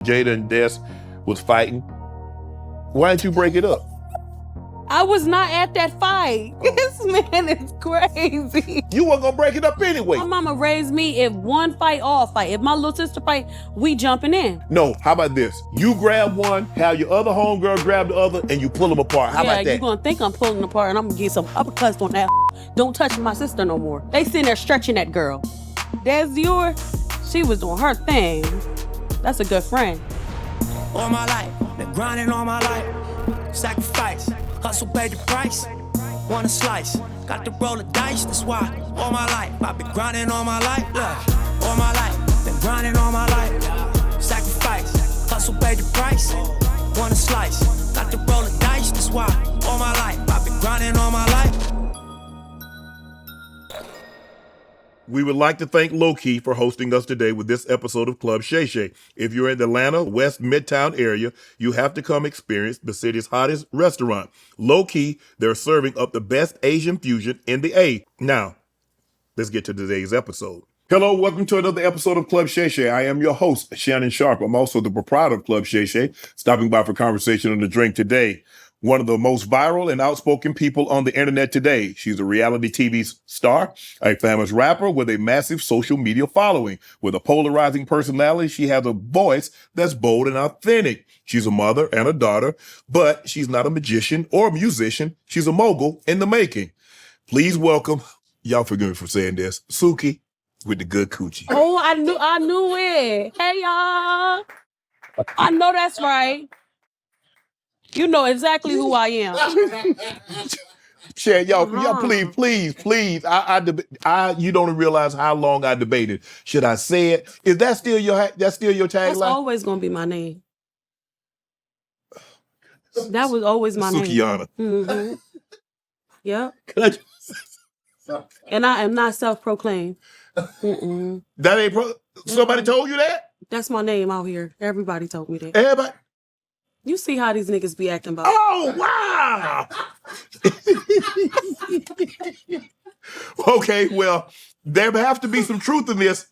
Jada and Des was fighting. Why didn't you break it up? I was not at that fight. This man is crazy. You weren't gonna break it up anyway. My mama raised me, if one fight, all fight. If my little sister fight, we jumping in. No, how about this? You grab one, have your other homegirl grab the other, and you pull them apart. How about that? You gonna think I'm pulling apart and I'm gonna get some uppercuts on that. Don't touch my sister no more. They sitting there stretching that girl. That's yours. She was doing her thing. That's a good friend. All my life, been grinding all my life. Sacrifice, hustle, pay the price. Want a slice, got to roll the dice. That's why all my life, I've been grinding all my life. Look, all my life, been grinding all my life. Sacrifice, hustle, pay the price. Want a slice, got to roll the dice. That's why all my life, I've been grinding all my life. We would like to thank Low-Key for hosting us today with this episode of Club Shay Shay. If you're in the Atlanta, West Midtown area, you have to come experience the city's hottest restaurant. Low-Key, they're serving up the best Asian fusion in the A. Now, let's get to today's episode. Hello, welcome to another episode of Club Shay Shay. I am your host, Shannon Sharpe. I'm also the proprietor of Club Shay Shay, stopping by for conversation on the drink today. One of the most viral and outspoken people on the internet today. She's a reality TV star, a famous rapper with a massive social media following. With a polarizing personality, she has a voice that's bold and authentic. She's a mother and a daughter, but she's not a magician or a musician. She's a mogul in the making. Please welcome, y'all forgive me for saying this, Suki with the good coochie. Oh, I knew it. Hey, y'all. I know that's right. You know exactly who I am. Share, y'all, please. You don't realize how long I debated. Should I say it? Is that still your tagline? That's always gonna be my name. That was always my name. Sukihana. Mm-hmm. Yep. And I am not self-proclaimed. Mm-mm. That ain't somebody told you that? That's my name out here. Everybody told me that. Everybody. You see how these niggas be acting about. Oh, wow. Okay, well, there has to be some truth in this.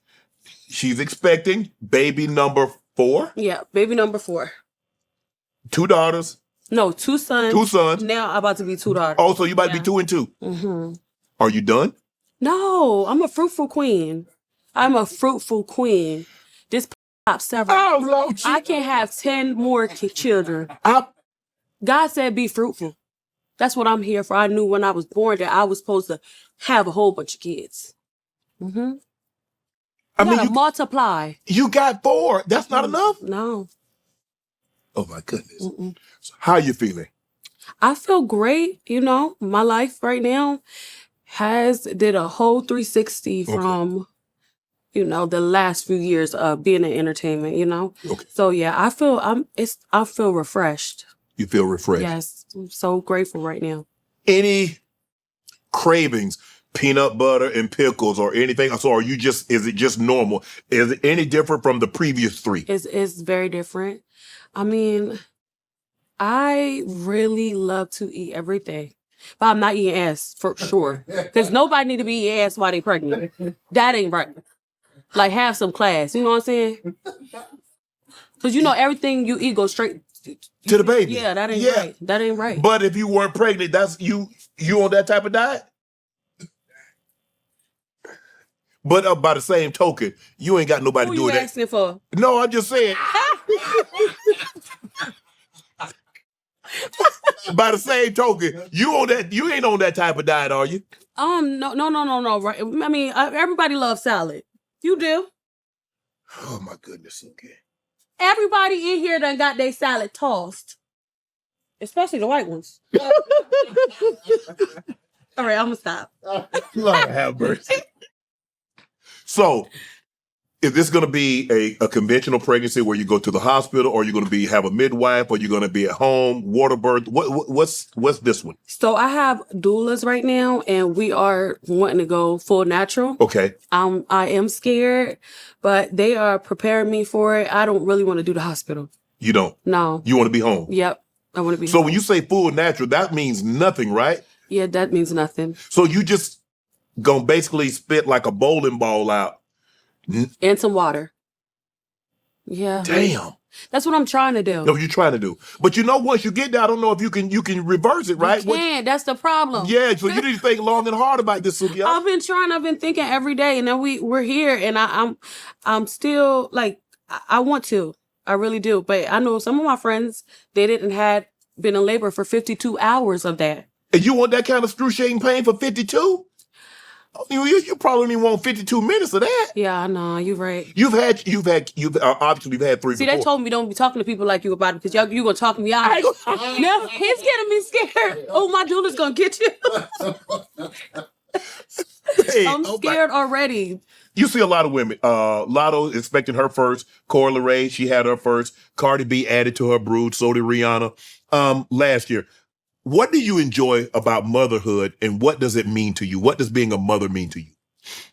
She's expecting baby number 4. Yeah, baby number 4. 2 daughters. No, 2 sons. 2 sons. Now I'm about to be 2 daughters. Oh, so you about to be 2 and 2. Mm-hmm. Are you done? No, I'm a fruitful queen. This pops several. Oh, Lord. I can have 10 more children. God said be fruitful. That's what I'm here for. I knew when I was born that I was supposed to have a whole bunch of kids. Mm-hmm. I mean, you multiply. You got 4. That's not enough? No. Oh, my goodness. So how are you feeling? I feel great. You know, my life right now did a whole 360 from, you know, the last few years of being in entertainment, you know? Okay. So yeah, I feel refreshed. You feel refreshed? Yes. I'm so grateful right now. Any cravings, peanut butter and pickles or anything? So is it just normal? Is it any different from the previous 3? It's very different. I mean, I really love to eat everything. But I'm not eating ass for sure. Because nobody need to be eating ass while they pregnant. That ain't right. Like, have some class. You know what I'm saying? Because you know everything you eat goes straight to the baby. Yeah, that ain't right. That ain't right. But if you weren't pregnant, that's you on that type of diet? But by the same token, you ain't got nobody doing that. Who you asking for? No, I'm just saying. By the same token, you ain't on that type of diet, are you? No. Right. I mean, everybody loves salad. You do. Oh my goodness, okay. Everybody in here done got their salad tossed. Especially the white ones. All right, I'm gonna stop. Lord have mercy. So, is this going to be a conventional pregnancy where you go to the hospital, or you're going to have a midwife, or you're going to be at home, water birth? What's this one? So I have doulas right now, and we are wanting to go full natural. Okay. I am scared, but they are preparing me for it. I don't really want to do the hospital. You don't? No. You want to be home? Yep. I want to be home. So when you say full natural, that means nothing, right? Yeah, that means nothing. So you just gonna basically spit like a bowling ball out. And some water. Yeah. Damn. That's what I'm trying to do. No, you're trying to do. But you know, once you get there, I don't know if you can reverse it, right? You can't. That's the problem. Yeah, so you need to think long and hard about this, Suki. I've been thinking every day, and then we're here, and I'm still like, I want to. I really do. But I know some of my friends, they didn't had been in labor for 52 hours of that. And you want that kind of excruciating pain for 52? You probably only want 52 minutes of that. Yeah, I know. You're right. You've obviously you've had 3 See, before. they told me don't be talking to people like you about it because you gonna talk me out. No, he's getting me scared. Oh, my doula's gonna get you. Hey, I'm scared already. You see a lot of women. Latto expecting her first. Corla Ray, she had her first. Cardi B added to her brood. So did Rihanna. Last year. What do you enjoy about motherhood, and what does it mean to you? What does being a mother mean to you?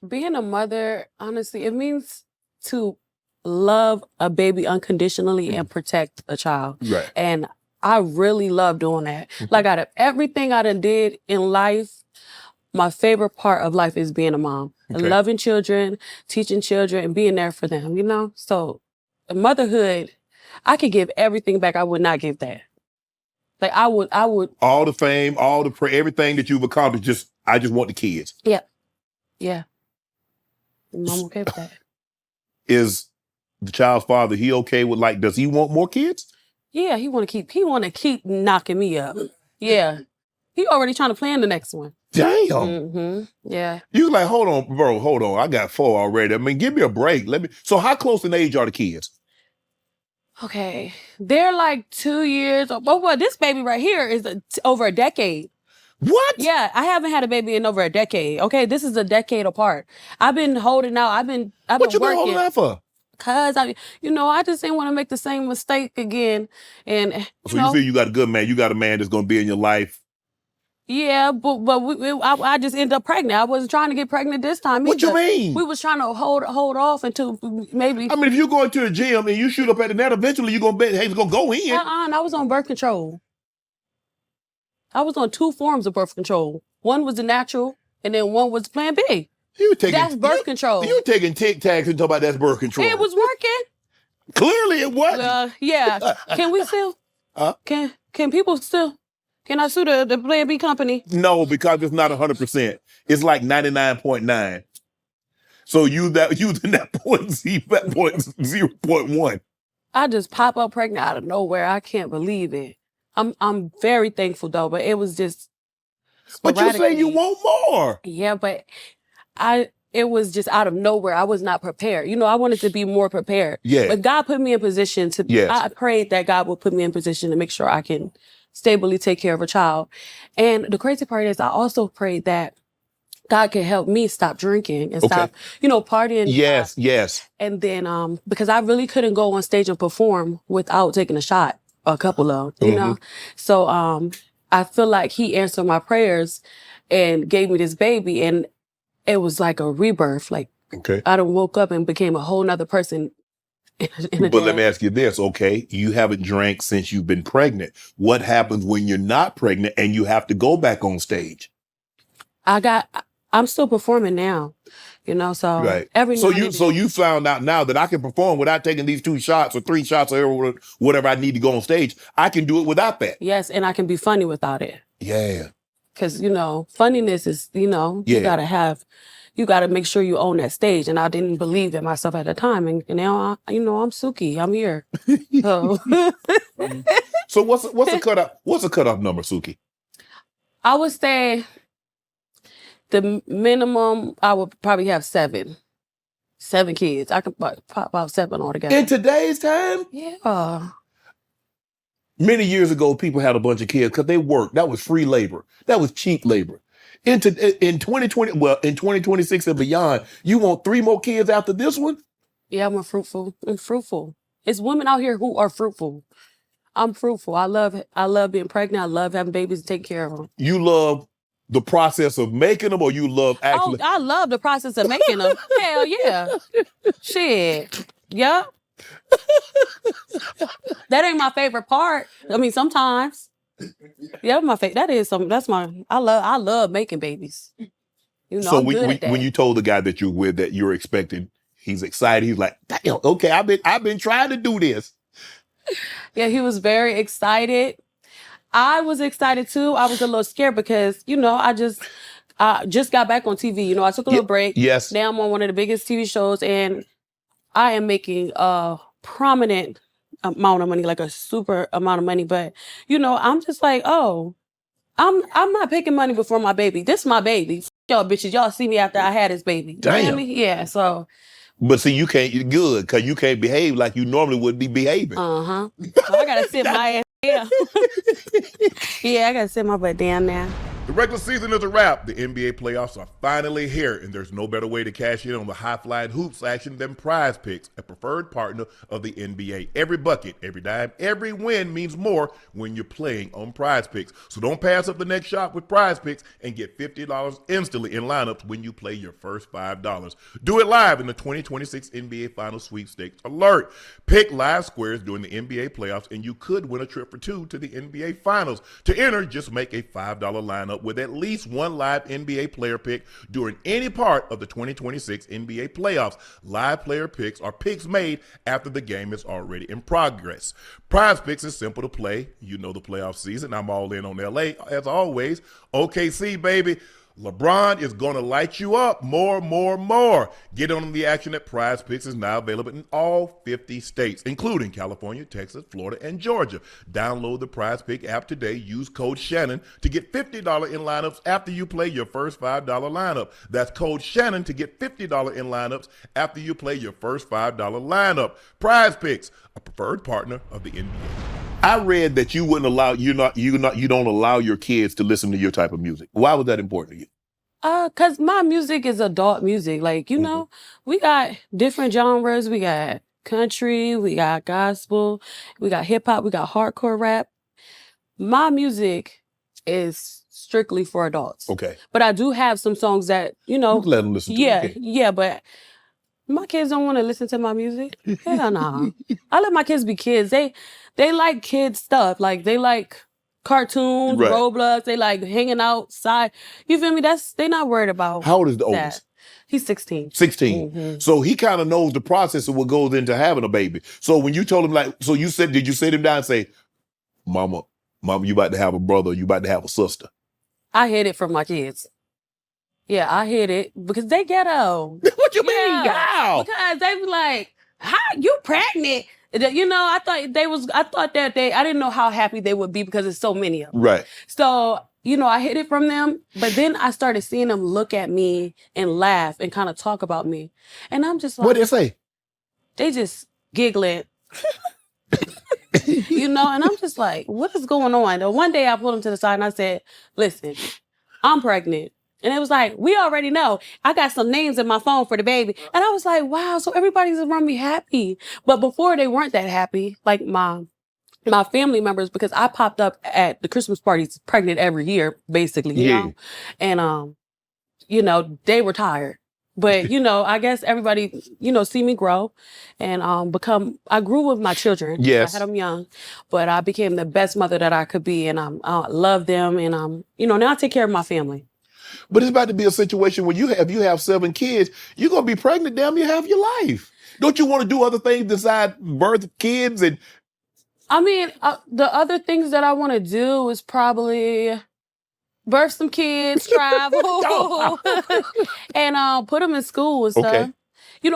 Being a mother, honestly, it means to love a baby unconditionally and protect a child. Right. And I really love doing that. Like, out of everything I done did in life, my favorite part of life is being a mom. Okay. Loving children, teaching children, and being there for them, you know? So motherhood, I could give everything back. I would not give that. Like, I would. All the fame, all the everything that you've accomplished, I just want the kids. Yeah. Yeah. I'm okay with that. Is the child's father, he okay with, like, does he want more kids? Yeah, he want to keep knocking me up. Yeah. He already trying to plan the next one. Damn. Mm-hmm. Yeah. You like, hold on. I got 4 already. I mean, give me a break. So how close in age are the kids? Okay. They're like 2 years. Well, this baby right here is over a decade. What? Yeah, I haven't had a baby in over a decade. Okay, this is a decade apart. I've been holding out. I've been What you been working. holding out for? Cause I just didn't want to make the same mistake again. And So you feel you got a good man. You got a man that's going to be in your life. Yeah, but I just ended up pregnant. I wasn't trying to get pregnant this time. What you mean? We was trying to hold off until maybe. I mean, if you go into the gym and you shoot up at the net, eventually you're going to bet, hey, it's going to go in. And I was on birth control. I was on 2 forms of birth control. One was the natural, and then one was Plan B. That's birth control. You were taking Tic Tacs and talking about that's birth control. It was working. Clearly it wasn't. Yeah. Can we still? Can people still? Can I sue the Plan B company? No, because it's not 100%. It's like 99.9. So you in that 0.1. I just pop up pregnant out of nowhere. I can't believe it. I'm very thankful though, but it was just. But you say you want more. Yeah, but it was just out of nowhere. I was not prepared. You know, I wanted to be more prepared. Yeah. But God put me in position to. Yes. I prayed that God would put me in position to make sure I can stably take care of a child. And the crazy part is I also prayed that God can help me stop drinking and stop, partying. Yes. And then, because I really couldn't go on stage and perform without taking a shot, a couple of, you know? So, I feel like he answered my prayers and gave me this baby, and it was like a rebirth. Like, I done woke up and became a whole nother person. But let me ask you this, okay? You haven't drank since you've been pregnant. What happens when you're not pregnant and you have to go back on stage? I'm still performing now, so right. every So you found out now that I can perform without taking these 2 shots or 3 shots or whatever I need to go on stage. I can do it without that. Yes, and I can be funny without it. Yeah. Because, funniness is, you gotta make sure you own that stage. And I didn't believe in myself at the time. And now, I'm Suki. I'm here. So, so what's a cutoff? What's a cutoff number, Suki? I would say the minimum, I would probably have 7 kids. I could pop out 7 altogether. In today's time? Yeah. Many years ago, people had a bunch of kids because they worked. That was free labor. That was cheap labor. In 2020, in 2026 and beyond, you want 3 more kids after this one? Yeah, I'm fruitful. It's women out here who are fruitful. I'm fruitful. I love being pregnant. I love having babies and taking care of them. You love the process of making them, or you love actually? I love the process of making them. Hell yeah. Shit. Yeah. That ain't my favorite part. I mean, sometimes. Yeah, my favorite. I love making babies. So I'm good at that. when you told the guy that you're with that you're expecting, he's excited. He's like, damn, okay, I've been trying to do this. Yeah, he was very excited. I was excited too. I was a little scared because, I just got back on TV. I took a little break. Yes. Now I'm on one of the biggest TV shows and I am making a prominent amount of money, like a super amount of money. But, I'm just like, oh, I'm not picking money before my baby. This is my baby. Y'all bitches, y'all see me after I had his baby. You Damn. feel me? Yeah, so. But see, you can't, good, because you can't behave like you normally would be behaving. So I gotta sit my ass down. Yeah, I gotta sit my butt down now. The regular season is a wrap. The NBA playoffs are finally here, and there's no better way to cash in on the high-flying hoops action than Prize Picks, a preferred partner of the NBA. Every bucket, every dime, every win means more when you're playing on Prize Picks. So don't pass up the next shot with Prize Picks and get $50 instantly in lineups when you play your first $5. Do it live in the 2026 NBA Finals Sweepstakes. Alert! Pick live squares during the NBA playoffs, and you could win a trip for two to the NBA Finals. To enter, just make a $5 lineup with at least one live NBA player pick during any part of the 2026 NBA playoffs. Live player picks are picks made after the game is already in progress. Prize Picks is simple to play. You know the playoff season. I'm all in on LA as always. OKC, baby. LeBron is going to light you up more. Get on the action at Prize Picks is now available in all 50 states, including California, Texas, Florida, and Georgia. Download the Prize Pick app today. Use code Shannon to get $50 in lineups after you play your first $5 lineup. That's code Shannon to get $50 in lineups after you play your first $5 lineup. Prize Picks, a preferred partner of the NBA. I read that you wouldn't allow you don't allow your kids to listen to your type of music. Why was that important to you? Cause my music is adult music. Like, we got different genres. We got country, we got gospel, we got hip hop, we got hardcore rap. My music is strictly for adults. Okay. But I do have some songs that, You can let them listen to it. Yeah, but my kids don't want to listen to my music. Hell no. I let my kids be kids. They like kid stuff. Like, they like cartoons, Right. Roblox. They like hanging outside. You feel me? They not worried about. How old is the oldest? He's 16. 16. Mm-hmm. So he kind of knows the process of what goes into having a baby. So when you told him, did you sit him down and say, Mama, you about to have a brother, you about to have a sister? I hid it from my kids. Yeah, I hid it because they ghetto. What you mean, how? Because they be like, how you pregnant? I thought that I didn't know how happy they would be because there's so many of them. Right. So, I hid it from them, but then I started seeing them look at me and laugh and kind of talk about me. And I'm just like, What did they say? They just giggling. And I'm just like, what is going on? And one day I pulled them to the side and I said, listen, I'm pregnant. And it was like, we already know. I got some names in my phone for the baby. And I was like, wow, so everybody's around me happy. But before they weren't that happy, like my family members, because I popped up at the Christmas parties pregnant every year, basically, you know? And, they were tired. But, I guess everybody, see me grow and I grew with my children. Yes. I had them young, but I became the best mother that I could be. And I love them. And, now I take care of my family. But it's about to be a situation where you have 7 kids, you're going to be pregnant damn near half your life. Don't you want to do other things besides birth kids? And I mean, the other things that I want to do is probably birth some kids, travel, and put them in school and stuff. Okay.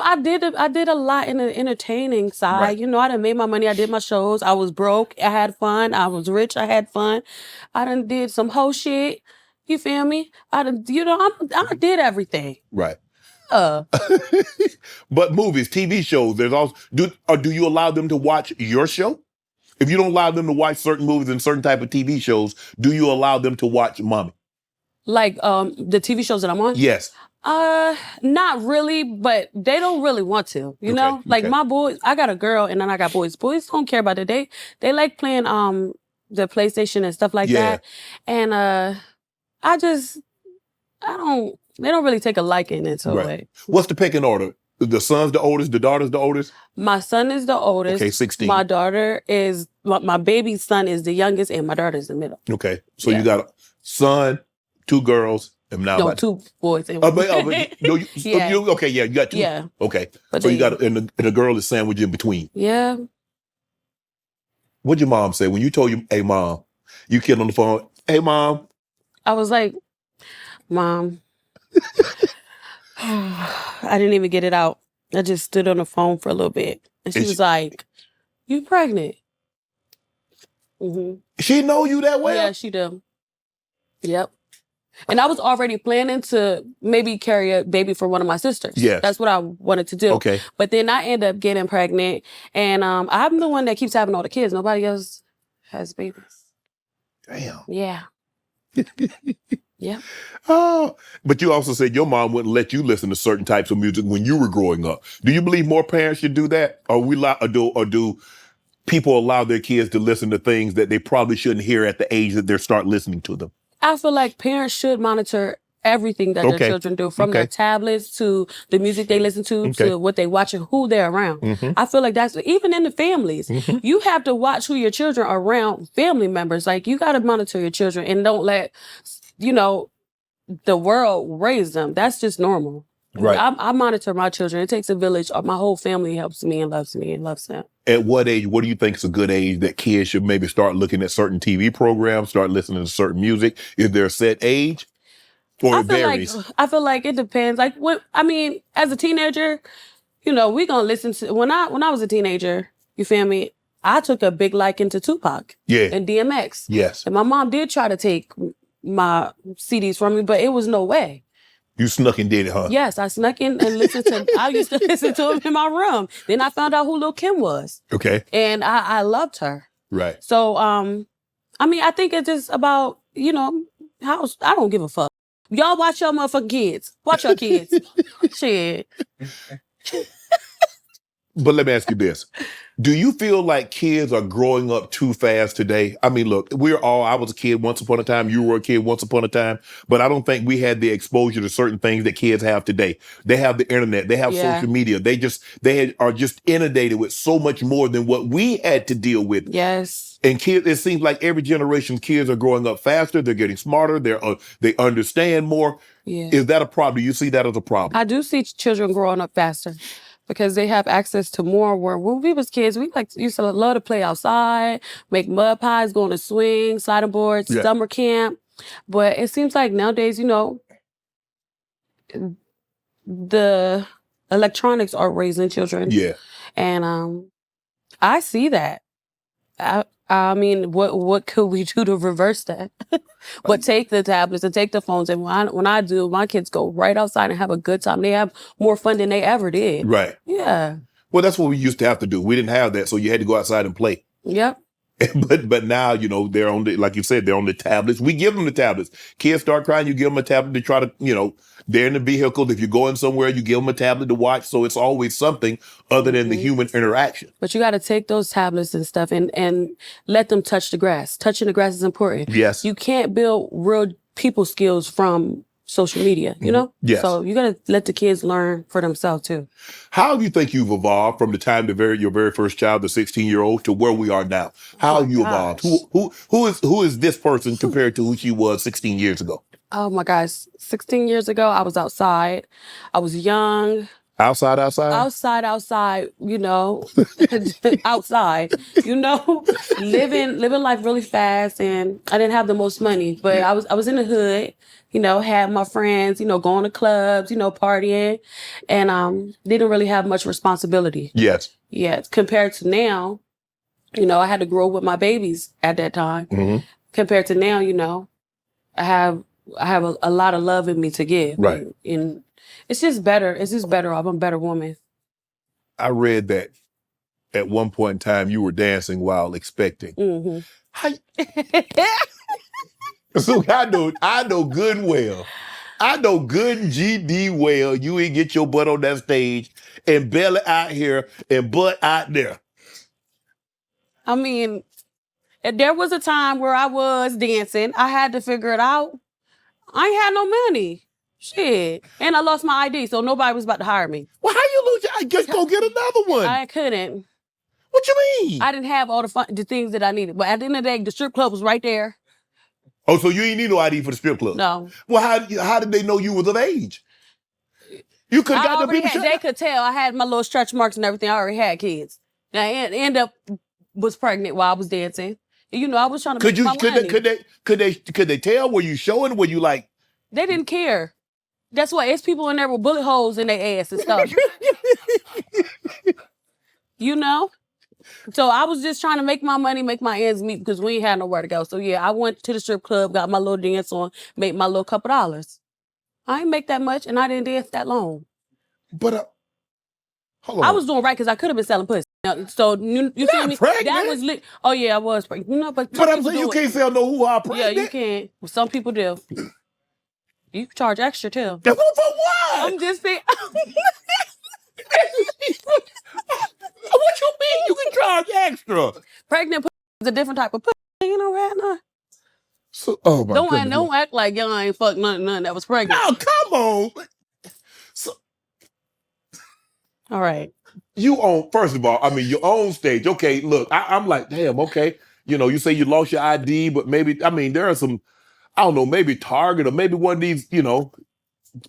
I did a lot in the entertaining side. Right. I done made my money. I did my shows. I was broke. I had fun. I was rich. I had fun. I done did some whole shit. You feel me? I did everything. Right. But movies, TV shows, there's also, do you allow them to watch your show? If you don't allow them to watch certain movies and certain type of TV shows, do you allow them to watch Mommy? Like the TV shows that I'm on? Yes. Not really, but they don't really want to, you know? Like my boys, I got a girl and then I got boys. Boys don't care about it. They like playing the PlayStation and stuff like that. And they don't really take a liking into it. What's the pecking order? The son's the oldest, the daughter's the oldest? My son is the oldest. Okay, 16. My daughter is, my baby son is the youngest and my daughter is the middle. Okay, so you got a son, 2 girls, and now no, 2 boys. And you got 2. Yeah. Okay, But so you got, and the girl is sandwiched in between. Yeah. What'd your mom say when you told you, hey, mom, you kid on the phone, hey, mom? I was like, Mom, I didn't even get it out. I just stood on the phone for a little bit. And she And was like, you pregnant? she know you that well? Yeah, she do. Yep. And I was already planning to maybe carry a baby for one of my sisters. Yes. That's what I wanted to do. Okay. But then I end up getting pregnant. And I'm the one that keeps having all the kids. Nobody else has babies. Damn. Yeah. Yeah. Oh, but you also said your mom wouldn't let you listen to certain types of music when you were growing up. Do you believe more parents should do that? Or do people allow their kids to listen to things that they probably shouldn't hear at the age that they start listening to them? I feel like parents should monitor everything that their children do, from their tablets to the music they listen to what they watch and who they're around. I feel like that's, even in the families, you have to watch who your children are around, family members. Like, you got to monitor your children and don't let, the world raise them. That's just normal. Right. I monitor my children. It takes a village. My whole family helps me and loves them. At what age, what do you think is a good age that kids should maybe start looking at certain TV programs, start listening to certain music? Is there a set age? Or it varies? I feel like it depends. Like, as a teenager, we gonna listen to, when I was a teenager, you feel me? I took a big liking to Tupac and DMX. Yes. And my mom did try to take my CDs from me, but it was no way. You snuck and did it, huh? Yes, I snuck in and listened to, I used to listen to him in my room. Then I found out who Lil' Kim was. Okay. And I loved her. Right. So, I think it's just about, I don't give a fuck. Y'all watch your motherfucking kids. Watch your kids. Shit. But let me ask you this. Do you feel like kids are growing up too fast today? I mean, look, I was a kid once upon a time. You were a kid once upon a time. But I don't think we had the exposure to certain things that kids have today. They have the internet. They have social media. They are just inundated with so much more than what we had to deal with. Yes. And kids, it seems like every generation, kids are growing up faster. They're getting smarter. They understand more. Yeah. Is that a problem? Do you see that as a problem? I do see children growing up faster, because they have access to more. Where when we was kids, we used to love to play outside, make mud pies, go on a swing, sliding boards, summer camp. But it seems like nowadays, the electronics are raising children. Yeah. And I see that. I mean, what could we do to reverse that? But take the tablets and take the phones. And when I do, my kids go right outside and have a good time. They have more fun than they ever did. Right. Yeah. Well, that's what we used to have to do. We didn't have that, so you had to go outside and play. Yep. But now, they're on like you said, they're on the tablets. We give them the tablets. Kids start crying, you give them a tablet to try to, they're in the vehicle. If you're going somewhere, you give them a tablet to watch. So it's always something other than the human interaction. But you got to take those tablets and stuff and let them touch the grass. Touching the grass is important. Yes. You can't build real people skills from social media, Yes. So you got to let the kids learn for themselves too. How do you think you've evolved from the time your very first child, the 16-year-old, to where we are now? How have you evolved? Who is this person compared to who she was 16 years ago? Oh my gosh. 16 years ago, I was outside. I was young. Outside? Outside, outside, outside, living life really fast. And I didn't have the most money, but I was in the hood, had my friends, going to clubs, partying, and didn't really have much responsibility. Yes. Yeah, compared to now, I had to grow with my babies at that time. Mm-hmm. Compared to now, I have a lot of love in me to give. Right. And it's just better. It's just better off. I'm a better woman. I read that at one point in time you were dancing while expecting. Mm-hmm. So I know good and well. I know good and GD well you ain't get your butt on that stage and belly out here and butt out there. I mean, there was a time where I was dancing. I had to figure it out. I ain't had no money. Shit. And I lost my ID, so nobody was about to hire me. Well, how you lose your ID? Just go get another one. I couldn't. What you mean? I didn't have all the things that I needed. But at the end of the day, the strip club was right there. Oh, so you ain't need no ID for the strip club? No. Well, how did they know you was of age? You could got the people. They could tell I had my little stretch marks and everything. I already had kids. Now, I ended up was pregnant while I was dancing. You know, I was trying to Could make my money. could they tell? Were you showing? Were you like? They didn't care. That's why it's people in there with bullet holes in their ass and stuff. You know? So I was just trying to make my money, make my ends meet because we ain't had nowhere to go. So yeah, I went to the strip club, got my little dance on, made my little couple dollars. I didn't make that much and I didn't dance that long. But hold on. I was doing right because I could have been selling pussy. So you feel me? Pregnant? That was lit. Oh yeah, I was pregnant. You know, but I'm saying you can't sell no hoo-ha pregnant. Yeah, you can. Well, some people do. You can charge extra too. For what? I'm just saying. What you mean you can charge extra? Pregnant pussy is a different type of pussy. You know, right now. So, oh my goodness. Don't act like y'all ain't fucked none that was pregnant. No, come on. So, all right. You own, first of all, I mean, your own stage. Okay, look, I'm like, damn, okay. You know, you say you lost your ID, but maybe, I mean, there are some, I don't know, maybe Target or maybe one of these, you know,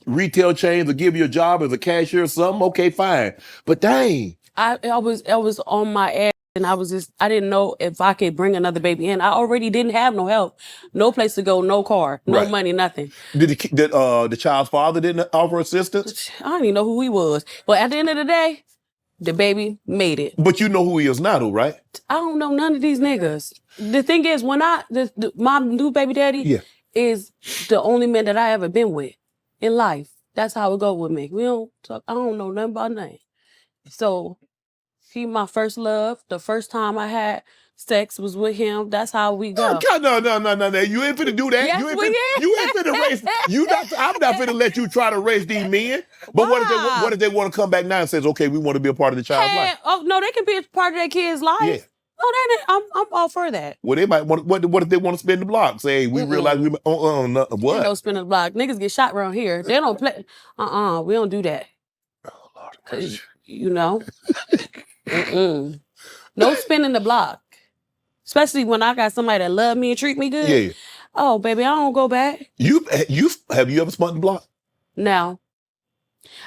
retail chains will give you a job as a cashier or something. Okay, fine. But dang. I was on my ass and I didn't know if I could bring another baby in. I already didn't have no help, no place to go, no car, no money, nothing. Did the child's father didn't offer assistance? I don't even know who he was. But at the end of the day, the baby made it. But you know who he is now, though, right? I don't know none of these niggas. The thing is, when my new baby daddy is the only man that I ever been with in life. That's how it go with me. We don't talk. I don't know nothing about nothing. So he my first love. The first time I had sex was with him. That's how we go. Oh, God, no. You ain't finna do that. Yes, you ain't finna race. I'm not finna let you try to race these men. But what if they want to come back now and says, okay, we want to be a part of the child's life? Oh no, they can be a part of their kid's life. Yeah. Oh, I'm all for that. Well, they might want. What if they want to spin the block? Say, hey, we realize we. No, what? They don't spin the block. Niggas get shot around here. They don't play. We don't do that. Oh Lord, you know. No spinning the block. Especially when I got somebody that love me and treat me good. Yeah. Oh, baby, I don't go back. Have you ever spun the block? No.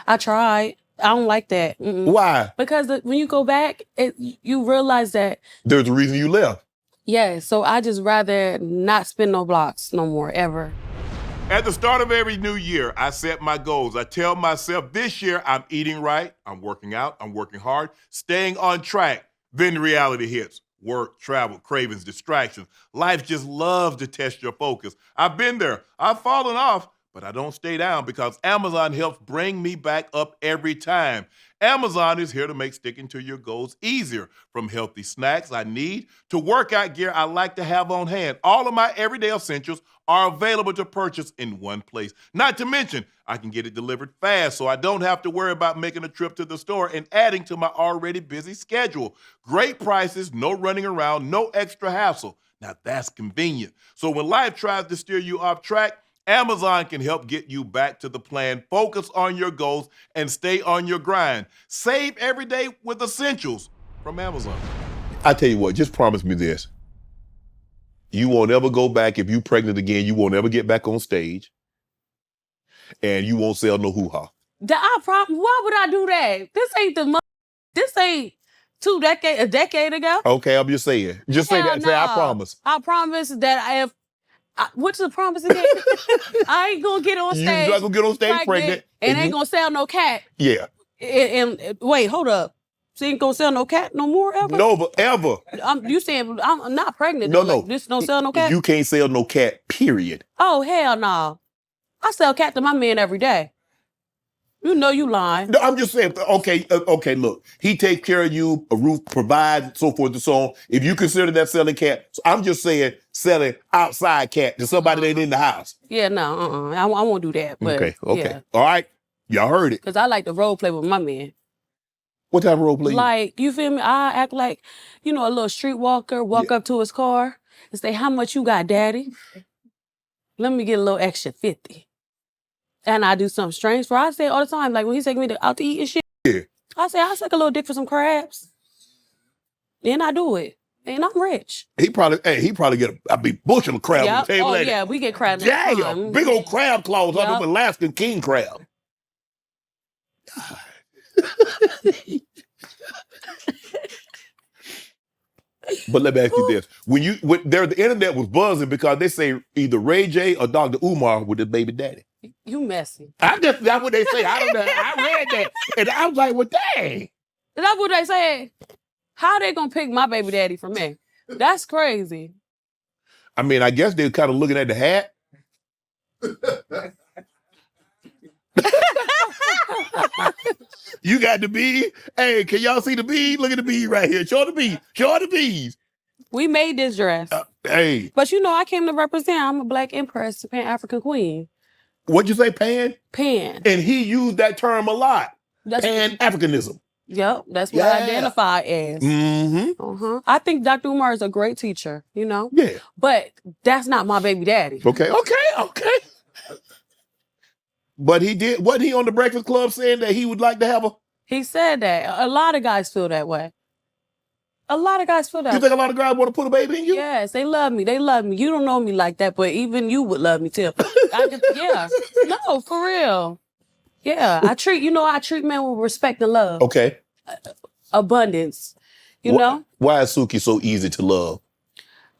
I tried. I don't like that. Why? Because when you go back, you realize that there's a reason you left. Yeah, so I just rather not spin no blocks no more, ever. At the start of every new year, I set my goals. I tell myself this year I'm eating right, I'm working out, I'm working hard, staying on track. Then reality hits. Work, travel, cravings, distractions. Life just loves to test your focus. I've been there. I've fallen off, but I don't stay down because Amazon helps bring me back up every time. Amazon is here to make sticking to your goals easier. From healthy snacks I need to workout gear I like to have on hand. All of my everyday essentials are available to purchase in one place. Not to mention, I can get it delivered fast so I don't have to worry about making a trip to the store and adding to my already busy schedule. Great prices, no running around, no extra hassle. Now that's convenient. So when life tries to steer you off track, Amazon can help get you back to the plan, focus on your goals, and stay on your grind. Save every day with essentials from Amazon. I tell you what, just promise me this. You won't ever go back. If you're pregnant again, you won't ever get back on stage. And you won't sell no hoo-ha. Why would I do that? This ain't a decade ago. Okay, I'm just saying. Just say that. Say, I promise. I promise that what's the promise again? I ain't gonna get on stage. You're not gonna get on stage pregnant. And ain't gonna sell no cat. Yeah. And wait, hold up. She ain't gonna sell no cat no more ever? No, but ever. You saying I'm not pregnant. No. Like, this don't sell no cat? You can't sell no cat, period. Oh, hell no. I sell cat to my man every day. You know you lying. No, I'm just saying, okay, look. He takes care of you, a roof provides, so forth and so on. If you consider that selling cat, so I'm just saying selling outside cat to somebody that ain't in the house. Yeah, no, I won't do that. But, okay. Yeah. All right. Y'all heard it. Because I like to role play with my man. What type of role play? Like, you feel me? I act like, a little streetwalker, walk up to his car and say, how much you got, daddy? Let me get a little extra 50. And I do something strange I say all the time, like when he take me out to eat and shit. Yeah. I say, I'll suck a little dick for some crabs. Then I do it. And I'm rich. He probably get a big bushel of crab on the table. Oh, yeah, we get crabs. Damn, big old crab claws up of Alaskan king crab. But let me ask you this: the internet was buzzing because they say either Ray J or Dr. Umar with the baby daddy. You messy. That's what they say. I don't know. I read that, and I was like, "Well, dang." That's what they said. How they gonna pick my baby daddy from me? That's crazy. I mean, I guess they're kind of looking at the hat. You got the bead. Hey, can y'all see the bead? Look at the bead right here. Show the bead. Show the beads. We made this dress. Hey. But you know, I came to represent. I'm a Black Empress, Pan-African Queen. What'd you say, Pan? Pan. And he used that term a lot. That's Pan-Africanism. Yep, that's what I identify as. Mm-hmm. I think Dr. Umar is a great teacher, you know? Yeah. But that's not my baby daddy. Okay. But he did, wasn't he on the Breakfast Club saying that he would like to have a... He said that. A lot of guys feel that way. A lot of guys feel that You way. think a lot of guys want to put a baby in you? Yes, they love me. They love me. You don't know me like that, but even you would love me too. Yeah. No, for real. Yeah. I treat men with respect and love. Okay. Abundance. You know? Why is Suki so easy to love?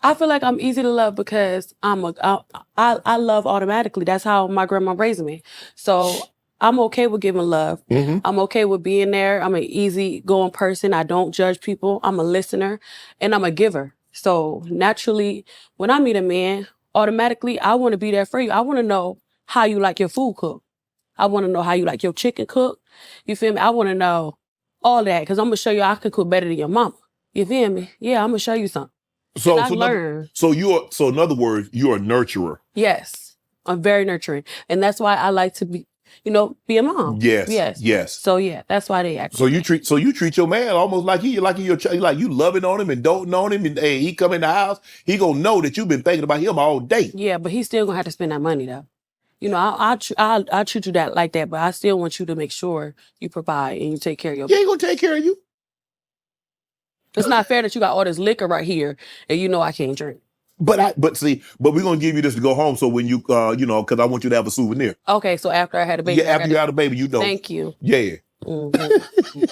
I feel like I'm easy to love because I love automatically. That's how my grandma raised me. So I'm okay with giving love. Mm-hmm. I'm okay with being there. I'm an easygoing person. I don't judge people. I'm a listener and I'm a giver. So naturally, when I meet a man, automatically I want to be there for you. I want to know how you like your food cooked. I want to know how you like your chicken cooked. You feel me? I want to know all that because I'm going to show you I can cook better than your mama. You feel me? Yeah, I'm going to show you something. So in other words, you're a nurturer. Yes, I'm very nurturing, and that's why I like to be a mom. Yes. So yeah, that's why they act. So you treat your man almost like you loving on him and doting on him, and hey, he come in the house, he gonna know that you've been thinking about him all day. Yeah, but he's still gonna have to spend that money though. You know, I'll treat you that like that, but I still want you to make sure you provide and you take care of your. Yeah, he gonna take care of you. It's not fair that you got all this liquor right here and you know I can't drink. But we're gonna give you this to go home. So when you because I want you to have a souvenir. Okay, so after I had a baby. Yeah, after you had a baby, you know. Thank you. Yeah. Mm-hmm.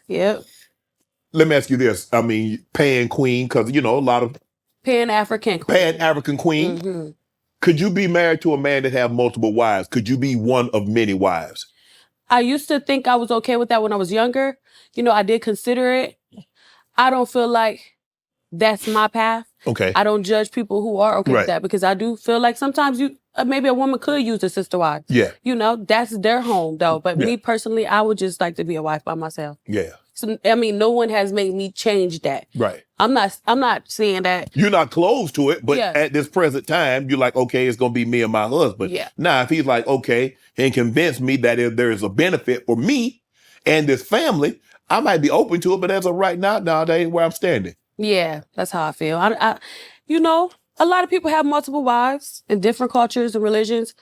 Yep. Let me ask you this. I mean, Pan Queen, because a lot of Pan-African Queen. Pan-African Queen. Mm-hmm. Could you be married to a man that have multiple wives? Could you be one of many wives? I used to think I was okay with that when I was younger. I did consider it. I don't feel like that's my path. Okay. I don't judge people who are okay with that because I do feel like sometimes maybe a woman could use a sister wife. Yeah. That's their home though. But me personally, I would just like to be a wife by myself. Yeah. So I mean, no one has made me change that. Right. I'm not saying that. You're not close to it, but at this present time, you're like, okay, it's gonna be me and my husband. Yeah. Now, if he's like, okay, and convince me that if there is a benefit for me and this family, I might be open to it, but as of right now, that ain't where I'm standing. Yeah, that's how I feel. A lot of people have multiple wives in different cultures and religions,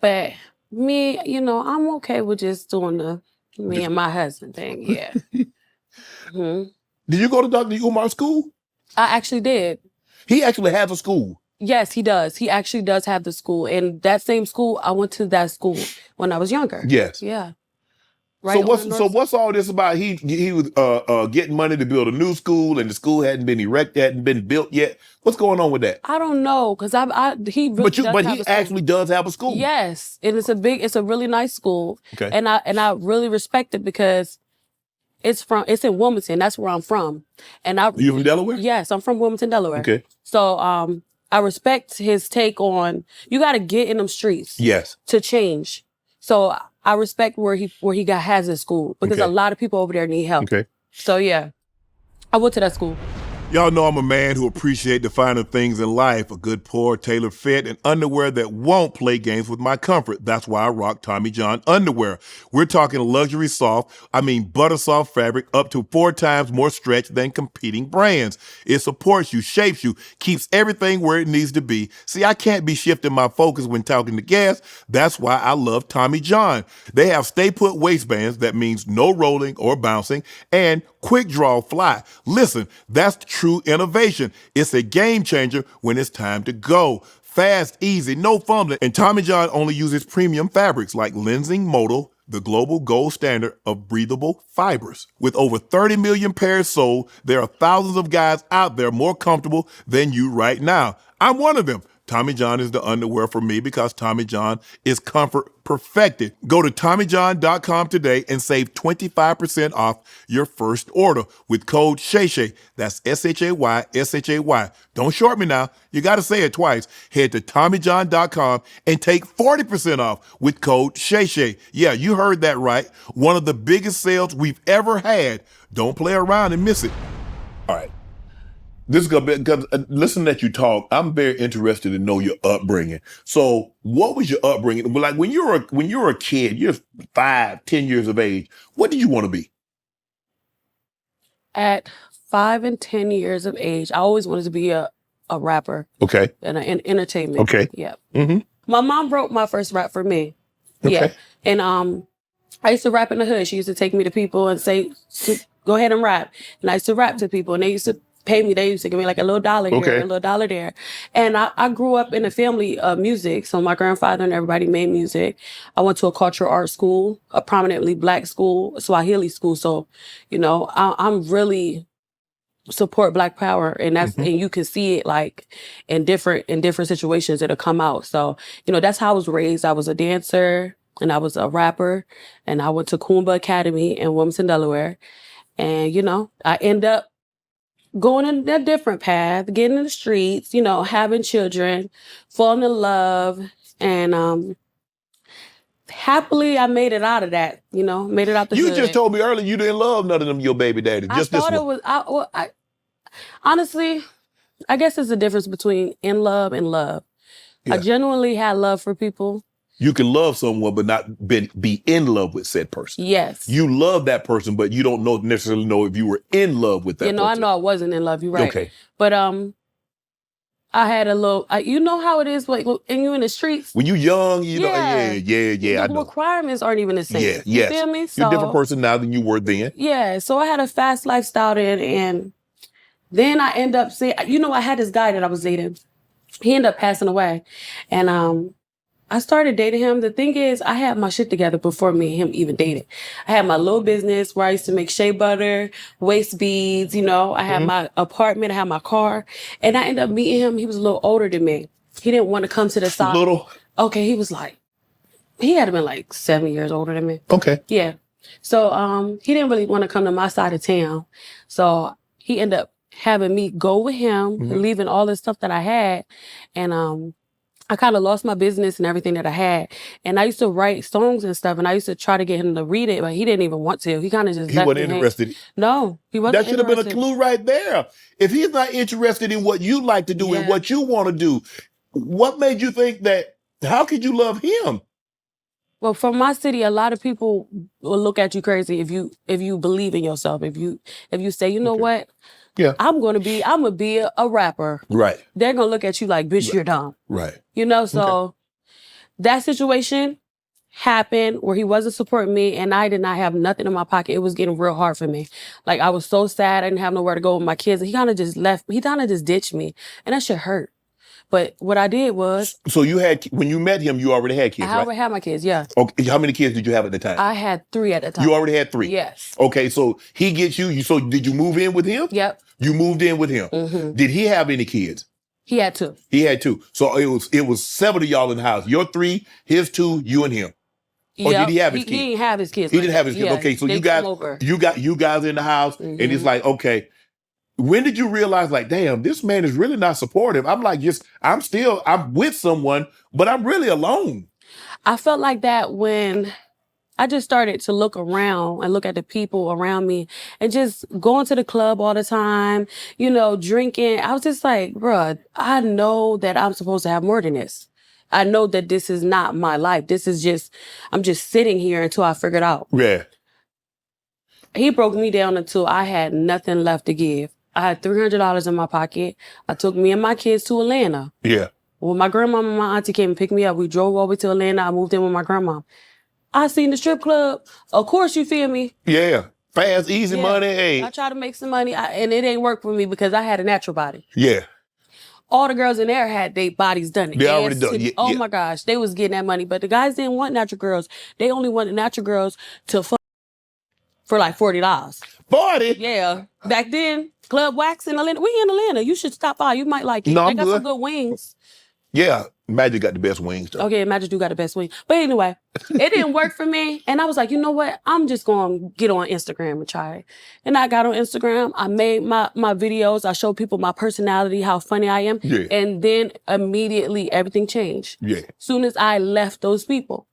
but me, I'm okay with just doing the me and my husband thing. Yeah. Mm-hmm. Did you go to Dr. Umar school? I actually did. He actually has a school. Yes, he does. He actually does have the school. And that same school, I went to that school when I was younger. Yes. Yeah. Right. So what's all this about? He was getting money to build a new school, and the school hadn't been erected, hadn't been built yet. What's going on with that? I don't know, because he really but he actually does have a school. Yes, and it's a really nice school. Okay. And I really respect it because it's in Wilmington. That's where I'm from. And You from Delaware? Yes, I'm from Wilmington, Delaware. Okay. So I respect his take on you got to get in them streets. Yes. To change. So I respect where he has his school because a lot of people over there need help. Okay. So yeah, I went to that school. Y'all know I'm a man who appreciates the finer things in life, a good pour, tailored fit, and underwear that won't play games with my comfort. That's why I rock Tommy John underwear. We're talking luxury butter soft fabric up to 4 times more stretch than competing brands. It supports you, shapes you, keeps everything where it needs to be. See, I can't be shifting my focus when talking to guests. That's why I love Tommy John. They have stay put waistbands that means no rolling or bouncing and quick draw fly. Listen, that's true innovation. It's a game changer when it's time to go. Fast, easy, no fumbling. And Tommy John only uses premium fabrics like Lenzing Modal, the global gold standard of breathable fibers. With over 30 million pairs sold, there are thousands of guys out there more comfortable than you right now. I'm one of them. Tommy John is the underwear for me because Tommy John is comfort perfected. Go to TommyJohn.com today and save 25% off your first order with code Shay Shay. That's SHAY, SHAY. Don't short me now. You got to say it twice. Head to TommyJohn.com and take 40% off with code Shay Shay. Yeah, you heard that right. One of the biggest sales we've ever had. Don't play around and miss it. All right. This is gonna be, because listen that you talk, I'm very interested to know your upbringing. So what was your upbringing? Like when you were a kid, you're 5, 10 years of age, what did you want to be? At 5 and 10 years of age, I always wanted to be a rapper. Okay. And entertainment. Okay. Yeah. Mm-hmm. My mom wrote my first rap for me. Okay. Yeah. And I used to rap in the hood. She used to take me to people and say, go ahead and rap. And I used to rap to people and they used to pay me. They used to give me like a little dollar here, a little dollar there. And I grew up in a family of music. So my grandfather and everybody made music. I went to a cultural arts school, a prominently Black school, Swahili school. So, you know, I'm really support Black power. And that's, and you can see it like in different situations that'll come out. So, you know, that's how I was raised. I was a dancer and I was a rapper and I went to Kumba Academy in Wilmington, Delaware. And, you know, I end up going in a different path, getting in the streets, you know, having children, falling in love. And happily, I made it out of that, you know, made it out the hood. You just told me earlier you didn't love none of them, your baby daddy. Just this one. Honestly, I guess there's a difference between in love and love. Yeah. I genuinely had love for people. You can love someone but not be in love with said person. Yes. You love that person, but you don't necessarily know if you were in love with that person. You know, I know I wasn't in love. You're right. Okay. But I had a little, you know how it is like, and you in the streets. When you young, you know, yeah, the I know. requirements aren't even the same. Yeah, you feel me? So, you're a different person now than you were then. Yeah, so I had a fast lifestyle then, and then I end up saying, you know, I had this guy that I was dating. He ended up passing away, and I started dating him. The thing is, I had my shit together before me and him even dated. I had my little business where I used to make shea butter, waist beads, you know. I had my apartment, I had my car. And I ended up meeting him. He was a little older than me. He didn't want to come to the side. Little? Okay, he was like, he had to been like 7 years older than me. Okay. Yeah. So he didn't really want to come to my side of town. So he ended up having me go with him, leaving all the stuff that I had. And I kind of lost my business and everything that I had. And I used to write songs and stuff, and I used to try to get him to read it, but he didn't even want to. He kind of just He wasn't interested. No, he wasn't. That should have been a clue right there. If he's not interested in what you like to do and what you want to do, what made you think that, how could you love him? Well, from my city, a lot of people will look at you crazy if you believe in yourself. If you say, you know what? Yeah. I'm gonna be a rapper. Right. They're gonna look at you like, bitch, you're dumb. Right. You know, so that situation happened where he wasn't supporting me and I did not have nothing in my pocket. It was getting real hard for me. Like, I was so sad. I didn't have nowhere to go with my kids. He kind of just left. He kind of just ditched me. And that shit hurt. But what I did was... So you had, when you met him, you already had kids, right? I already had my kids, yeah. Okay. How many kids did you have at the time? I had 3 at the time. You already had 3? Yes. Okay, so he gets you, so did you move in with him? Yep. You moved in with him. Did he have any kids? He had 2. He had 2. So it was 7 of y'all in the house. Your 3, his 2, you and him. Or did he have his kids? He didn't have his kids. He didn't have his kids. Yeah, Okay, so you guys in the house, and it's like, okay. When did you realize, like, damn, this man is really not supportive? I'm like, I'm with someone, but I'm really alone. I felt like that when I just started to look around and look at the people around me and just going to the club all the time, you know, drinking. I was just like, bruh, I know that I'm supposed to have more than this. I know that this is not my life. This is just, I'm just sitting here until I figure it out. Yeah. He broke me down until I had nothing left to give. I had $300 in my pocket. I took me and my kids to Atlanta. Yeah. When my grandma and my auntie came and picked me up, we drove all the way to Atlanta. I moved in with my grandma. I seen the strip club. Of course, you feel me? Yeah. Fast, easy money. Hey. I tried to make some money, and it ain't work for me because I had a natural body. Yeah. all the girls in there had their bodies done. They already done. Yeah, oh yeah. my gosh, they was getting that money. But the guys didn't want natural girls. They only wanted natural girls to fuck for like $40. 40? Yeah. Back then, Club Wax in Atlanta. We in Atlanta. You should stop by. You might like it. No, They I'm got good. some good wings. Yeah, Magic got the best wings, though. Okay, Magic do got the best wings. But anyway, it didn't work for me. And I was like, you know what? I'm just going to get on Instagram and try it. And I got on Instagram. I made my videos. I showed people my personality, how funny I am. Yeah. And then immediately everything changed. Yeah. Soon as I left those people.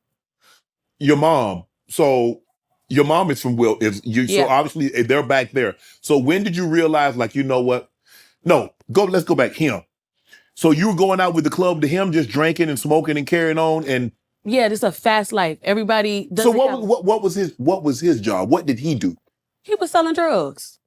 Your mom. So your mom is from Will. Yeah. So obviously they're back there. So when did you realize, like, you know what? No, let's go back. Him. So you were going out with the club to him, just drinking and smoking and carrying on, and yeah, this is a fast life. Everybody doesn't. So what was his job? What did he do? He was selling drugs.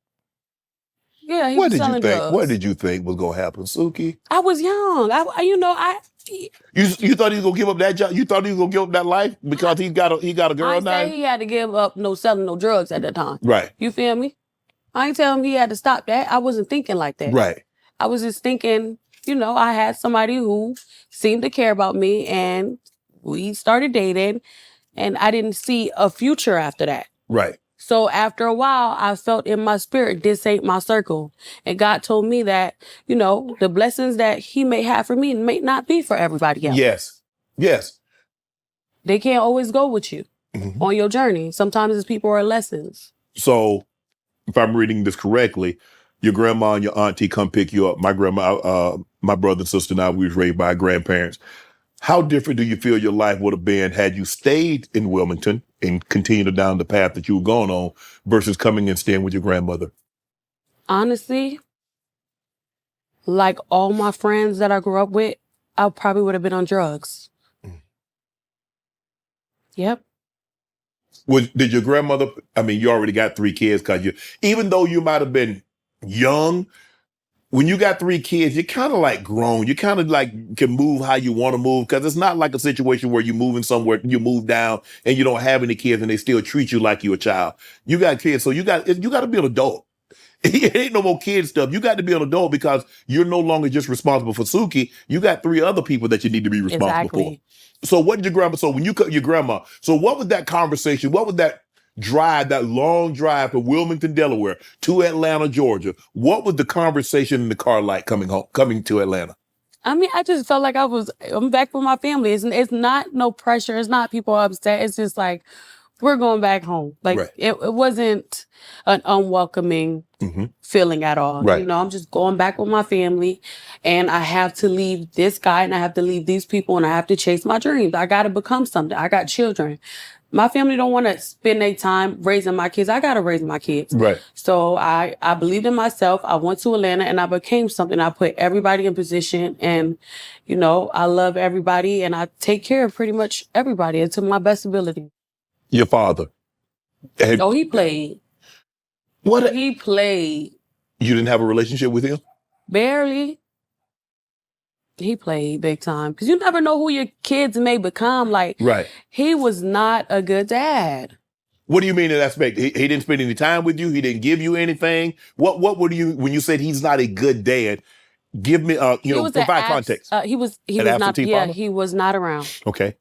Yeah, he was selling drugs. What did you think was gonna happen, Suki? I was young. You thought he was gonna give up that job? You thought he was gonna give up that life because he got a girl I ain't now? say he had to give up selling no drugs at that time. Right. You feel me? I ain't tell him he had to stop that. I wasn't thinking like that. Right. I was just thinking, I had somebody who seemed to care about me, and we started dating, and I didn't see a future after that. Right. So after a while, I felt in my spirit, this ain't my circle. And God told me that, the blessings that he may have for me may not be for everybody else. Yes. Yes. They can't always go with you on your journey. Sometimes it's people or lessons. So if I'm reading this correctly, your grandma and your auntie come pick you up. My grandma, my brother and sister and I, we was raised by our grandparents. How different do you feel your life would have been had you stayed in Wilmington and continued down the path that you were going on versus coming and staying with your grandmother? Honestly, like all my friends that I grew up with, I probably would have been on drugs. Yep. Did your grandmother, you already got 3 kids, even though you might have been young, when you got 3 kids, you're kind of like grown. You kind of like can move how you want to move, because it's not like a situation where you're moving somewhere, you move down and you don't have any kids and they still treat you like you're a child. You got kids, so you got to be an adult. It ain't no more kid stuff. You got to be an adult because you're no longer just responsible for Suki. You got 3 other people that you need to be responsible for. So what did your grandma, so when you cut your grandma, so what was that conversation? What was that drive, that long drive from Wilmington, Delaware to Atlanta, Georgia? What was the conversation in the car like coming to Atlanta? I just felt like I'm back with my family. It's not no pressure. It's not people upset. It's just like, we're going back home. Like, right. It wasn't an unwelcoming feeling at all. Right. I'm just going back with my family, and I have to leave this guy, and I have to leave these people, and I have to chase my dreams. I got to become something. I got children. My family don't want to spend their time raising my kids. I got to raise my kids. Right. So I believed in myself. I went to Atlanta and I became something. I put everybody in position, and, I love everybody, and I take care of pretty much everybody to my best ability. Your father. He played. What? He played. You didn't have a relationship with him? Barely. He played big time. Because you never know who your kids may become. Like, right. He was not a good dad. What do you mean in that aspect? He didn't spend any time with you? He didn't give you anything? What would you, when you said he's not a good dad, give me, provide context. He was not, father? He was not around. Okay.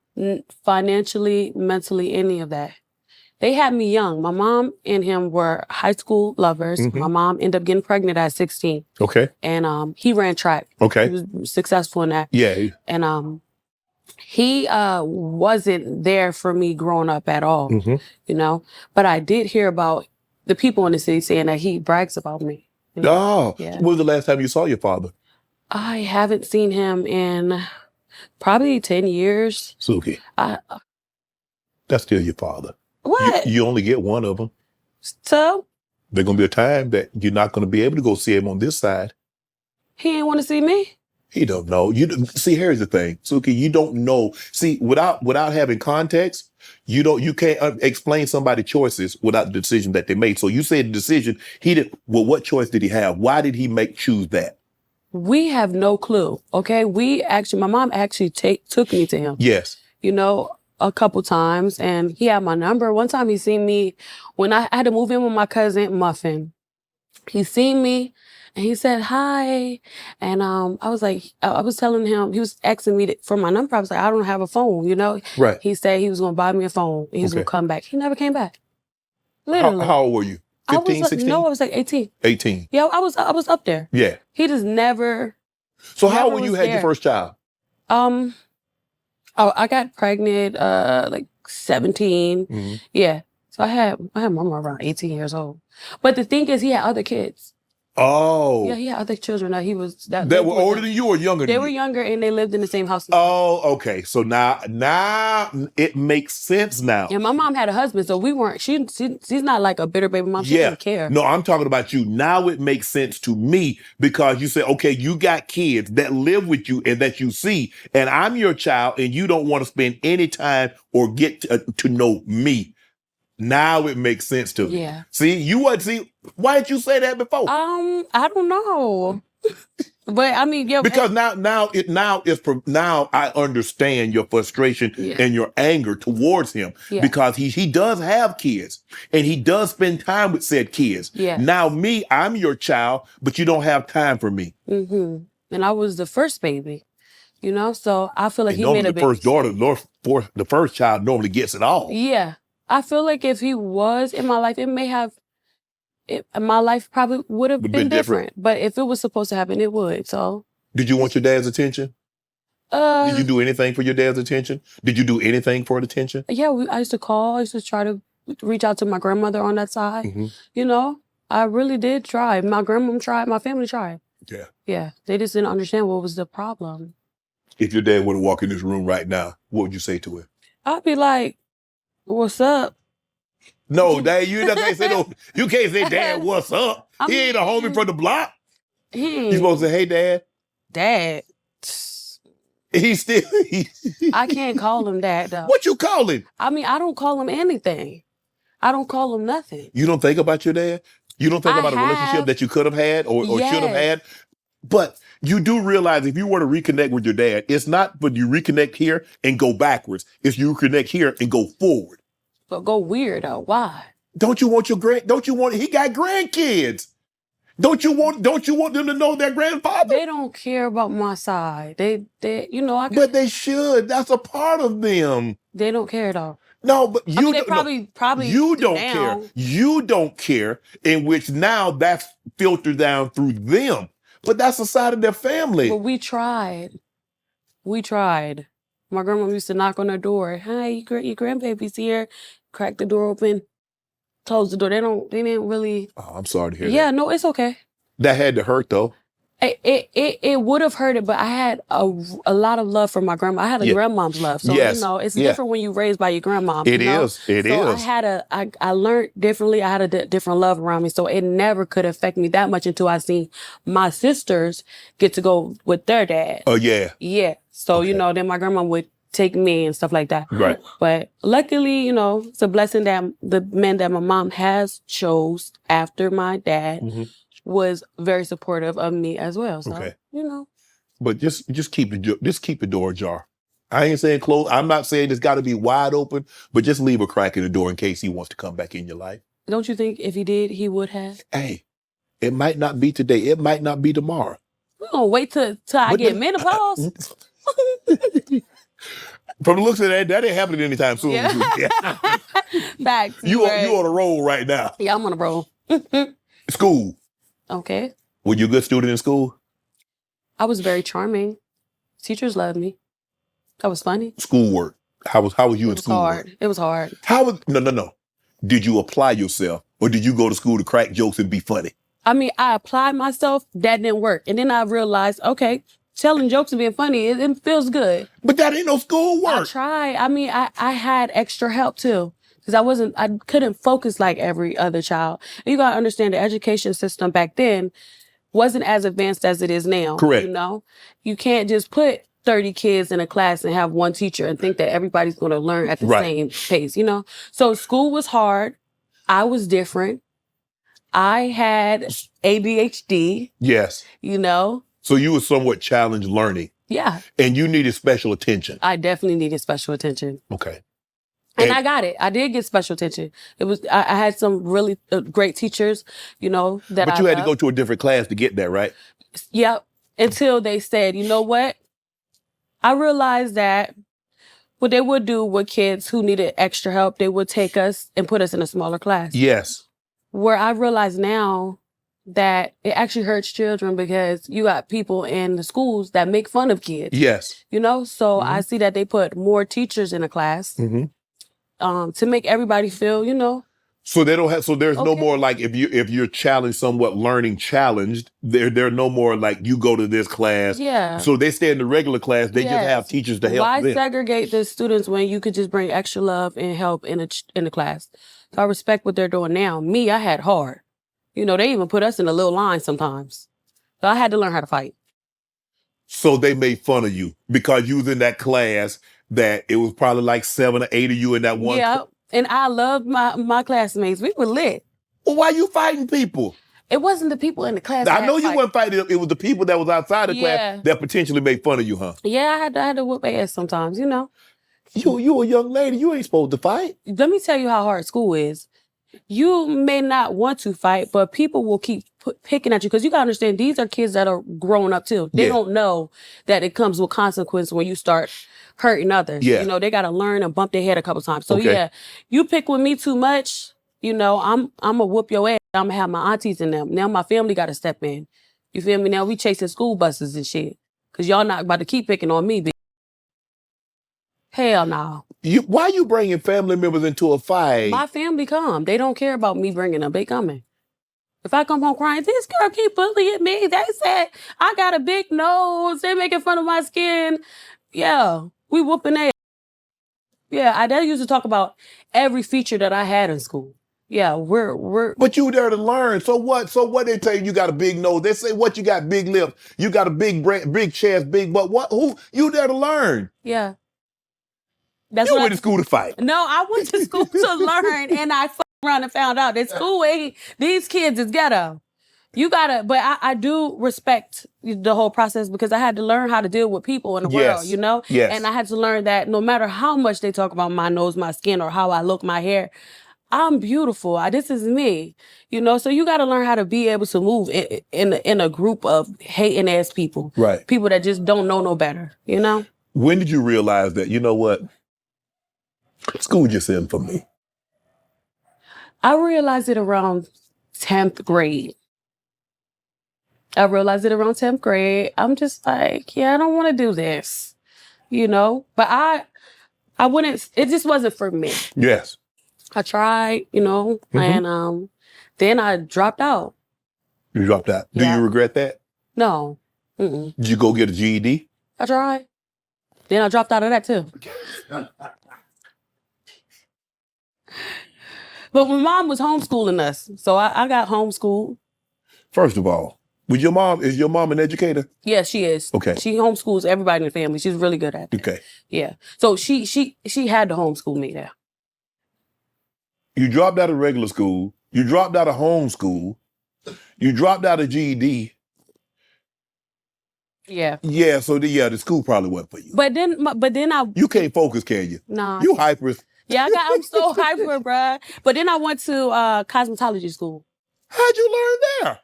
Financially, mentally, any of that. They had me young. My mom and him were high school lovers. My mom ended up getting pregnant at 16. Okay. And he ran track. Okay. He was successful in that. Yeah. And he wasn't there for me growing up at all, But I did hear about the people in the city saying that he brags about me. Oh. Yeah. When was the last time you saw your father? I haven't seen him in probably 10 years. Suki. That's still your father. What? You only get one of them. So? There's going to be a time that you're not going to be able to go see him on this side. He ain't want to see me? He don't know. See, here's the thing, Suki, you don't know. See, without having context, you can't explain somebody's choices without the decision that they made. So you said the decision, what choice did he have? Why did he choose that? We have no clue, okay? My mom actually took me to him. Yes. A couple times, and he had my number. One time he seen me when I had to move in with my cousin, Muffin. He seen me, And he said, hi. And I was like, I was telling him, he was asking me for my number. I was like, I don't have a phone, you know? Right. He said he was going to buy me a phone. And he was going to come back. He never came back. Literally. How old were you? 15, 16? No, I was like 18. 18. Yeah, I was up there. Yeah. He just never. So how never old were you was had there. your first child? I got pregnant like 17. Mm-hmm. Yeah. So I had mama around 18 years old. But the thing is, he had other kids. Oh. Yeah, he had other children that he was that were older than you or younger than you? They were younger and they lived in the same house. Oh, okay. So now it makes sense now. And my mom had a husband, so we weren't. She's not like a bitter baby mom. She didn't care. No, I'm talking about you. Now it makes sense to me because you say, okay, you got kids that live with you and that you see, and I'm your child, and you don't want to spend any time or get to know me. Now it makes sense to me. Yeah. Why didn't you say that before? I don't know. But I mean, yeah. Because now I understand your frustration and your anger towards him because he does have kids and he does spend time with said kids. Yeah. Now I'm your child, but you don't have time for me. Mm-hmm. And I was the first baby, you know, so I feel like he made a big first daughter, the first child normally gets it all. Yeah. I feel like if he was in my life, my life probably would have been different. But if it was supposed to happen, it would. So. Did you want your dad's attention? Did you do anything for your dad's attention? Did you do anything for attention? Yeah, I used to call. I used to try to reach out to my grandmother on that side. Mm-hmm. You know, I really did try. My grandmom tried. My family tried. Yeah. Yeah. They just didn't understand what was the problem. If your dad were to walk in this room right now, what would you say to him? I'd be like, what's up? No, Dad, you can't say no. You can't say, Dad, what's up? He ain't a homie from the block. You supposed to say, hey, Dad. Dad. He's still. I can't call him Dad, though. What you call him? I mean, I don't call him anything. I don't call him nothing. You don't think about your dad? You don't think about a relationship that you could have had or should have had? But you do realize if you were to reconnect with your dad, it's not but you reconnect here and go backwards. It's you reconnect here and go forward. But go weird though. Why? Don't you want he got grandkids. Don't you want them to know their grandfather? They don't care about my side. They But they should. That's a part of them. They don't care though. No, but you probably you don't care. You don't care, in which now that's filtered down through them. But that's a side of their family. But we tried. My grandma used to knock on her door. Hi, your grandbaby's here. Crack the door open. Close the door. They didn't really. Oh, I'm sorry to hear that. Yeah, no, it's okay. That had to hurt though. It would have hurt it, but I had a lot of love for my grandma. I had a grandmom's love. So, it's different when you're raised by your grandmom. It is. I learned differently. I had a different love around me. So it never could affect me that much until I seen my sisters get to go with their dad. Oh, yeah. Yeah. So, then my grandma would take me and stuff like that. Right. But luckily, it's a blessing that the man that my mom has chose after my dad was very supportive of me as well. So, But just keep the door ajar. I ain't saying close. I'm not saying it's got to be wide open, but just leave a crack in the door in case he wants to come back in your life. Don't you think if he did, he would have? Hey, it might not be today. It might not be tomorrow. We're going to wait till I get menopause. From the looks of that ain't happening anytime soon. Yeah. Facts. You on a roll right now. Yeah, I'm on a roll. School. Okay. Were you a good student in school? I was very charming. Teachers loved me. I was funny. Schoolwork. How was you in school? It was hard. No. Did you apply yourself or did you go to school to crack jokes and be funny? I mean, I applied myself. That didn't work. And then I realized, okay, telling jokes and being funny, it feels good. But that ain't no schoolwork. I tried. I mean, I had extra help too. Because I couldn't focus like every other child. And you gotta understand the education system back then wasn't as advanced as it is now. Correct. You can't just put 30 kids in a class and have one teacher and think that everybody's gonna learn at the same pace, So school was hard. I was different. I had ADHD. Yes. So you were somewhat challenged learning. Yeah. And you needed special attention. I definitely needed special attention. Okay. And I got it. I did get special attention. It was I had some really great teachers, you know, that But you had to go to a different class to get that, right? Yep. Until they said, you know what? I realized that what they would do with kids who needed extra help, they would take us and put us in a smaller class. Yes. Where I realize now that it actually hurts children because you got people in the schools that make fun of kids. Yes. You know, so I see that they put more teachers in a class to make everybody feel, you know. So they don't have. So there's no Okay. more like if you're challenged, somewhat learning challenged. There no more like you go to this class. Yeah. So they stay in the regular class. They just Yes. have teachers to help Why them. segregate the students when you could just bring extra love and help in the class? So I respect what they're doing now. Me, I had hard. You know, they even put us in a little line sometimes. So I had to learn how to fight. So they made fun of you because you was in that class that it was probably like 7 or 8 of you in that one. Yeah. And I loved my classmates. We were lit. Well, why you fighting people? It wasn't the people in the class. I know you weren't fighting. It was the people that was outside the Yeah. class that potentially made fun of you, huh? Yeah, I had to whoop ass sometimes, you know. You a young lady. You ain't supposed to fight. Let me tell you how hard school is. You may not want to fight, but people will keep picking at you because you gotta understand these are kids that are growing up too. They Yeah. don't know that it comes with consequence when you start hurting others. Yeah. You know, they gotta learn and bump their head a couple times. So Okay. yeah, you pick with me too much, you know, I'm gonna whoop your ass. I'm gonna have my aunties in them. Now my family gotta step in. You feel me? Now we chasing school buses and shit. Cause y'all not about to keep picking on me, bitch. Hell no. Why you bringing family members into a fight? My family come. They don't care about me bringing them. They coming. If I come home crying, this girl keep bullying me. They said I got a big nose. They making fun of my skin. Yeah, we whooping ass. Yeah, they used to talk about every feature that I had in school. Yeah, we're. But you there to learn. So what? So what they tell you got a big nose. They say what you got big lips. You got a big chest, big butt. What? Who? You there to learn. Yeah. That's You what went to school to fight. No, I went to school to learn, and I fucked around and found out that school ain't. These kids is ghetto. You gotta, but I do respect the whole process because I had to learn how to deal with people in the world, you know? Yes. And I had to learn that no matter how much they talk about my nose, my skin, or how I look, my hair, I'm beautiful. This is me, you know? So you gotta learn how to be able to move in a group of hating ass people. Right. People that just don't know no better, you know? When did you realize that, you know what? School just isn't for me. I realized it around 10th grade. I'm just like, yeah, I don't want to do this, you know? But I wouldn't, it just wasn't for me. Yes. I tried, you know, and then I dropped out. You dropped out. Do Yeah. you regret that? No. Mm-mm. Did you go get a GED? I tried. Then I dropped out of that too. But my mom was homeschooling us, so I got homeschooled. First of all, is your mom an educator? Yeah, she is. Okay. She homeschools everybody in the family. She's really good at it. Okay. Yeah. So she had to homeschool me there. You dropped out of regular school. You dropped out of homeschool. You dropped out of GED. Yeah. Yeah, so the school probably wasn't for you. But then I You can't focus, can you? nah. You hyper. Yeah, I'm so hyper, bruh. But then I went to cosmetology school. How'd you learn there?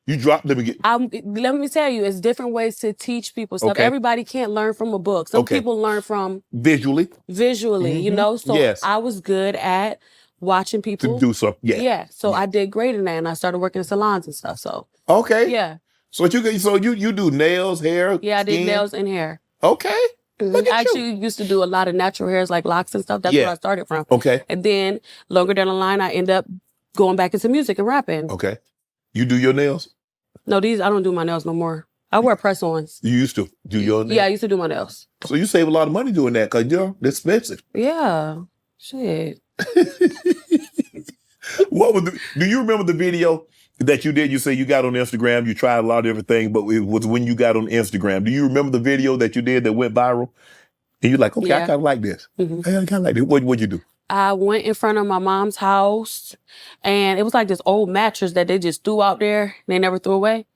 You dropped, let me Tell you, it's different ways to teach people stuff. Okay. Everybody can't learn from a book. Some Okay. people learn from visually you know? So Yes. I was good at watching people. to do something. Yeah. Yeah. So I did great in that and I started working in salons and stuff. So Okay. yeah. So you do nails, hair, Yeah, I did skin? nails and hair. Okay. Look I at actually used to do a lot of natural hairs like locks and stuff. That's Yeah. where I started from. Okay. And then longer down the line, I end up going back into music and rapping. Okay. You do your nails? No, I don't do my nails no more. I wear press-ons. You used to do your nails? Yeah, I used to do my nails. So you save a lot of money doing that because they're expensive. Yeah. Shit. Do you remember the video that you did? You say you got on Instagram, you tried a lot of different things, but it was when you got on Instagram. Do you remember the video that you did that went viral? And you're like, okay, I Yeah. kind of like this. Mhm. I kind of like this. What'd you do? I went in front of my mom's house and it was like this old mattress that they just threw out there. They never threw away.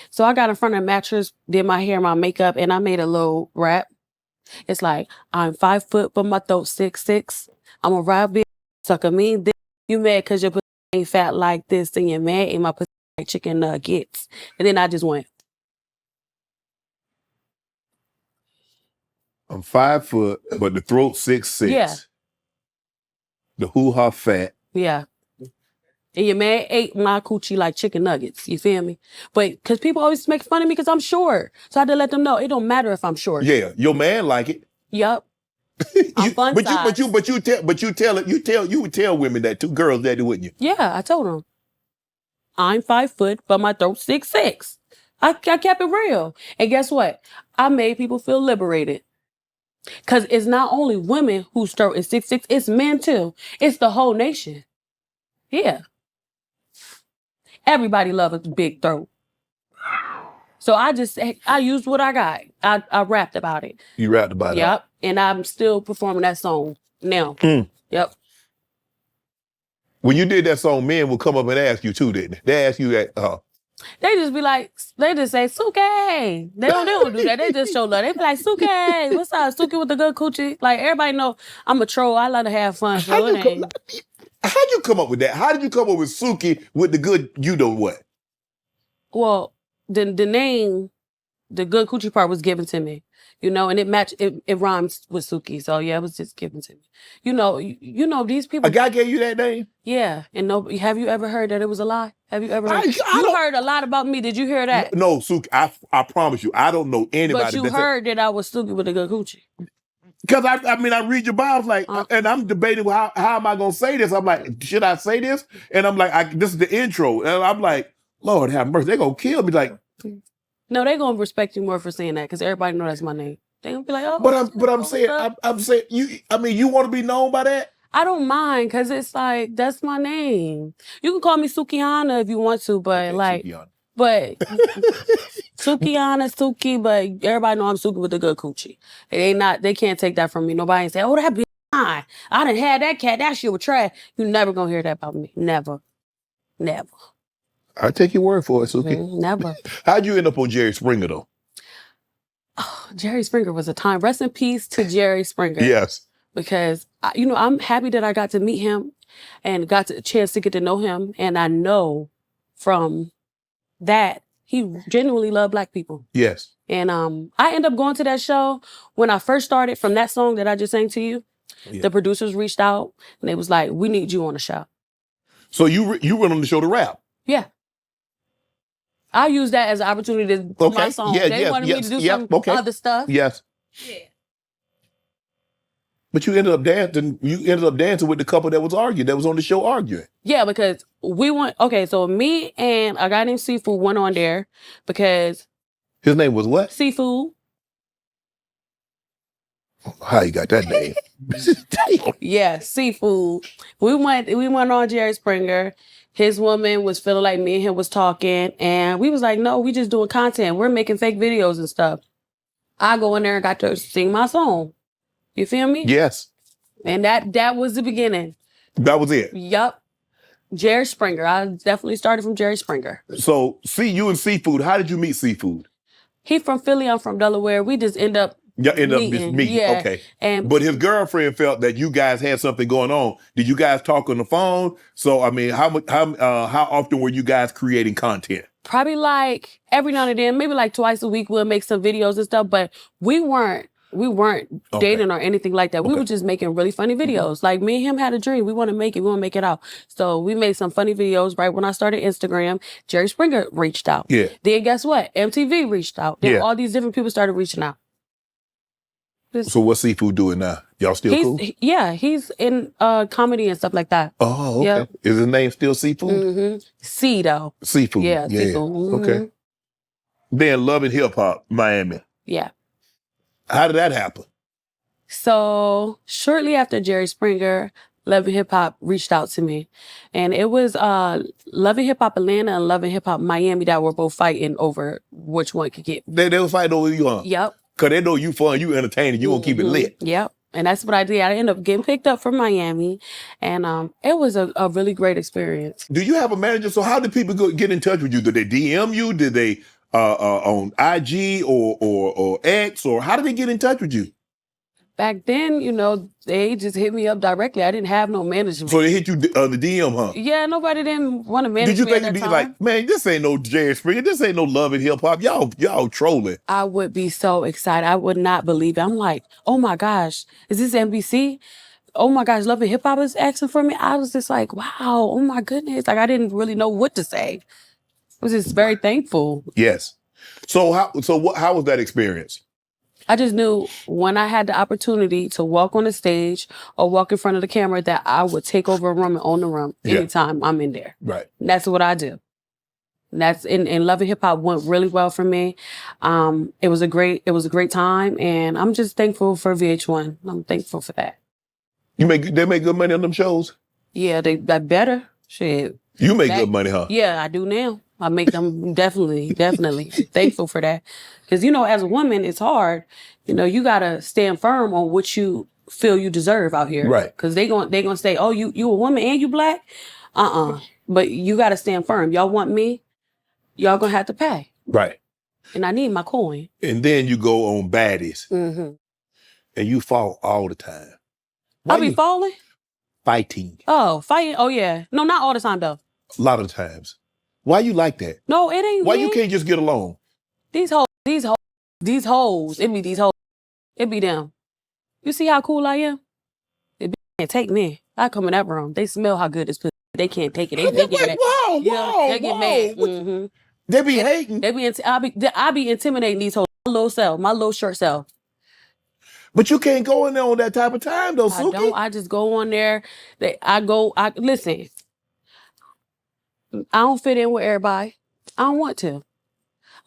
So I got in front of the mattress, did my hair, my makeup, and I made a little rap. It's like, I'm 5 foot, but my throat 6'6". I'm a ride bitch, suck a mean dick. You mad because your pussy ain't fat like this, and you're mad and my pussy like chicken nuggets. And then I just went, I'm 5 foot, but the throat 6'6". Yeah. The hoo-ha fat. yeah. And your man ate my coochie like chicken nuggets. You feel me? But because people always make fun of me because I'm short. So I had to let them know it don't matter if I'm short. Yeah, your man like it. Yup. I'm fun size. You would tell women that too, girls that, wouldn't you? Yeah, I told them. I'm 5 foot, but my throat's 6'6". I kept it real. And guess what? I made people feel liberated. Because it's not only women whose throat is 6'6", it's men too. It's the whole nation. Yeah. Everybody loves a big throat. So I used what I got. I rapped about it. You rapped about it? Yep. And I'm still performing that song now. Yep. When you did that song, men would come up and ask you too, didn't they? They ask you that, They just be like, they just say, Suki. They don't do that. They just show love. They be like, Suki, what's up? Suki with the good coochie. Like, everybody know I'm a troll. I love to have fun. So it ain't. How'd you come up with that? How did you come up with Suki with the good you know what? Well, the name, the good coochie part was given to me, and it matched, it rhymes with Suki. So yeah, it was just given to me. You know these people. A guy gave you that name? Yeah. And have you ever heard that it was a lie? Have you ever heard? You heard a lot about me. Did you hear that? No, Suki, I promise you, I don't know anybody. But you heard that I was Suki with a good coochie. Because I read your bio, like, and I'm debating how am I gonna say this? I'm like, should I say this? And I'm like, this is the intro, and I'm like, Lord have mercy, they're gonna kill me. Like, no, they're gonna respect you more for saying that because everybody know that's my name. They gonna be like, oh. But I'm saying you. I mean, you want to be known by that? I don't mind because it's like that's my name. You can call me Sukihana if you want to, but Okay, like, Sukihana. but Sukihana, Suki, but everybody know I'm Suki with the good coochie. They can't take that from me. Nobody ain't say, oh, that be mine. I done had that cat. That shit was trash. You never gonna hear that about me. Never. Never. I take your word for it, Suki. Never. How'd you end up on Jerry Springer though? Oh, Jerry Springer was a time. Rest in peace to Jerry Springer. Yes. Because, I'm happy that I got to meet him and got a chance to get to know him. And I know from that, he genuinely loved Black people. Yes. And I ended up going to that show when I first started from that song that I just sang to you. Yeah. The producers reached out and they was like, we need you on the show. So you went on the show to rap? Yeah. I used that as an opportunity to do my song. Yeah, they wanted me to do some other stuff. Yes. Yeah. But you ended up dancing. You ended up dancing with the couple that was arguing. That was on the show arguing. Yeah, because we went. Okay, so me and a guy named Seafood went on there because his name was what? Seafood. How you got that name? Yeah, Seafood. We went on Jerry Springer. His woman was feeling like me and him was talking, and we was like, no, we just doing content. We're making fake videos and stuff. I go in there and got to sing my song. You feel me? Yes. And that was the beginning. That was it? Yup. Jerry Springer. I definitely started from Jerry Springer. So, you and Seafood, how did you meet Seafood? He from Philly, I'm from Delaware. We just end up meeting. Yeah. Okay. But his girlfriend felt that you guys had something going on. Did you guys talk on the phone? So, I mean, how often were you guys creating content? Probably like every now and then, maybe like twice a week we'll make some videos and stuff, but we weren't dating or anything like that. We were just making really funny videos. Like me and him had a dream. We want to make it. We want to make it out. So we made some funny videos right when I started Instagram. Jerry Springer reached out. Yeah. Then guess what? MTV reached out. Then all these different people started reaching out. So what's Seafood doing now? Y'all still cool? Yeah, he's in comedy and stuff like that. Oh, okay. Yep. Is his name still Seafood? Mm-hmm. C though. Seafood. Yeah, Seafood. Mm-hmm. Okay. Then Love and Hip Hop, Miami. Yeah. How did that happen? So shortly after Jerry Springer, Love and Hip Hop reached out to me. And it was Love and Hip Hop Atlanta and Love and Hip Hop Miami that were both fighting over which one could get. They were fighting over you, huh? Yep. Because they know you fun, you entertaining, you gonna keep it lit. Yep. And that's what I did. I ended up getting picked up from Miami. And it was a really great experience. Do you have a manager? So how did people get in touch with you? Did they DM you? Did they on IG or X? Or how did they get in touch with you? Back then, they just hit me up directly. I didn't have no management. So they hit you on the DM, huh? Yeah, nobody didn't want to manage Did you me at think that you'd be time. like, man, this ain't no Jerry Springer, this ain't no Love and Hip Hop, y'all trolling? I would be so excited. I would not believe it. I'm like, oh my gosh, is this NBC? Oh my gosh, Love and Hip Hop is asking for me. I was just like, wow, oh my goodness. Like I didn't really know what to say. I was just very thankful. Yes. So how was that experience? I just knew when I had the opportunity to walk on the stage or walk in front of the camera that I would take over a room and own the room anytime I'm in there. Right. And that's what I do. And that's and Love and Hip Hop went really well for me. It was a great time, and I'm just thankful for VH1. I'm thankful for that. They make good money on them shows? Yeah, they better. Shit. You make good money, huh? Yeah, I do now. I make them definitely. Thankful for that. Because, as a woman, it's hard. You got to stand firm on what you feel you deserve out here. Right. Because they gonna say, oh, you a woman and you black? But you got to stand firm. Y'all want me? Y'all gonna have to pay. Right. And I need my coin. And then you go on Baddies. Mm-hmm. And you fall all the time. I be falling? Fighting. Oh, fighting? Oh, yeah. No, not all the time, though. A lot of times. Why you like that? No, it ain't. Why you can't just get along? These hoes. It be these hoes. It be them. You see how cool I am? They can't take me. I come in that room. They smell how good this pussy. They can't take it. They get mad. They get mad. Mm-hmm. They be hating. I be intimidating these hoes. My little self, my little short self. But you can't go in there on that type of time, though, Suki. I don't. I just go on there. Listen. I don't fit in with everybody. I don't want to.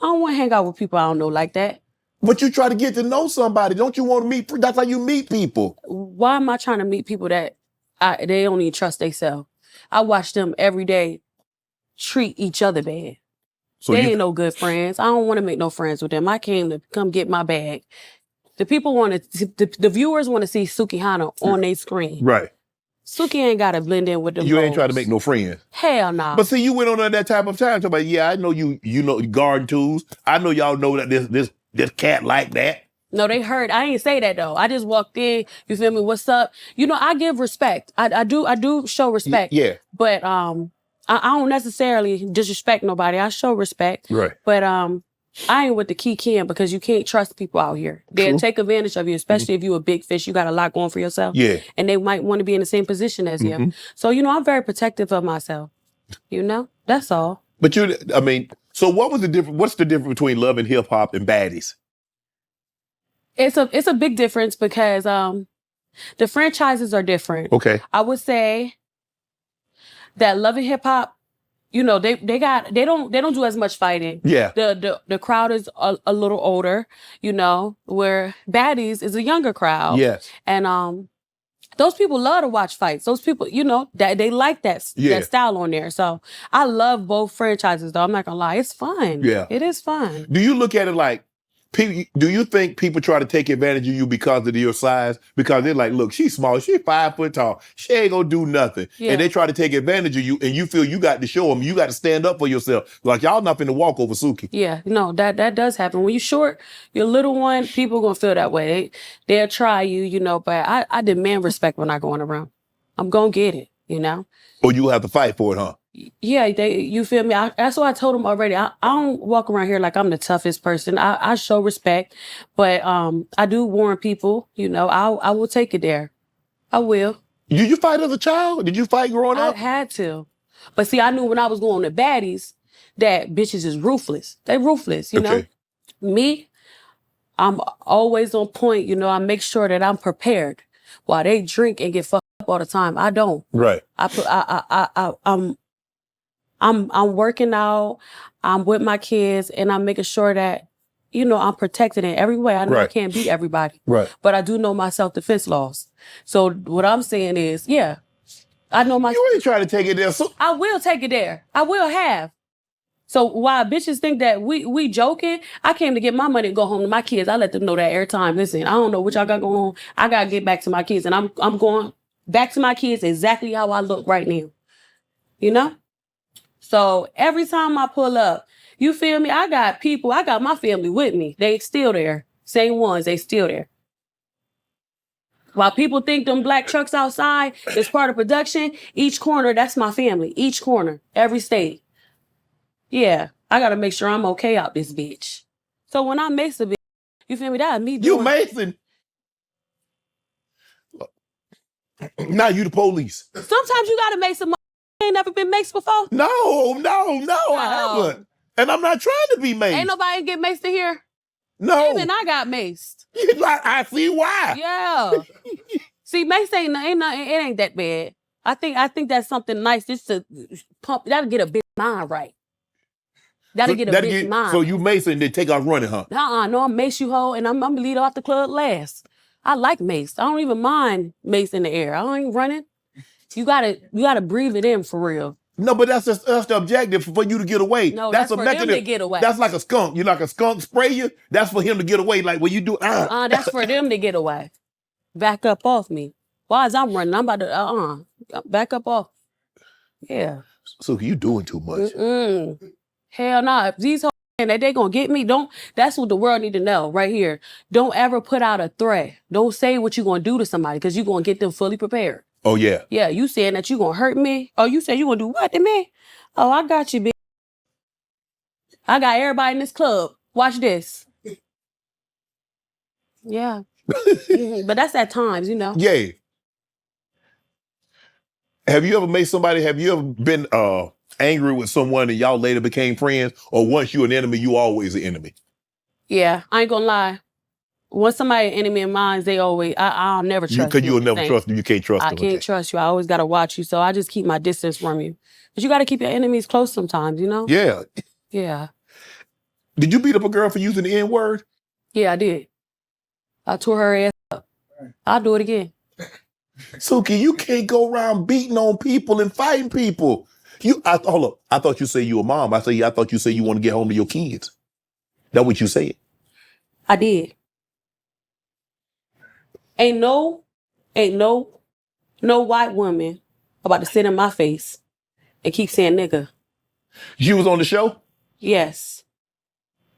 I don't want to hang out with people I don't know like that. But you try to get to know somebody. Don't you want to meet? That's how you meet people. Why am I trying to meet people that they don't even trust themselves? I watch them every day treat each other bad. So they ain't no good friends. I don't want to make no friends with them. I came to come get my bag. The people the viewers want to see Sukihana on their screen. Right. Suki ain't got to blend in with them. You ain't trying to make no friends. Hell no. Nah. But see, you went on that type of time. Talking about, yeah, I know you know garden tools. I know y'all know that this cat like that. No, they heard. I ain't say that though. I just walked in. You feel me? What's up? I give respect. I do show respect. Yeah. But I don't necessarily disrespect nobody. I show respect. Right. But I ain't with the key can because you can't trust people out here. They'll take advantage of you, especially if you're a big fish. You got a lot going for yourself. Yeah. And they might want to be in the same position as you. So, I'm very protective of myself. That's all. But so what was the difference? What's the difference between Love and Hip Hop and Baddies? It's a big difference because the franchises are different. Okay. I would say that Love and Hip Hop, they don't do as much fighting. Yeah. The crowd is a little older, where Baddies is a younger crowd. Yes. And those people love to watch fights. Those people, that they like that style on there. So I love both franchises though. I'm not gonna lie. It's fun. Yeah. It is fun. Do you look at it like do you think people try to take advantage of you because of your size? Because they're like, look, she's small. She's 5 foot tall. She ain't gonna do nothing. Yeah. And they try to take advantage of you, and you feel you got to show them. You got to stand up for yourself. Like, y'all not finna walk over Suki. Yeah, no, that does happen. When you're short, you're a little one, people gonna feel that way. They'll try you, but I demand respect when I go in a room. I'm gonna get it, Or you have to fight for it, huh? Yeah, you feel me? That's what I told them already. I don't walk around here like I'm the toughest person. I show respect, but I do warn people. I will take it there. I will. Did you fight as a child? Did you fight growing up? I had to, but see, I knew when I was going to Baddies that bitches is ruthless. They ruthless, Okay. Me, I'm always on point. I make sure that I'm prepared. While they drink and get fucked up all the time, I don't. Right. I'm working out, I'm with my kids, and I'm making sure that, I'm protected in every way. I know I can't beat everybody. Right. But I do know my self-defense laws. So what I'm saying is, yeah, I know my... You ain't trying to take it there. So I will take it there. I will have. So while bitches think that we joking, I came to get my money and go home to my kids. I let them know that every time. Listen, I don't know what y'all got going on. I got to get back to my kids. And I'm going back to my kids exactly how I look right now. So every time I pull up, you feel me? I got my family with me. They still there. Same ones, they still there. While people think them black trucks outside is part of production, each corner, that's my family. Each corner, every state. Yeah, I gotta make sure I'm okay out this bitch. So when I mace a bitch, you feel me? That's me doing. You Mason. Now you the police. Sometimes you gotta mace some. Ain't never been maced before. No, I haven't. And I'm not trying to be maced. Ain't nobody get maced in here. No. Even I got maced. I see why. Yeah. See, mace ain't nothing. It ain't that bad. I think that's something nice just to pump. That'll get a bitch mind right. That'll get a bitch mind. So you mace and then take off running, huh? No, I'm mace you hoe, and I'm gonna lead off the club last. I like mace. I don't even mind mace in the air. I ain't running. You gotta breathe it in for real. No, but that's the objective for you to get away. No, that's for them to get away. That's like a skunk. You like a skunk spray you. That's for him to get away. Like when you do. That's for them to get away. Back up off me. Why is I'm running? I'm about to back up off. Yeah. So you doing too much. Hell no. If these hoes that they gonna get me, that's what the world need to know right here. Don't ever put out a threat. Don't say what you gonna do to somebody because you gonna get them fully prepared. Oh yeah. Yeah, you saying that you gonna hurt me? Oh, you say you gonna do what to me? Oh, I got you, bitch. I got everybody in this club. Watch this. Yeah. But that's at times, you know. Yeah. Have you ever made somebody, have you ever been angry with someone and y'all later became friends? Or once you an enemy, you always an enemy? Yeah, I ain't gonna lie. Once somebody an enemy of mine, they always, I'll never trust you. Because you'll never trust them. You can't trust them. I can't trust you. I always gotta watch you. So I just keep my distance from you. But you gotta keep your enemies close sometimes, you know? Yeah. Yeah. Did you beat up a girl for using the N-word? Yeah, I did. I tore her ass up. I'll do it again. Suki, you can't go around beating on people and fighting people. Hold up. I thought you said you a mom. I thought you said you want to get home to your kids. That what you said? I did. Ain't no white woman about to sit in my face and keep saying nigga. You was on the show? Yes.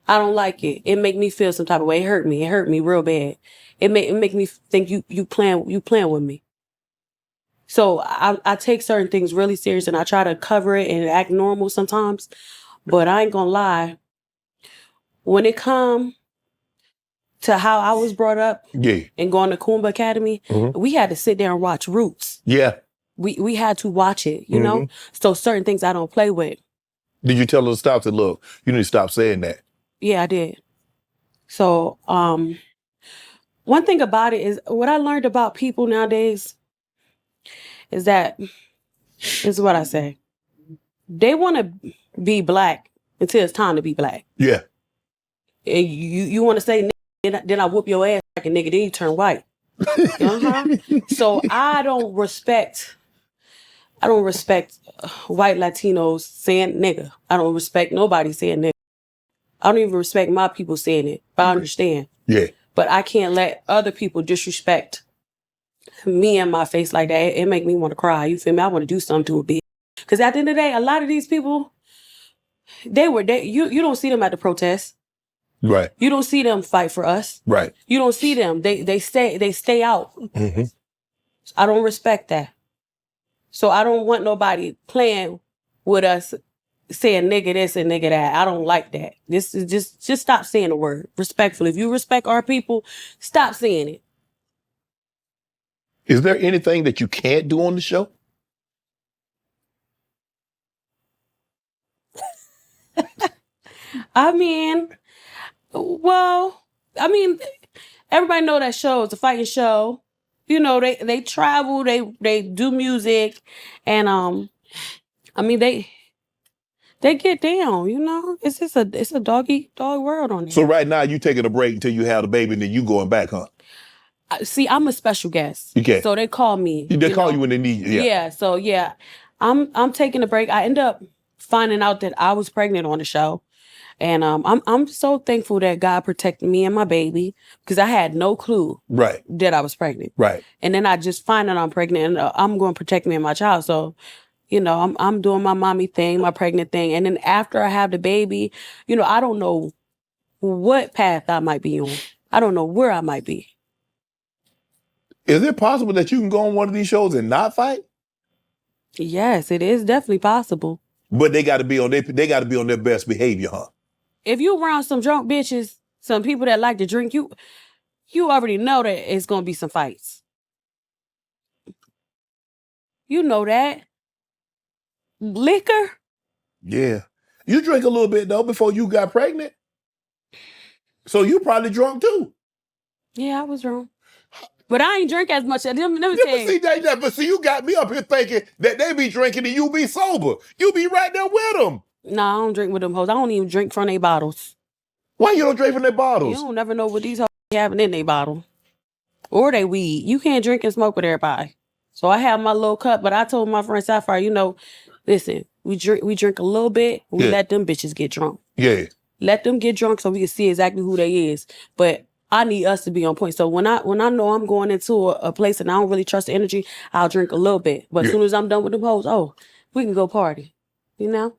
I don't like it. It make me feel some type of way. It hurt me. It hurt me real bad. It make me think you playing with me. So I take certain things really serious and I try to cover it and act normal sometimes. But I ain't gonna lie. When it come to how I was brought up and going to Kumba Academy, we had to sit there and watch Roots. Yeah. We had to watch it, you know? So certain things I don't play with. Did you tell her to stop? Say, look, you need to stop saying that. Yeah, I did. So one thing about it is what I learned about people nowadays is that, is what I say. They want to be black until it's time to be black. Yeah. And you want to say nigga, then I whoop your ass like a nigga, then you turn white. So I don't respect white Latinos saying nigga. I don't respect nobody saying nigga. I don't even respect my people saying it, but I understand. Yeah. But I can't let other people disrespect me and my face like that. It make me want to cry. You feel me? I want to do something to a bitch. Because at the end of the day, a lot of these people, you don't see them at the protests. Right. You don't see them fight for us. Right. You don't see them. They stay out. I don't respect that. So I don't want nobody playing with us saying nigga this and nigga that. I don't like that. This is just stop saying the word. Respectfully. If you respect our people, stop saying it. Is there anything that you can't do on the show? Everybody know that show is a fighting show. You know, they travel, they do music, and they get down, you know? It's a dog world on there. So right now you taking a break until you have the baby and then you going back, huh? See, I'm a special guest. Okay. So they call me. They call you when they need you. Yeah. So yeah. I'm taking a break. I end up finding out that I was pregnant on the show. And I'm so thankful that God protected me and my baby because I had no clue that I was pregnant. Right. And then I just find out I'm pregnant and I'm going to protect me and my child. So, you know, I'm doing my mommy thing, my pregnant thing. And then after I have the baby, you know, I don't know what path I might be on. I don't know where I might be. Is it possible that you can go on one of these shows and not fight? Yes, it is definitely possible. But they got to be on their best behavior, huh? If you around some drunk bitches, some people that like to drink, you already know that it's gonna be some fights. You know that. Liquor? Yeah. You drink a little bit though before you got pregnant. So you probably drunk too. Yeah, I was drunk. But I ain't drink as much. Let me Yeah, tell you. but see, you got me up here thinking that they be drinking and you be sober. You be right there with them. Nah, I don't drink with them hoes. I don't even drink from their bottles. Why you don't drink from their bottles? You don't never know what these hoes be having in their bottle. Or they weed. You can't drink and smoke with everybody. So I have my little cup, but I told my friend Sapphire, listen, we drink a little bit, we let them bitches get drunk. Yeah. Let them get drunk so we can see exactly who they is. But I need us to be on point. So when I know I'm going into a place and I don't really trust the energy, I'll drink a little bit. But as soon as I'm done with them hoes, we can go party. You know?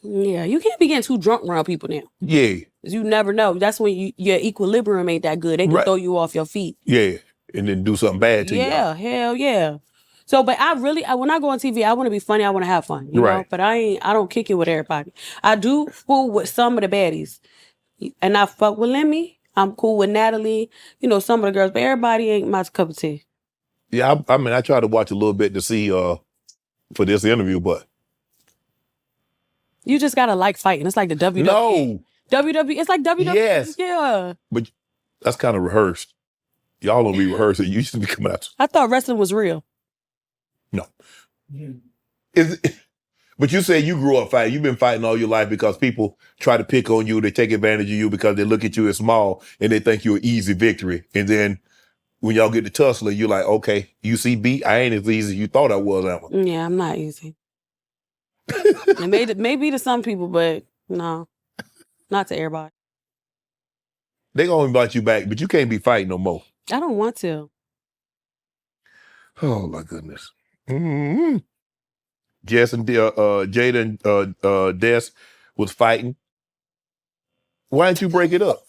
Yeah, you can't be getting too drunk around people now. Yeah. You never know. That's when your equilibrium ain't that good. They can throw you off your feet. Yeah. And then do something bad to you. Yeah, hell yeah. So, but when I go on TV, I want to be funny. I want to have fun, you know. But I don't kick it with everybody. I do fool with some of the baddies, and I fuck with Lemmy. I'm cool with Natalie. Some of the girls, but everybody ain't my cup of tea. Yeah, I mean, I tried to watch a little bit to see for this interview, but you just gotta like fighting. It's like the WWE. No, WWE. It's like WWE. Yes, yeah. But that's kind of rehearsed. Y'all don't be rehearsing. You used to be coming out. I thought wrestling was real. No. But you said you grew up fighting. You've been fighting all your life because people try to pick on you. They take advantage of you because they look at you as small and they think you're an easy victory. And then when y'all get to tussling, you're like, okay, you see beat, I ain't as easy as you thought I was, Emma. Yeah, I'm not easy. Maybe to some people, but no, not to everybody. They gonna invite you back, but you can't be fighting no more. I don't want to. Oh my goodness. Mm-hmm. Jess and Jada and Des was fighting. Why didn't you break it up?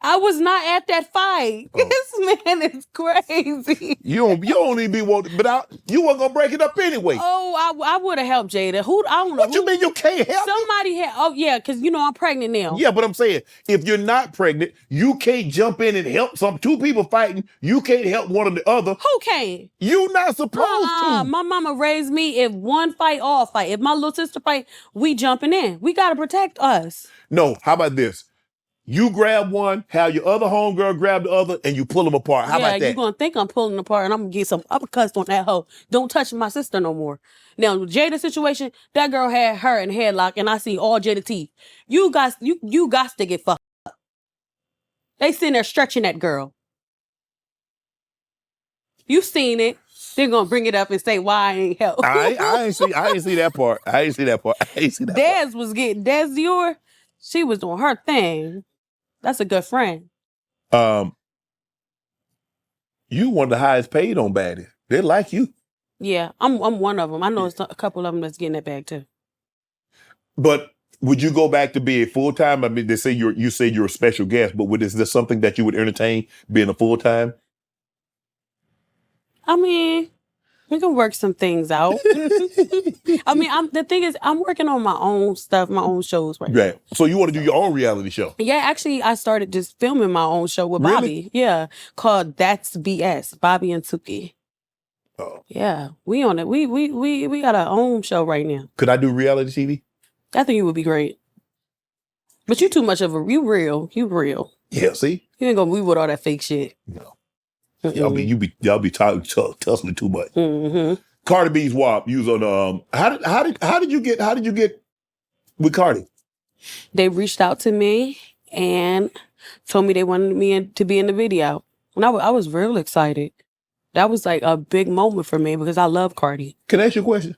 I was not at that fight. Oh. This man is crazy. You don't even be wanting, but you weren't gonna break it up anyway. Oh, I would have helped Jada. I don't know. What you mean you can't help? Somebody had. Oh yeah, because I'm pregnant now. Yeah, but I'm saying if you're not pregnant, you can't jump in and help two people fighting. You can't help one or the other. Who can't? You not supposed to. My mama raised me. If one fight, all fight. If my little sister fight, we jumping in. We gotta protect us. No, how about this? You grab one, have your other homegirl grab the other, and you pull them apart. How about that? You're going to think I'm pulling them apart, and I'm going to get some uppercuts on that hoe. Don't touch my sister no more. Now, Jada's situation, that girl had her in headlock, and I see all Jada teeth. You got to get fucked up. They sitting there stretching that girl. You seen it. They're going to bring it up and say, why I ain't help. I ain't see that part. Des was getting, Des Dior, she was doing her thing. That's a good friend. You one of the highest paid on Baddies. They like you. Yeah, I'm one of them. I know it's a couple of them that's getting that bag too. But would you go back to be a full-time? I mean, they say you said you're a special guest, but is this something that you would entertain, being a full-time? I mean, we can work some things out. I mean, the thing is, I'm working on my own stuff, my own shows right now. So you want to do your own reality show? Yeah, actually, I started just filming my own show with Bobby. Yeah, called That's BS, Bobby and Suki. Oh. Yeah, we on it. We got our own show right now. Could I do reality TV? I think you would be great. But you too much of you real. Yeah, see? You ain't gonna be with all that fake shit. No. Y'all be tussling too much. Mm-hmm. Cardi B's WAP. You was on how did you get with Cardi? They reached out to me and told me they wanted me to be in the video. And I was real excited. That was like a big moment for me because I love Cardi. Can I ask you a question?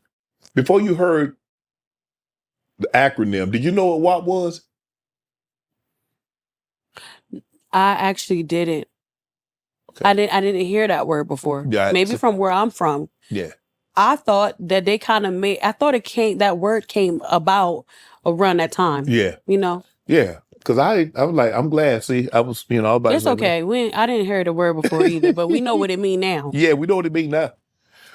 Before you heard the acronym, did you know what WAP was? I actually didn't. Okay. I didn't hear that word before. Yeah, maybe from where I'm from. Yeah. I thought that they kind of that word came about around that time. Yeah. You know? Yeah. Because I was like, I'm glad. See, I was, I was about It's to say, okay. I didn't hear the word before either, but we know what it mean now. yeah, we know what it means now.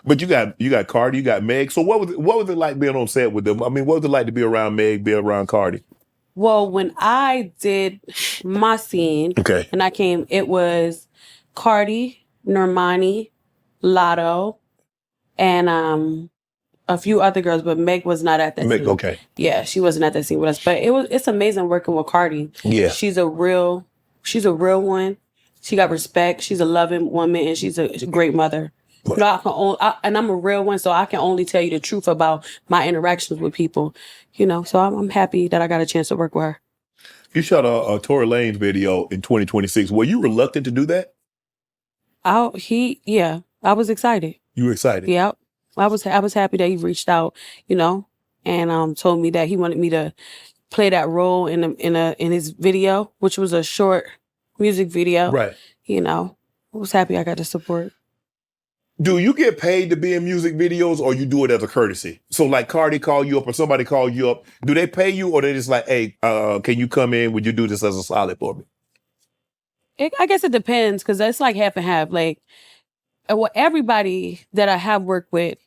But you got Cardi, you got Meg. So what was it like being on set with them? I mean, what was it like to be around Meg, be around Cardi? Well, when I did my scene, Okay. and I came, it was Cardi, Normani, Latto, and a few other girls, but Meg was not at that Meg, scene. okay. Yeah, she wasn't at that scene with us. But it's amazing working with Cardi. Yeah. She's a real one. She got respect. She's a loving woman, and she's a great mother. You know, and I'm a real one, so I can only tell you the truth about my interactions with people. You know, so I'm happy that I got a chance to work with her. You shot a Tory Lanez video in 2026. Were you reluctant to do that? I was excited. You were excited? Yeah, I was happy that he reached out, you know, and told me that he wanted me to play that role in his video, which was a short music video. Right. You know, I was happy I got the support. Do you get paid to be in music videos, or you do it as a courtesy? So like Cardi call you up or somebody call you up, do they pay you, or they just like, hey, can you come in? Would you do this as a solid for me? I guess it depends, because it's like half and half. Like, everybody that I have worked with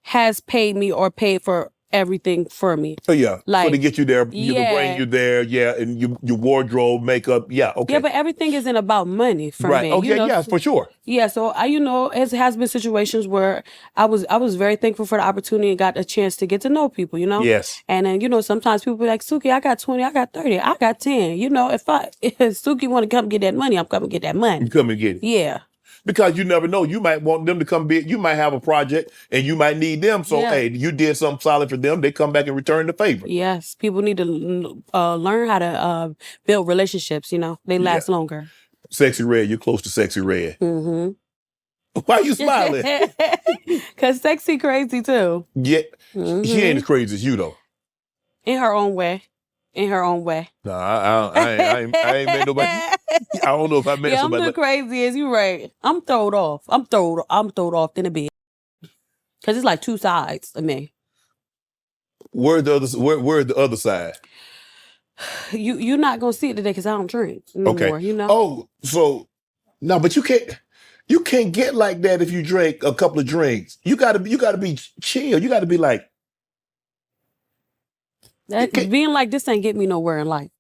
has paid me or paid for everything for me. Oh yeah, like, so to get you there, to yeah. bring you there, yeah, and your wardrobe, makeup, yeah, okay. Yeah, but everything isn't about money for right. me. Okay, you know? yeah, for sure. Yeah, so it has been situations where I was very thankful for the opportunity and got a chance to get to know people, you know? Yes. And then, sometimes people be like, Suki, I got 20, I got 30, I got 10. You know, if Suki want to come get that money, I'm coming to get that money. You come and get it. Yeah. Because you never know. You might want them to come you might have a project and you might need them. So, hey, you did something solid for them. They come back and return the favor. Yes. People need to learn how to build relationships, They last longer. Sexy Red, you're close to Sexy Red. Mm-hmm. Why are you smiling? Because Sexy crazy too. Yeah. She ain't as crazy as you, though. In her own way. No, I ain't met nobody. I don't know if I met somebody. I'm the craziest. You right. I'm throwed off. I'm throwed off in a bit. Cause it's like two sides of me. Where's the other side? You're not gonna see it today because I don't drink anymore. Okay. Oh, so no, but you can't get like that if you drink a couple of drinks. You gotta be chill. You gotta be like being like this ain't get me nowhere in life.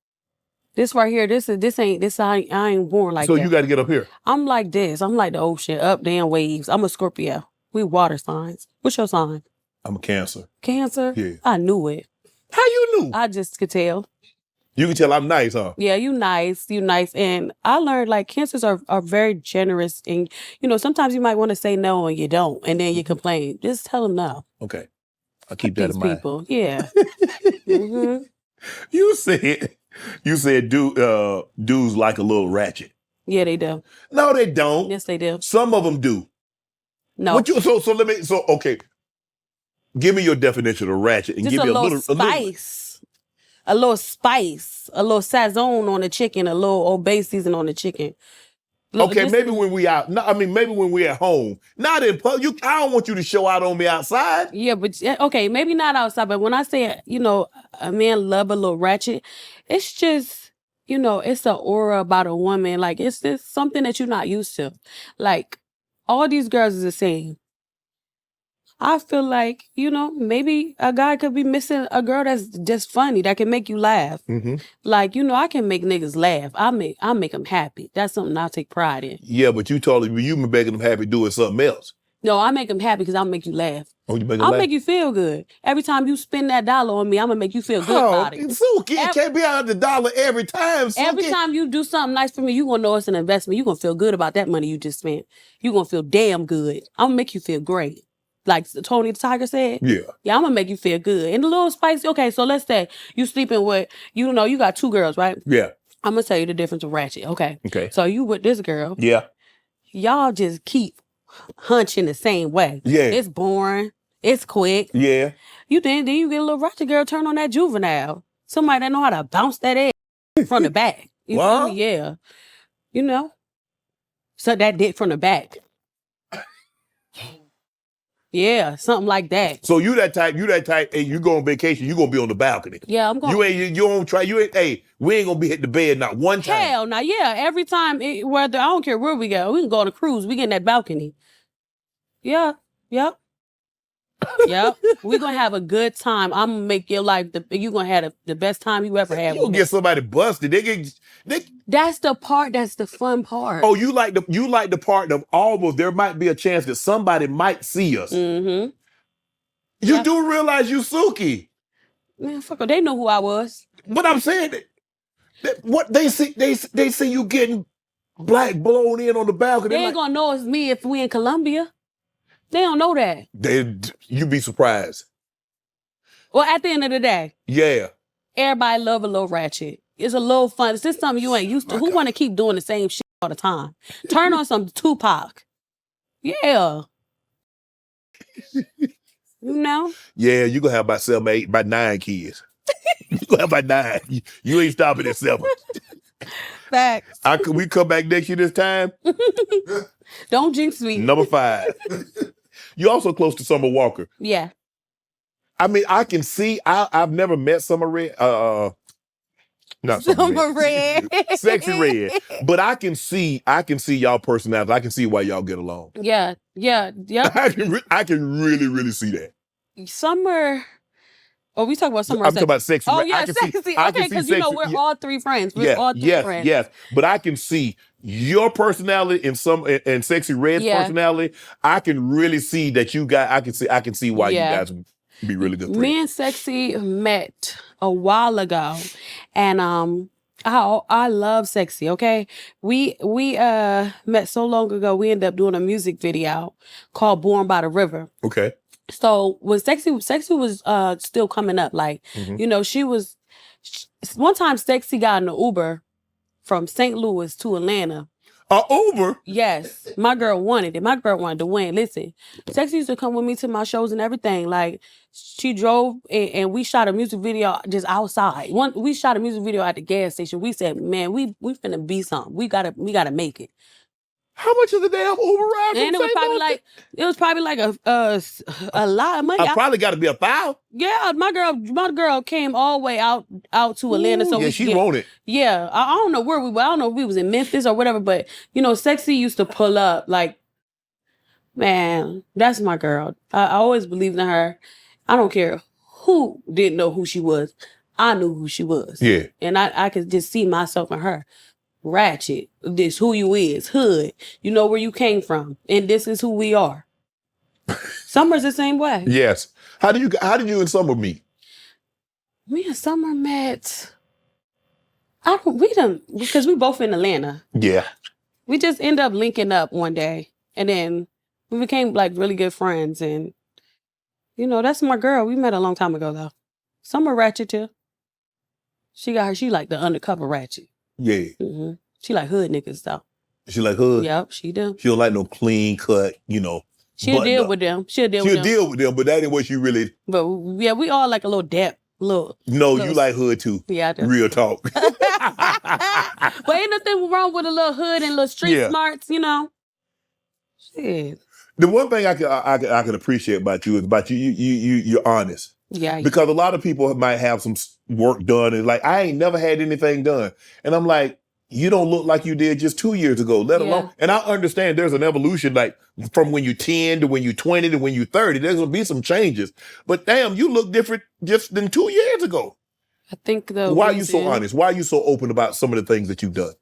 This right here, I ain't born like that. So you got to get up here. I'm like this. I'm like the ocean, up, down, waves. I'm a Scorpio. We water signs. What's your sign? I'm a Cancer. Cancer? Yeah. I knew it. How you knew? I just could tell. You can tell I'm nice, huh? Yeah, you nice. And I learned like Cancers are very generous. And, sometimes you might want to say no and you don't. And then you complain. Just tell them no. Okay. I'll keep that in mind. People. Yeah. Mm-hmm. You said dudes like a little ratchet. Yeah, they do. No, they don't. Yes, they do. Some of them do. No. Okay. Give me your definition of ratchet and just give me a little spice. A little spice. A little sazon on the chicken. A little Old Bay season on the chicken. Okay, maybe when we out. No, I mean, maybe when we at home. Not in public. I don't want you to show out on me outside. Yeah, but okay, maybe not outside. But when I say, a man love a little ratchet, it's just, it's an aura about a woman. Like, it's just something that you're not used to. Like, all these girls is the same. I feel like, maybe a guy could be missing a girl that's just funny, that can make you laugh. Mm-hmm. Like, I can make niggas laugh. I make them happy. That's something I take pride in. Yeah, but you told me you been making them happy doing something else. No, I make them happy because I'll make you laugh. Oh, you make them I'll laugh? make you feel good. Every time you spend that $1 on me, I'm going to make you feel good about it. Suki, it can't be out of the $1 every time, Suki. Every time you do something nice for me, you going to know it's an investment. You going to feel good about that money you just spent. You going to feel damn good. I'm going to make you feel great. Like Tony the Tiger said. Yeah. Yeah, I'm going to make you feel good. And a little spicy. Okay, so let's say you sleeping with, you got 2 girls, right? Yeah. I'm going to tell you the difference of ratchet. Okay. Okay. So you with this girl. Yeah. Y'all just keep hunching the same way. Yeah. It's boring. It's quick. Yeah. Then you get a little ratchet girl turn on that juvenile. Somebody that know how to bounce that ass from the back. You feel me? Yeah. So that dick from the back. Yeah, something like that. So you that type, hey, you go on vacation, you gonna be on the balcony. Yeah, I'm going. You don't try, hey, we ain't gonna be hitting the bed not one time. Hell, now, yeah, every time, whether I don't care where we go, we can go on a cruise, we get in that balcony. Yeah, yep. Yep. We're gonna have a good time. I'm gonna make your life you're gonna have the best time you ever had. You gonna get somebody busted. That's the part, that's the fun part. Oh, you like the part of almost there might be a chance that somebody might see us. Mm-hmm. You do realize you Suki. Man, fuck, they know who I was. But I'm saying that what they see you getting black blown in on the balcony. They ain't gonna know it's me if we in Colombia. They don't know that. You be surprised. Well, at the end of the day. Yeah. Everybody love a little ratchet. It's a little fun. Is this something you ain't used to? Who want to keep doing the same shit all the time? Turn on some Tupac. Yeah. You know? Yeah, you gonna have about 7, 8, about 9 kids. You gonna have about 9. You ain't stopping at 7. Facts. We come back next year this time. Don't jinx me. Number 5. You also close to Summer Walker. Yeah. I mean, I can see. I've never met Summer Red. Not Summer Red. Sexy Red. But I can see y'all personalities. I can see why y'all get along. Yeah. I can really see that. Summer. Oh, we talk about Summer. I'm talking about Sexy. Oh, yeah, Sexy. Okay, because we're all 3 friends. We're all 3 friends. Yes. But I can see your personality and Sexy Red's personality. I can really see that you guys. I can see why you guys would be really good friends. Me and Sexy met a while ago, and I love Sexy. Okay, we met so long ago. We ended up doing a music video called "Born by the River." Okay. So when Sexy was still coming up, like, she was, one time Sexy got in an Uber from St. Louis to Atlanta. Uber? Yes. My girl wanted it. My girl wanted to win. Listen, Sexy used to come with me to my shows and everything. Like, she drove and we shot a music video just outside. We shot a music video at the gas station. We said, man, we finna be something. We gotta make it. How much is the damn Uber ride? And it was probably like a lot of money. I probably got to be $1,000. Yeah, my girl came all the way out to Atlanta. So yeah, she wanted. Yeah, I don't know where we were. I don't know if we was in Memphis or whatever. But Sexy used to pull up. Like, man, that's my girl. I always believed in her. I don't care who didn't know who she was. I knew who she was. Yeah, and I could just see myself in her. Ratchet. This who you is. Hood. You know where you came from. And this is who we are. Summer's the same way. Yes. How did you and Summer meet? Me and Summer met. Because we both in Atlanta. Yeah. We just end up linking up one day. And then we became like really good friends. And that's my girl. We met a long time ago though. Summer ratchet too. She like the undercover ratchet. Yeah. Mm-hmm. She like hood niggas though. She like hood? Yep, she do. She don't like no clean cut, She'll deal with them. She'll deal with them, but that ain't what she really. But yeah, we all like a little depth. No, you like hood too. Yeah, I do. Real talk. But ain't nothing wrong with a little hood and little street smarts, Shit. The one thing I can appreciate about you is you're honest. Yeah. Because a lot of people might have some work done and like, I ain't never had anything done. And I'm like, you don't look like you did just 2 years ago, let alone. And I understand there's an evolution, like from when you're 10 to when you're 20 to when you're 30, there's going to be some changes. But damn, you look different just than 2 years ago. I think Why are you so honest? Why are you so open about some of the things that you've done?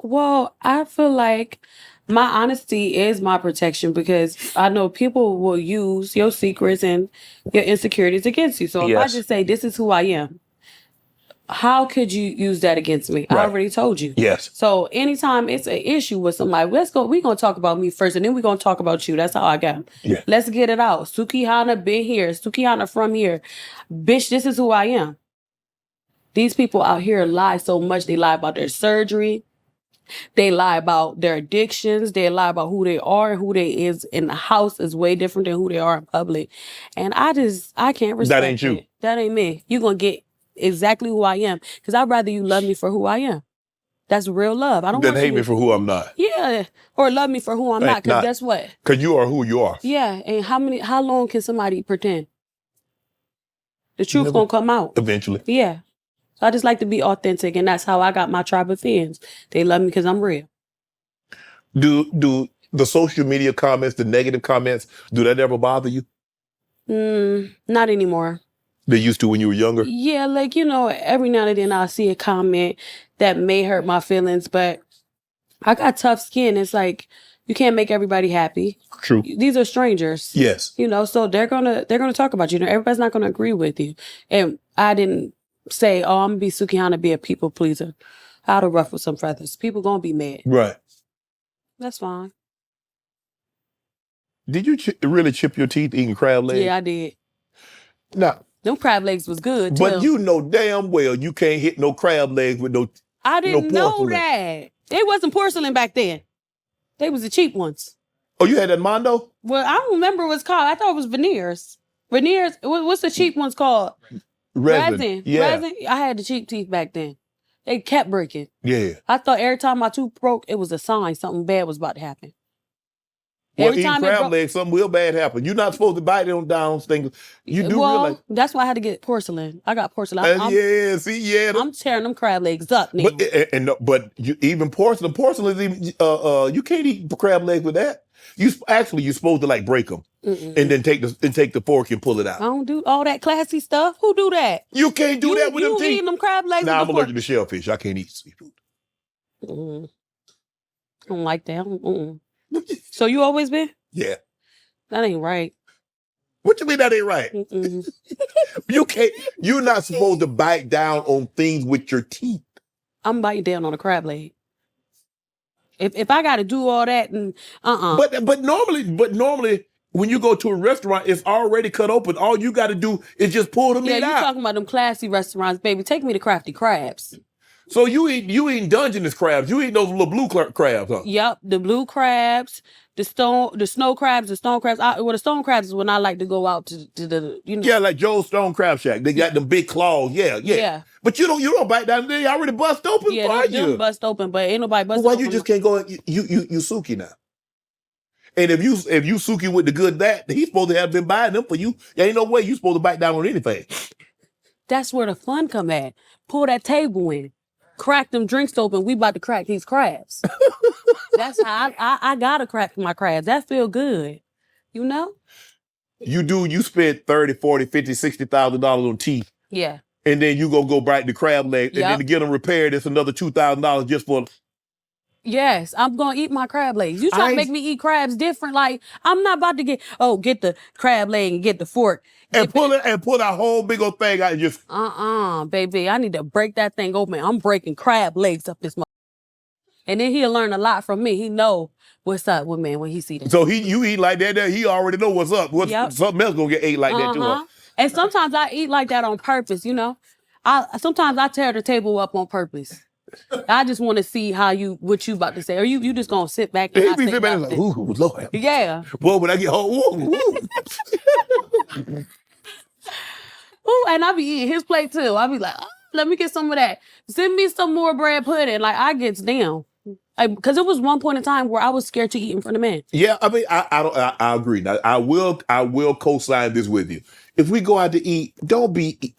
Well, I feel like my honesty is my protection because I know people will use your secrets and your insecurities against you. So if I just say, this is who I am, how could you use that against me? Right. I already told you. Yes. So anytime it's an issue with somebody, we're going to talk about me first and then we're going to talk about you. That's how I got. Yeah. Let's get it out. Sukihana been here. Sukihana from here. Bitch, this is who I am. These people out here lie so much. They lie about their surgery. They lie about their addictions. They lie about who they are and who they is in the house is way different than who they are in public. And I can't respect that. Ain't you. That ain't me. You're going to get exactly who I am because I'd rather you love me for who I am. That's real love. I don't Then want hate you me to, for who I'm not. yeah, or love me for who I'm not. Because guess what? Because you are who you are. Yeah, and how long can somebody pretend? The truth gonna come out eventually. Yeah, so I just like to be authentic, and that's how I got my tribe of fans. They love me because I'm real. Do the social media comments, the negative comments, do that ever bother you? Not anymore. They used to when you were younger? Yeah, like, every now and then I'll see a comment that may hurt my feelings, but I got tough skin. It's like, you can't make everybody happy. True. These are strangers. Yes. So they're gonna talk about you. Everybody's not gonna agree with you. And I didn't say, oh, I'm gonna be Sukihana, be a people pleaser. I'd have ruffled some feathers. People gonna be mad. Right. That's fine. Did you really chip your teeth eating crab legs? Yeah, I did. No. Them crab legs was good, too. But you know damn well you can't hit no crab legs with no I didn't know porcelain. that. It wasn't porcelain back then. They was the cheap ones. Oh, you had that Mondo? Well, I don't remember what it's called. I thought it was veneers. Veneers, what's the cheap ones called? Resin. Yeah. Resin. I had the cheap teeth back then. They kept breaking. Yeah. I thought every time my tooth broke, it was a sign something bad was about to happen. Well, Every eating time crab legs, something real bad happened. You're not supposed to bite them down things. You do realize. That's why I had to get porcelain. I got porcelain. I'm tearing them crab legs up now. But even porcelain is even, you can't eat crab legs with that. You're supposed to like break them and then take the fork and pull it out. I don't do all that classy stuff. Who do that? You can't do that with them teeth. You eating them crab legs? Nah, I'm allergic to shellfish. I can't eat seafood. I don't like that. So you always been? Yeah. That ain't right. What you mean that ain't right? You're not supposed to bite down on things with your teeth. I'm biting down on a crab leg. If I got to do all that, and But normally when you go to a restaurant, it's already cut open. All you got to do is just pull the meat out. Yeah, you talking about them classy restaurants, baby. Take me to Crafty Crabs. So you eating Dungeness crabs. You eat those little blue crabs, huh? Yep, the blue crabs, the snow crabs, the stone crabs. The stone crabs is when I like to go out to the Yeah, like Joe's Stone Crab Shack. They got them big claws. Yeah. But you don't bite down. They already bust open for you. Yeah, they bust open, but ain't nobody bust Why open. you just can't go? You Suki now. And if you Suki with the good that, he's supposed to have been buying them for you. There ain't no way you supposed to bite down on anything. That's where the fun come at. Pull that table in. Crack them drinks open. We about to crack these crabs. That's how I gotta crack my crabs. That feel good. You know? You spend $30,000, $40,000, $50,000, $60,000 on teeth. Yeah. And then you go bite the crab leg. And then to get them repaired, it's another $2,000 just for. Yes, I'm gonna eat my crab legs. You trying to make me eat crabs different? Like, I'm not about to get the crab leg and get the fork. And pull that whole big old thing out and just. Baby. I need to break that thing open. I'm breaking crab legs up this month. And then he'll learn a lot from me. He know what's up with man when he see that. So you eat like that, he already know what's up. Something else gonna get ate like that too. Huh? And sometimes I eat like that on purpose, Sometimes I tear the table up on purpose. I just want to see what you about to say. Or you just gonna sit back and he be sitting back like, ooh, Lord. Yeah. Boy, when I get home, ooh, and I be eating his plate too. I be like, let me get some of that. Send me some more bread pudding. Like, I gets down. Because it was one point in time where I was scared to eat in front of men. Yeah, I mean, I agree. Now, I will co-sign this with you. If we go out to eat, don't be.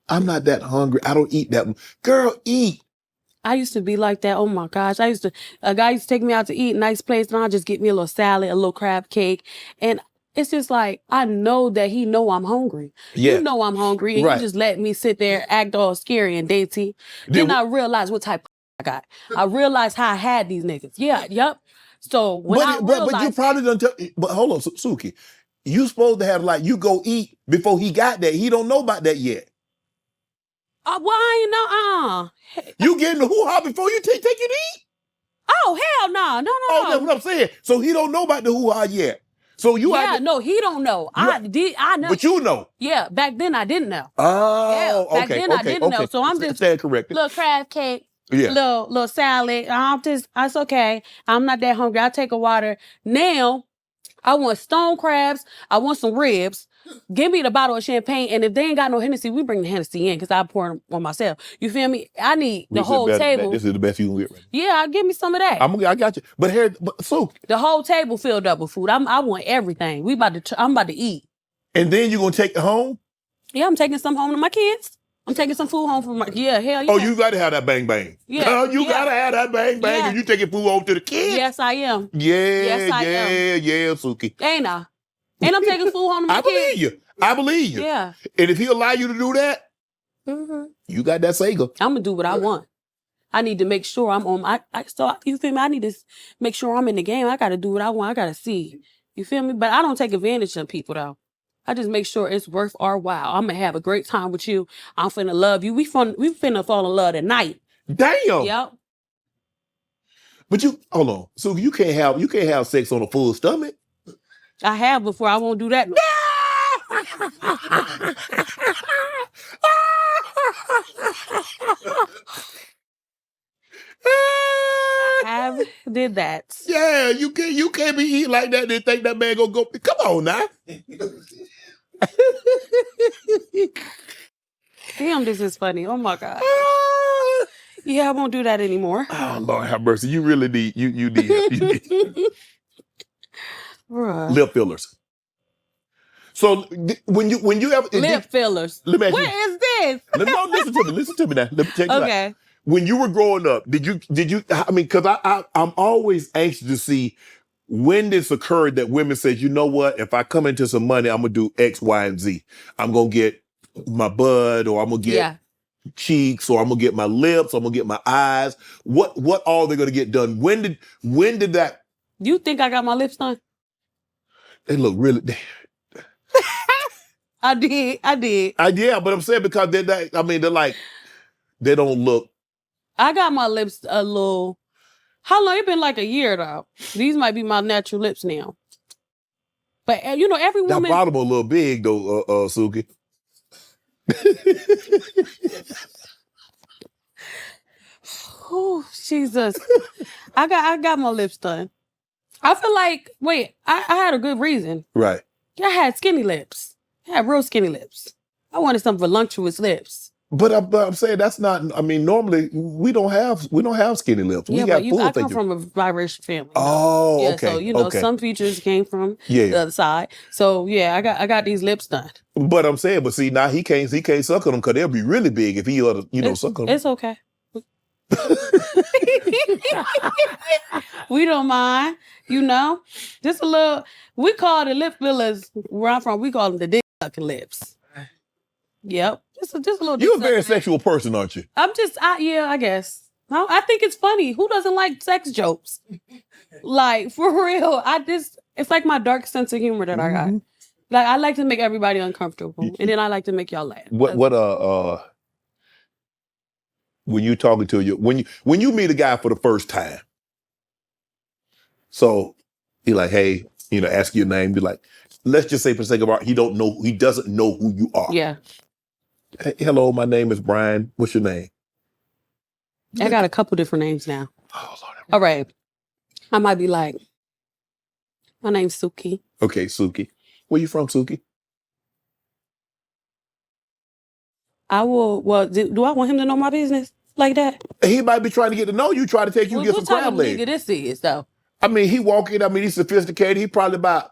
I'm not that hungry. I don't eat that. Girl, eat. I used to be like that. Oh my gosh. A guy used to take me out to eat, nice place, and I'll just get me a little salad, a little crab cake. And it's just like, I know that he know I'm hungry. Yeah. You know I'm hungry. And you just let me sit there, act all scary and dainty. Then I realized what type of I got. I realized how I had these niggas. Yeah, yep. So when but you probably done but hold on, Suki. You supposed to have you go eat before he got there. He don't know about that yet. Well, I ain't know. You getting the hoo-ha before you take you to eat? Oh, hell no. No. Oh, that's what I'm saying. So he don't know about the hoo-ha yet. So you no, he don't know. I know. But you know. Yeah, back then I didn't know. Oh, yeah, back then I didn't know. So I'm just stand corrected. Little crab cake. Yeah. Little salad. It's okay. I'm not that hungry. I'll take a water. Now, I want stone crabs. I want some ribs. Give me the bottle of champagne. And if they ain't got no Hennessy, we bring the Hennessy in because I pour them on myself. You feel me? I need the whole table. This is the best you can get right now. Yeah, give me some of that. I got you. But so the whole table filled up with food. I want everything. I'm about to eat. And then you're gonna take it home? Yeah, I'm taking some home to my kids. I'm taking some food home for my hell yeah. Oh, you gotta have that bang bang. Yeah. You gotta have that bang bang. Yeah. And you taking food home to the kids? Yes, I am. Yeah, yeah, Suki. Ain't I? And I'm taking food home to my kids. I believe you. Yeah. And if he allow you to do that, you got that Sega. I'm gonna do what I want. I need to make sure I'm on. You feel me? I need to make sure I'm in the game. I gotta do what I want. I gotta see. You feel me? But I don't take advantage of people though. I just make sure it's worth our while. I'm gonna have a great time with you. I'm finna love you. We finna fall in love tonight. Damn. Yep. But hold on. So you can't have sex on a full stomach. I have before. I won't do that. I did that. Yeah, you can't be eating like that and think that man gonna go. Come on now. Damn, this is funny. Oh my God. Yeah, I won't do that anymore. Oh Lord have mercy. You really need you need help. You need lip fillers. So when you ever lip fillers. What is this? Listen to me. Listen to me now. Let me check you okay. out. When you were growing up, did you? I mean, because I'm always anxious to see when this occurred that women said, you know what? If I come into some money, I'm gonna do X, Y, and Z. I'm gonna get my bud, or I'm gonna get cheeks, or I'm gonna get my lips, or I'm gonna get my eyes. What all they're gonna get done? When did that? You think I got my lips done? They look really. I did. Yeah, but I'm saying because they're like, they don't look. I got my lips a little. How long? It been like a year though. These might be my natural lips now. But every woman. That bottom a little big though, Suki. Oh Jesus! I got my lips done. I feel like I had a good reason. Right. I had skinny lips. I had real skinny lips. I wanted some voluptuous lips. But I'm saying that's not. I mean, normally we don't have skinny lips. We got full. I come from a biracial family. Oh, yeah, okay. So some features came from the other side. So yeah, I got these lips done. But I'm saying, see now he can't suck on them because they'll be really big if he suck on them. It's okay. We don't mind, just a little. We call the lip fillers where I'm from. We call them the dick sucking lips. Yep, just a little. You're a very sexual person, aren't you? I guess. I think it's funny. Who doesn't like sex jokes? Like for real, it's like my dark sense of humor that I got. Like I like to make everybody uncomfortable, and then I like to make y'all laugh. When you talking to when you meet a guy for the first time, so he like, hey, ask your name, be like, let's just say for the sake of art, he doesn't know who you are. Yeah. Hey, hello, my name is Brian. What's your name? I got a couple different names now. Oh, Lord. All right. I might be like, my name's Suki. Okay, Suki. Where you from, Suki? I will. Well, do I want him to know my business like that? He might be trying to get to know you, try to take you to get some crab legs. What type of nigga this is, though? I mean, he walking. I mean, he's sophisticated. He probably about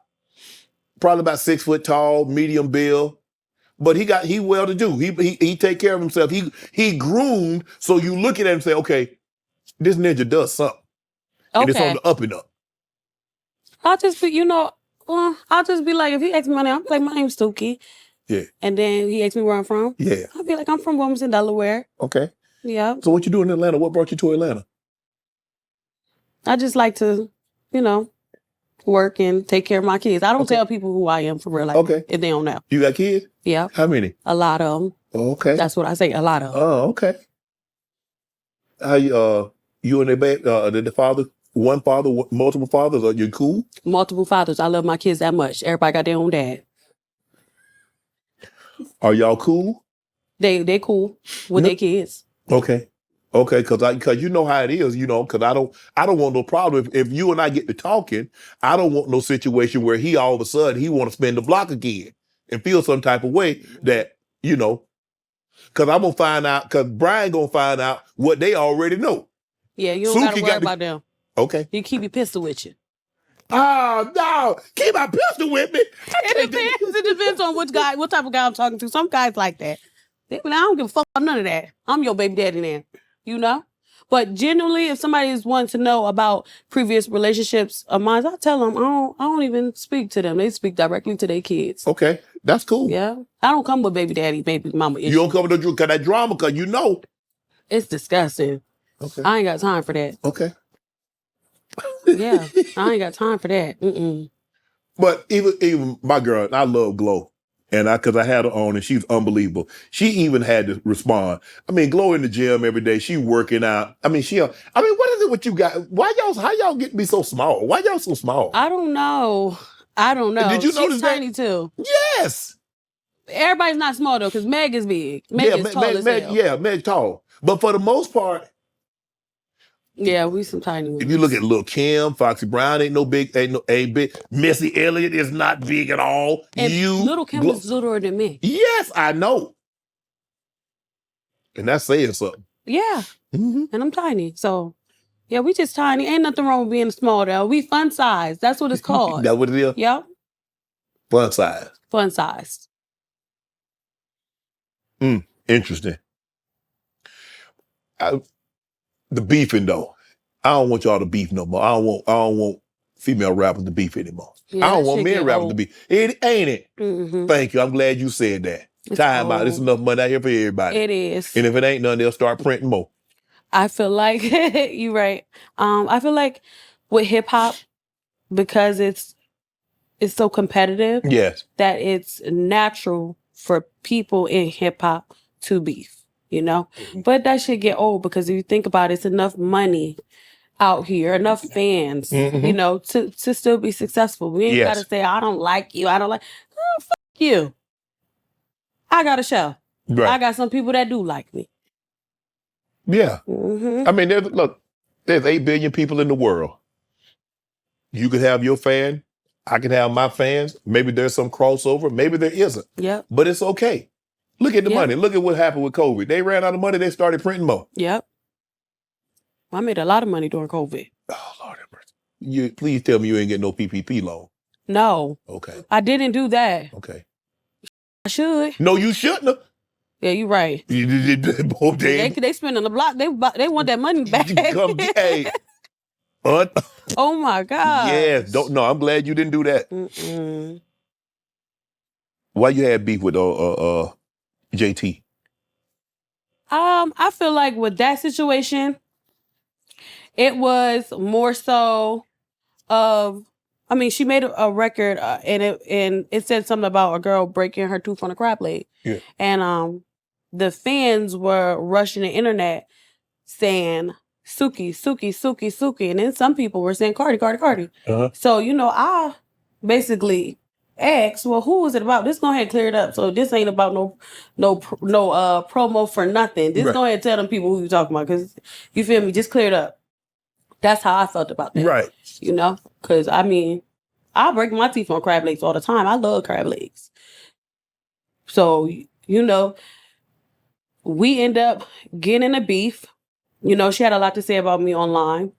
6 foot tall, medium build. But he well to do. He take care of himself. He groomed, so you look at him and say, okay, this ninja does something. Okay. And it's on the up and up. I'll just be, I'll just be like, if he asks me my name, I'll be like, my name's Suki. Yeah. And then he asks me where I'm from. Yeah. I'll be like, I'm from Wilmington, Delaware. Okay. Yeah. So what you doing in Atlanta? What brought you to Atlanta? I just like to, work and take care of my kids. I don't tell people who I am for real. Like, if they don't know. You got kids? Yeah. How many? A lot of them. Okay. That's what I say, a lot of them. Oh, okay. How you and the father, one father, multiple fathers, are you cool? Multiple fathers. I love my kids that much. Everybody got their own dad. Are y'all cool? They cool with their kids. Okay. Okay, because you know how it is, because I don't want no problem. If you and I get to talking, I don't want no situation where he all of a sudden he want to spin the block again and feel some type of way that, because I'm gonna find out, because Brian gonna find out what they already know. Yeah, you don't gotta Suki worry about them. Okay. You keep your pistol with you. Oh no, keep my pistol with me. It depends on what type of guy I'm talking to. Some guys like that. I don't give a fuck about none of that. I'm your baby daddy now. You know? But genuinely, if somebody is wanting to know about previous relationships of mine, I tell them I don't even speak to them. They speak directly to their kids. Okay, that's cool. Yeah. I don't come with baby daddy, baby mama issues. You don't come with that drama because it's disgusting. Okay. I ain't got time for that. Okay. Yeah, I ain't got time for that. Mm-mm. But even my girl, I love Glow. And because I had her on and she's unbelievable. She even had to respond. I mean, Glow in the gym every day. She working out. I mean, what is it with you guys? How y'all get to be so small? Why y'all so small? I don't know. Did you notice She's that? tiny too. Yes. Everybody's not small though, because Meg is big. Meg is tall as hell. Yeah, Meg tall. But for the most part, yeah, we some tiny ones. if you look at Lil' Kim, Foxy Brown ain't big. Missy Elliott is not big at all. And Lil' Kim is littler than me. Yes, I know. And that's saying something. Yeah. Mm-hmm. And I'm tiny. So, yeah, we just tiny. Ain't nothing wrong with being small though. We fun size. That's what it's called. That's what it is? Yep. Fun size. Fun size. Interesting. The beefing though, I don't want y'all to beef no more. I don't want female rappers to beef anymore. Yeah, I don't want men rappers to beef. Ain't it? Mm-hmm. Thank you. I'm glad you said that. Time out. There's enough money out here for everybody. It is. And if it ain't none, they'll start printing more. I feel like you're right. I feel like with hip hop, because it's so competitive. Yes. That it's natural for people in hip hop to beef. Mm-hmm. But that should get old because if you think about it, it's enough money out here, enough fans, mm-hmm. To still be successful. We ain't got to say, I don't like you. Oh, fuck you. I got a show. Right. I got some people that do like me. Yeah. Mm-hmm. I mean, there's 8 billion people in the world. You could have your fan. I can have my fans. Maybe there's some crossover. Maybe there isn't. Yep. But it's okay. Look at the money. Look at what happened with COVID. They ran out of money. They started printing more. Yep. I made a lot of money during COVID. Oh, Lord have mercy. Please tell me you ain't getting no PPP loan. No. Okay. I didn't do that. Okay. I should. No, you shouldn't have. Yeah, you're right. They spending the block. They want that money back. Hey. Oh my God. Yes. No, I'm glad you didn't do that. Mm-mm. Why you had beef with JT? I feel like with that situation, it was more so of, she made a record and it said something about a girl breaking her tooth on a crab leg. Yeah. And the fans were rushing the internet saying Suki, Suki, Suki, Suki. And then some people were saying Cardi, Cardi, Cardi. Uh-huh. So, I basically asked, well, who was it about? Just go ahead and clear it up. So this ain't about no promo for nothing. Just go ahead and tell them people who you're talking about. Because, you feel me? Just clear it up. That's how I felt about that. Right. Because, I break my teeth on crab legs all the time. I love crab legs. So, we end up getting in a beef. She had a lot to say about me online.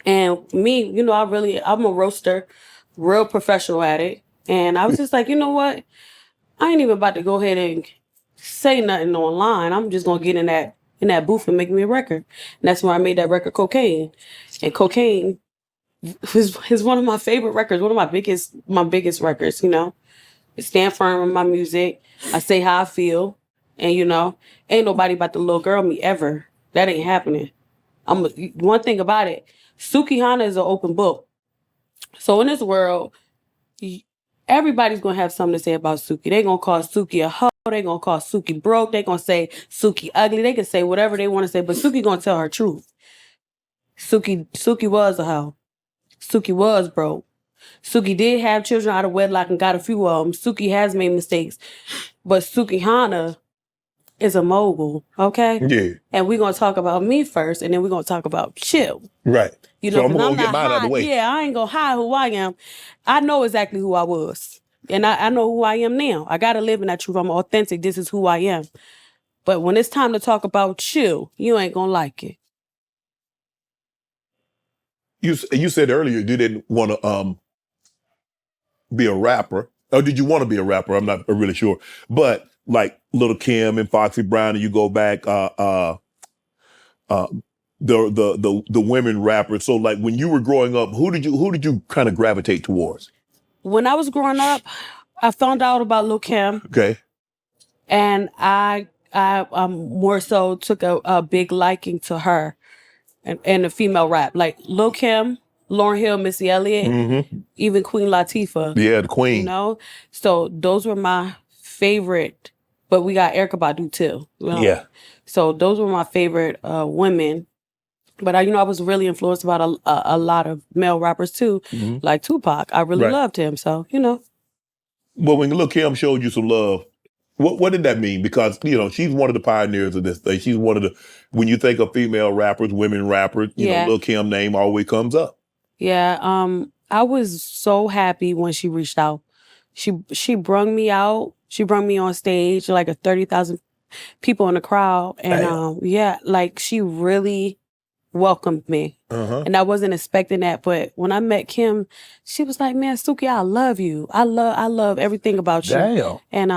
And me, I'm a roaster, real professional at it. And I was just like, you know what? I ain't even about to go ahead and say nothing online. I'm just going to get in that booth and make me a record. And that's where I made that record, Cocaine. And Cocaine is one of my favorite records, one of my biggest records, It stand firm in my music. I say how I feel. And, ain't nobody about to little girl me ever. That ain't happening. One thing about it, Sukihana is an open book. So in this world, everybody's going to have something to say about Suki. They're going to call Suki a hoe. They're going to call Suki broke. They're going to say Suki ugly. They can say whatever they want to say, but Suki going to tell her truth. Suki was a hoe. Suki was broke. Suki did have children out of wedlock and got a few of them. Suki has made mistakes. But Sukihana is a mogul, okay? Yeah. And we're gonna talk about me first, and then we're gonna talk about Chill. Right. You So know, I'm 'cause gonna I'm get not mine out of the hide. way. Yeah, I ain't gonna hide who I am. I know exactly who I was, and I know who I am now. I gotta live in that truth. I'm authentic. This is who I am. But when it's time to talk about Chill, you ain't gonna like it. You said earlier you didn't want to be a rapper. Or did you want to be a rapper? I'm not really sure. But like Little Kim and Foxy Brown, and you go back, the women rappers. So like when you were growing up, who did you kind of gravitate towards? When I was growing up, I found out about Lil Kim, Okay. and I more so took a big liking to her and the female rap, like Lil Kim, Lauryn Hill, Missy Elliott, Mm-hmm. even Queen Latifah. Yeah, the Queen. You know, so those were my favorite. But we got Erykah Badu too. You know? Yeah. So those were my favorite women. But I was really influenced by a lot of male rappers too, Mhm. like Tupac. I really Right. loved him. So Well, when Lil Kim showed you some love, what did that mean? Because she's one of the pioneers of this thing. She's one of the when you think of female rappers, women rappers, Yeah. Lil Kim name always comes up. yeah, I was so happy when she reached out. She brung me out. She brung me on stage, like a 30,000 people in the crowd, and like she really welcomed me. Uh-huh. And I wasn't expecting that, but when I met Kim, she was like, "Man, Suki, I love you. I love everything about you." Damn. And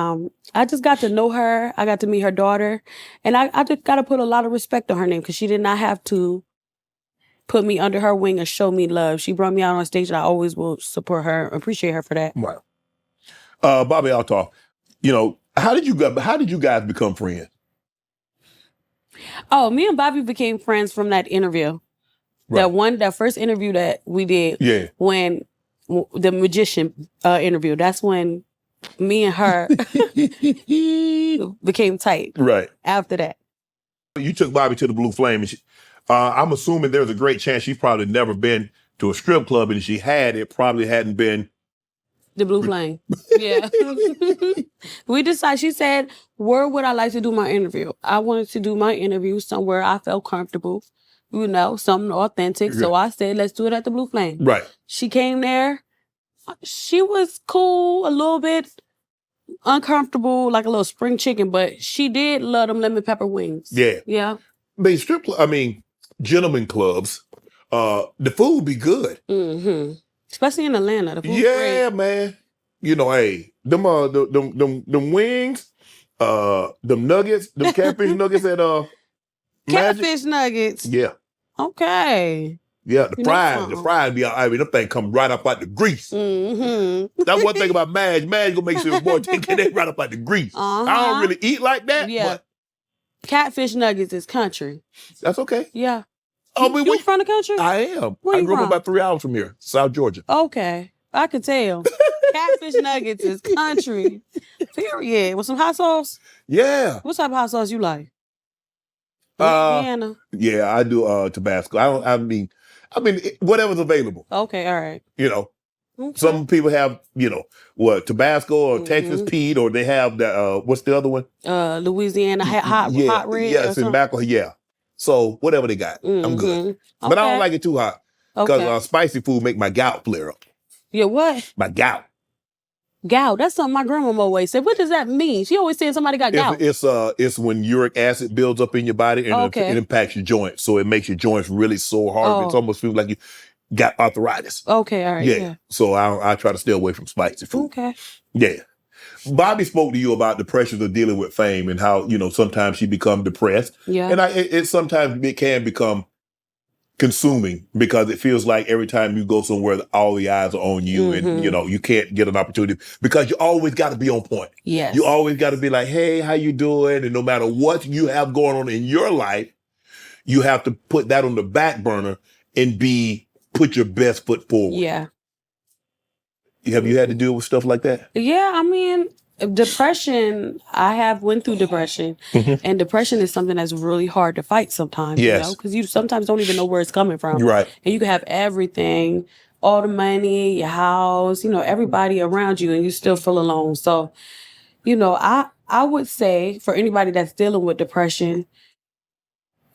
I just got to know her. I got to meet her daughter, and I just got to put a lot of respect on her name because she did not have to put me under her wing and show me love. She brought me out on stage, and I always will support her, appreciate her for that. Right. Bobby Altar, how did you guys become friends? Oh, me and Bobby became friends from that interview. Right. That first interview that we did. Yeah. When the magician interview, that's when me and her became tight. Right. After that. You took Bobby to the Blue Flame, and I'm assuming there's a great chance she's probably never been to a strip club, and if she had, it probably hadn't been The Blue Flame. Yeah. We decided, she said, where would I like to do my interview? I wanted to do my interview somewhere I felt comfortable, something authentic. Yeah. So I said, let's do it at the Blue Flame. right. She came there. She was cool, a little bit uncomfortable, like a little spring chicken, but she did love them lemon pepper wings. Yeah. Yeah. Gentlemen clubs, the food be good. Mm-hmm. Especially in Atlanta. The food's Yeah, great. man. Hey, them wings, them nuggets, them catfish nuggets at Magic. Catfish nuggets. Yeah. Okay. Yeah, the You know something. fries be them things come right up out the grease. Mm-hmm. That's one thing about Madge. Madge gonna make sure boy take that right up out the grease. Uh-huh. I don't really eat like that, Yeah. but Catfish nuggets is country. that's okay. Yeah. Oh, You from the country? I am. Where I you grew up from? about 3 hours from here, South Georgia. Okay. I could tell. Catfish nuggets is country. Period. With some hot sauce? Yeah. What type of hot sauce you like? Uh, Louisiana. Yeah, I do Tabasco. Whatever's available. Okay, all right. Okay. Some people have, Tabasco or Texas Mhm. Pete, or they have the what's the other one? Louisiana hot red. Yes, in Macco, yeah. So whatever they got, I'm good. Mhm. But I Okay. don't like it too hot because Okay. spicy food make my gout flare up. Yeah, what? My gout. Gout. That's something my grandma always said. What does that mean? She always said somebody got gout. It's when uric acid builds up in your body and Okay. it impacts your joints, so it makes your joints really sore hard. Oh. It almost feels like you got arthritis. Okay, all right. Yeah. So I try to stay away from spicy food. Okay. Yeah. Bobby spoke to you about the pressures of dealing with fame and how, sometimes she become depressed. Yeah. And it sometimes it can become consuming because it feels like every time you go somewhere, all the eyes are on you and, you can't get an opportunity because you always got to be on point. Yes. You always got to be like, hey, how you doing? And no matter what you have going on in your life, you have to put that on the back burner and put your best foot forward. Yeah. Have you had to deal with stuff like that? Yeah, depression, I have went through depression. And depression is something that's really hard to fight sometimes, Yes. because you sometimes don't even know where it's coming from. Right. And you can have everything, all the money, your house, everybody around you, and you still feel alone. So I would say for anybody that's dealing with depression,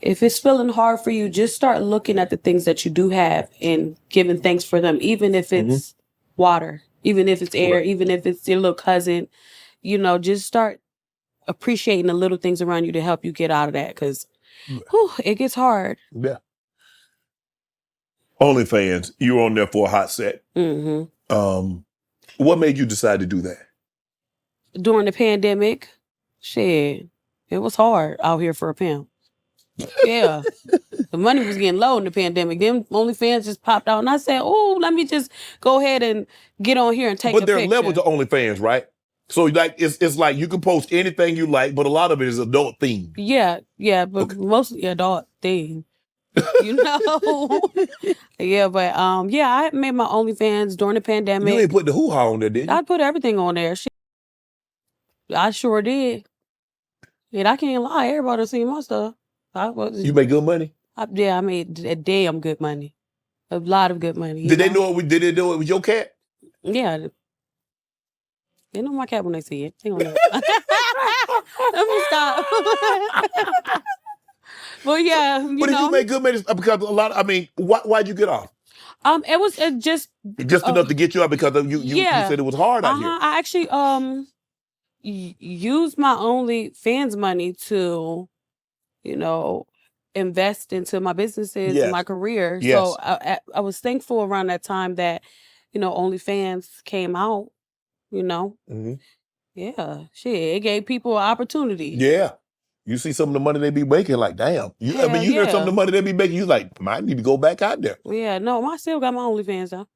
if it's feeling hard for you, just start looking at the things that you do have and giving thanks for them, even if it's water, even if it's air, even if it's your little cousin. Just start appreciating the little things around you to help you get out of that, because it gets hard. Yeah. OnlyFans, you were on there for a hot set. What made you decide to do that? During the pandemic, shit, it was hard out here for a pimp. Yeah. The money was getting low in the pandemic. Them OnlyFans just popped out. And I said, oh, let me just go ahead and get on here and take a picture. But there are levels to OnlyFans, right? So like it's like you can post anything you like, but a lot of it is adult themed. Yeah, but mostly adult theme. Yeah, but I made my OnlyFans during the pandemic. You ain't put the hoo-ha on there, did you? I put everything on there. I sure did. And I can't lie, everybody seen my stuff. You make good money? I made a damn good money. A lot of good money. Did they know it was your cat? Yeah. They know my cat when they see it. They don't know. Let me stop. Well, yeah, But if you make good money, because why'd you get off? It was just enough to get you out because you said it was hard out here. I actually used my OnlyFans money to, invest into my businesses and my career. Yes. So I was thankful around that time that, OnlyFans came out. Yeah, shit, it gave people an opportunity. Yeah. You see some of the money they be making, like, damn. You heard some of the money they be making, you like, I need to go back out there. Yeah, no, I still got my OnlyFans though.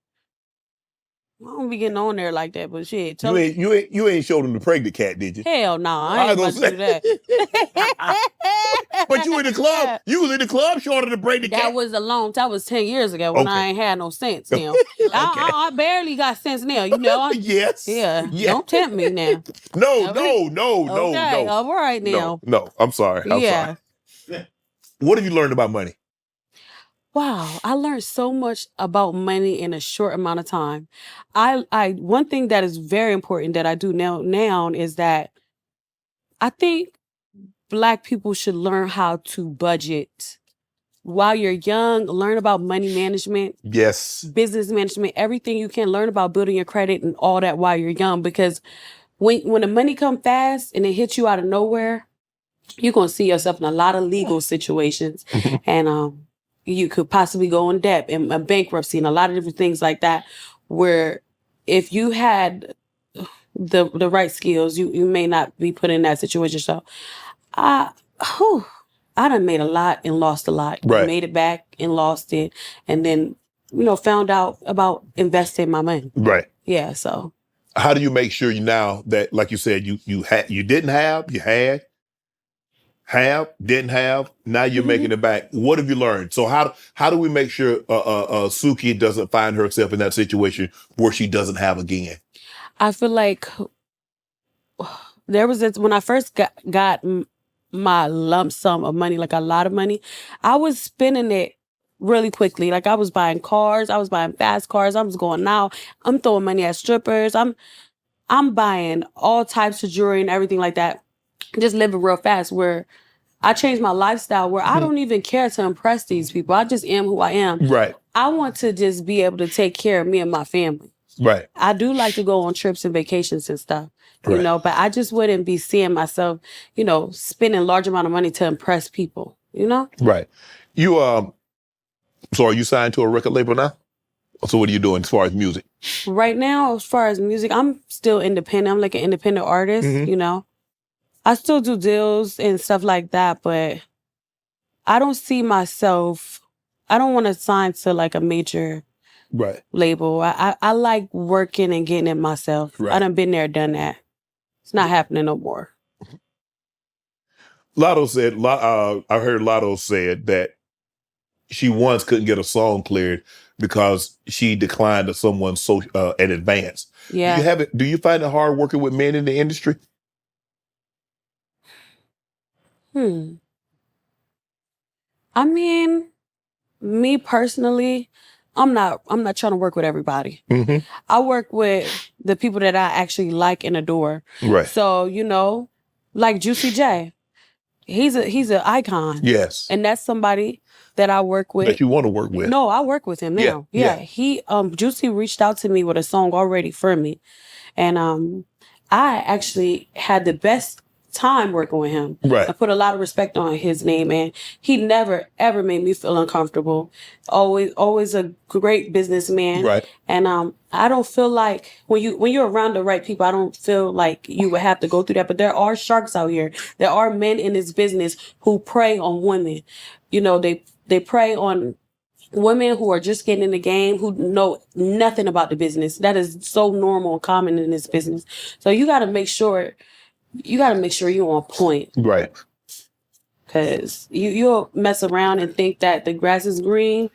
I don't be getting on there like that, but shit. You ain't showed them the pregnant cat, did you? Hell no, I ain't about to do that. But you in the club. Yeah. You was in the club showing the pregnant cat. That was that was 10 years ago when I ain't had no sense now. Okay. I barely got sense now, Yes. Yeah. Don't tempt me now. No. Okay, all right now. No, I'm sorry. I'm sorry. What have you learned about money? Wow, I learned so much about money in a short amount of time. One thing that is very important that I do now is that I think Black people should learn how to budget. While you're young, learn about money management. Yes. Business management, everything you can learn about building your credit and all that while you're young, because when the money come fast and it hits you out of nowhere, you're going to see yourself in a lot of legal situations. And you could possibly go in debt and bankruptcy and a lot of different things like that, where if you had the right skills, you may not be put in that situation. So I done made a lot and lost a lot. Right. Made it back and lost it. And then, found out about investing my money. Right. Yeah, so. How do you make sure now that, like you said, you didn't have, you had, didn't have, now you're making it back. What have you learned? So how do we make sure Suki doesn't find herself in that situation where she doesn't have again? I feel like there was when I first got my lump sum of money, like a lot of money, I was spending it really quickly. Like I was buying cars, I was buying fast cars, I was going out, I'm throwing money at strippers, I'm buying all types of jewelry and everything like that. Just living real fast, where I changed my lifestyle where I don't even care to impress these people. I just am who I am. Right. I want to just be able to take care of me and my family. Right. I do like to go on trips and vacations and stuff, but I just wouldn't be seeing myself, spending a large amount of money to impress people, Right. You, so are you signed to a record label now? So what are you doing as far as music? Right now, as far as music, I'm still independent. I'm like an independent artist, I still do deals and stuff like that, but I don't see myself, I don't want to sign to like a major label. I like working and getting it myself. Right. I done been there, done that. It's not happening no more. Latto said, I heard Latto said that she once couldn't get a song cleared because she declined to someone in advance. Yeah. Do you find it hard working with men in the industry? I mean, me personally, I'm not trying to work with everybody. Mm-hmm. I work with the people that I actually like and adore. Right. So, like Juicy J. He's an icon. Yes. And that's somebody that I work with. That you want to work with. No, I work with him now. Yeah. He Juicy reached out to me with a song already for me. And I actually had the best time working with him. Right. I put a lot of respect on his name, and he never ever made me feel uncomfortable. Always a great businessman. Right. And I don't feel like when you're around the right people, I don't feel like you would have to go through that. But there are sharks out here. There are men in this business who prey on women. They prey on women who are just getting in the game, who know nothing about the business. That is so normal and common in this business. So you got to make sure you're on point. Right. Because you'll mess around and think that the grass is green,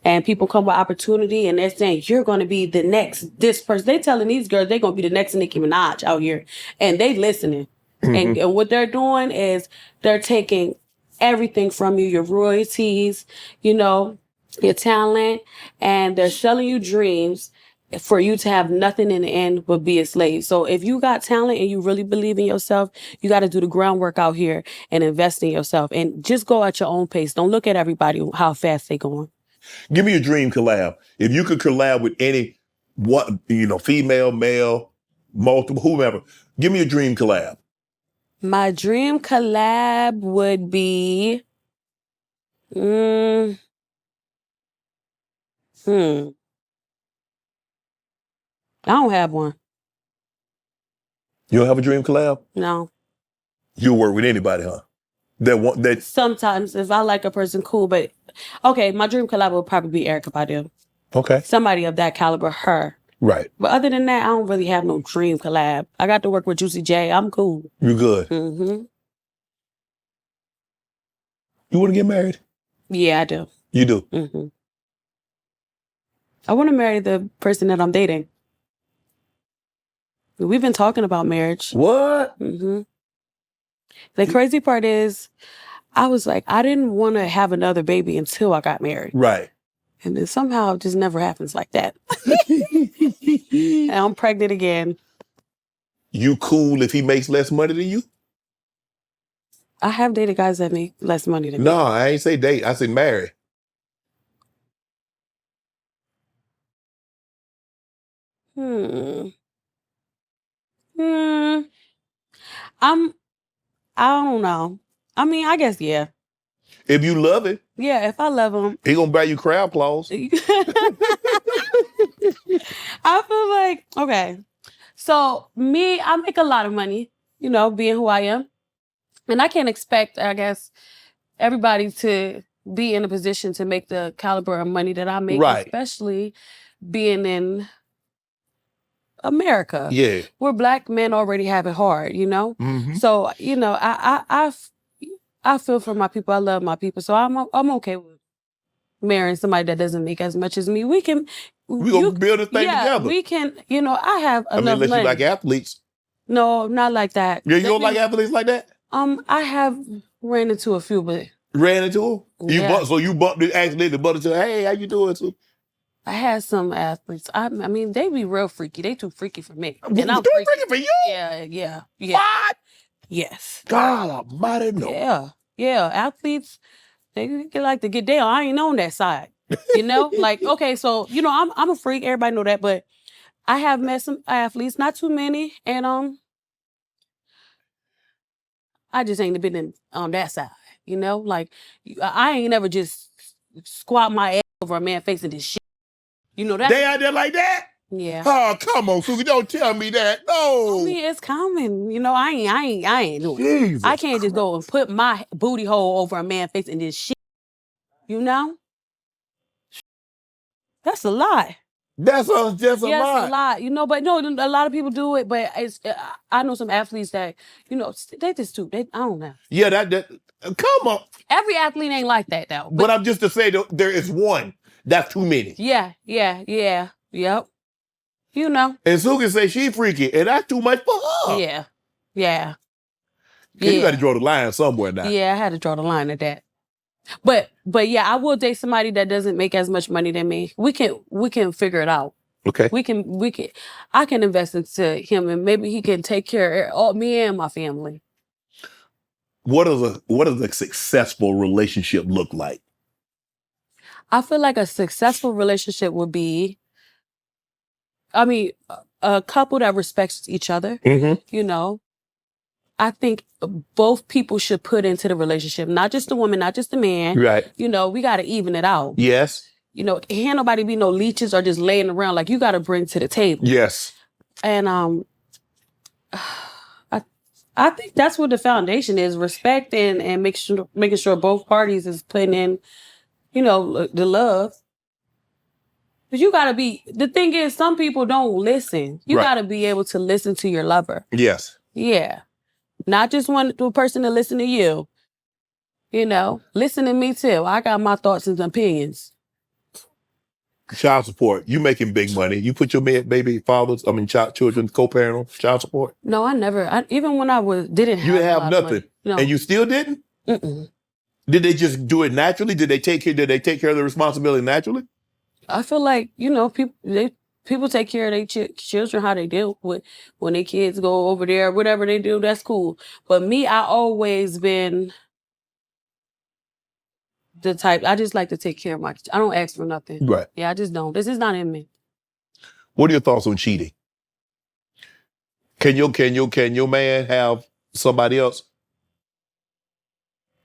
and people come with opportunity and they're saying, you're going to be the next this person. They telling these girls they're going to be the next Nicki Minaj out here. And they listening. Mm-hmm. And what they're doing is they're taking everything from you, your royalties, your talent, and they're selling you dreams for you to have nothing in the end but be a slave. So if you got talent and you really believe in yourself, you got to do the groundwork out here and invest in yourself and just go at your own pace. Don't look at everybody, how fast they going. Give me a dream collab. If you could collab with any female, male, multiple, whomever, give me a dream collab. My dream collab would be I don't have one. You don't have a dream collab? No. You'll work with anybody, huh? That sometimes if I like a person, cool. But okay, my dream collab would probably be Erykah Badu. Okay. Somebody of that caliber, her. Right. But other than that, I don't really have no dream collab. I got to work with Juicy J. I'm cool. You good? Mm-hmm. You want to get married? Yeah, I do. You do? Mm-hmm. I want to marry the person that I'm dating. We've been talking about marriage. What? Mm-hmm. The crazy part is, I was like, I didn't want to have another baby until I got married. Right. And then somehow it just never happens like that. And I'm pregnant again. You cool if he makes less money than you? I have dated guys that make less money than me. No, I ain't say date. I said marry. I don't know. I mean, I guess, yeah. If you love it. Yeah, if I love him. He gonna buy you crab claws. I feel like, okay. So me, I make a lot of money, being who I am. And I can't expect, I guess, everybody to be in a position to make the caliber of money that I make, right. Especially being in America. Yeah. Where Black men already have it hard, Mm-hmm. So, I feel for my people. I love my people. So I'm okay with marrying somebody that doesn't make as much as me. We're gonna build a thing together. We can, I have enough unless money. You like athletes. No, not like that. Yeah, you don't like athletes like that? I have ran into a few, but... Ran into them? Yeah. You bumped the athlete, the butter to, hey, how you doing, Suki? I had some athletes. I mean, they be real freaky. They too freaky for me. And I'm freaky for you? Yeah. What? Yes. God almighty, no. Yeah. Athletes, they like to get down. I ain't on that side. Like, okay, so, I'm a freak. Everybody know that, but I have met some athletes, not too many, and I just ain't been on that side, Like, I ain't never just squat my ass over a man's face and just shit. You know that? They out there like that? Yeah. Oh, come on, Suki, don't tell me that. No. I mean, it's common. I ain't doing it. Jesus. I can't just go and put my booty hole over a man's face and just shit. That's a lot. That's just a lot. That's a lot, but no, a lot of people do it, but I know some athletes that, they just too, I don't know. Yeah, that come on. Every athlete ain't like that, though. But I'm just to say, there is one. That's too many. Yeah. Yep. And Suki say she freaky, and that's too much for her. Yeah. You got to draw the line somewhere now. Yeah, I had to draw the line at that. But yeah, I will date somebody that doesn't make as much money than me. We can figure it out. Okay. I can invest into him, and maybe he can take care of all me and my family. What does a successful relationship look like? I feel like a successful relationship would be, a couple that respects each other. Mm-hmm. You know, I think both people should put into the relationship, not just the woman, not just the man. Right. You know, we got to even it out. Yes. You know, can't nobody be no leeches or just laying around. Like, you got to bring to the table. Yes. And I think that's what the foundation is: respect and making sure both parties is putting in, you know, the love. But you gotta be. The thing is, some people don't listen. You gotta be able to listen to your lover. Yes. Yeah, not just one person to listen to you. You know, listen to me too. I got my thoughts and opinions. Child support. You making big money. You put your baby fathers, children, co-parent on child support? No, I never. Even when I didn't have. You didn't have nothing. No. And you still didn't? Mm-mm. Did they just do it naturally? Did they take care of the responsibility naturally? I feel like, you know, people take care of their children how they deal with when their kids go over there, whatever they do, that's cool. But me, I always been the type, I just like to take care of I don't ask for nothing. Right. Yeah, I just don't. This is not in me. What are your thoughts on cheating? Can your man have somebody else?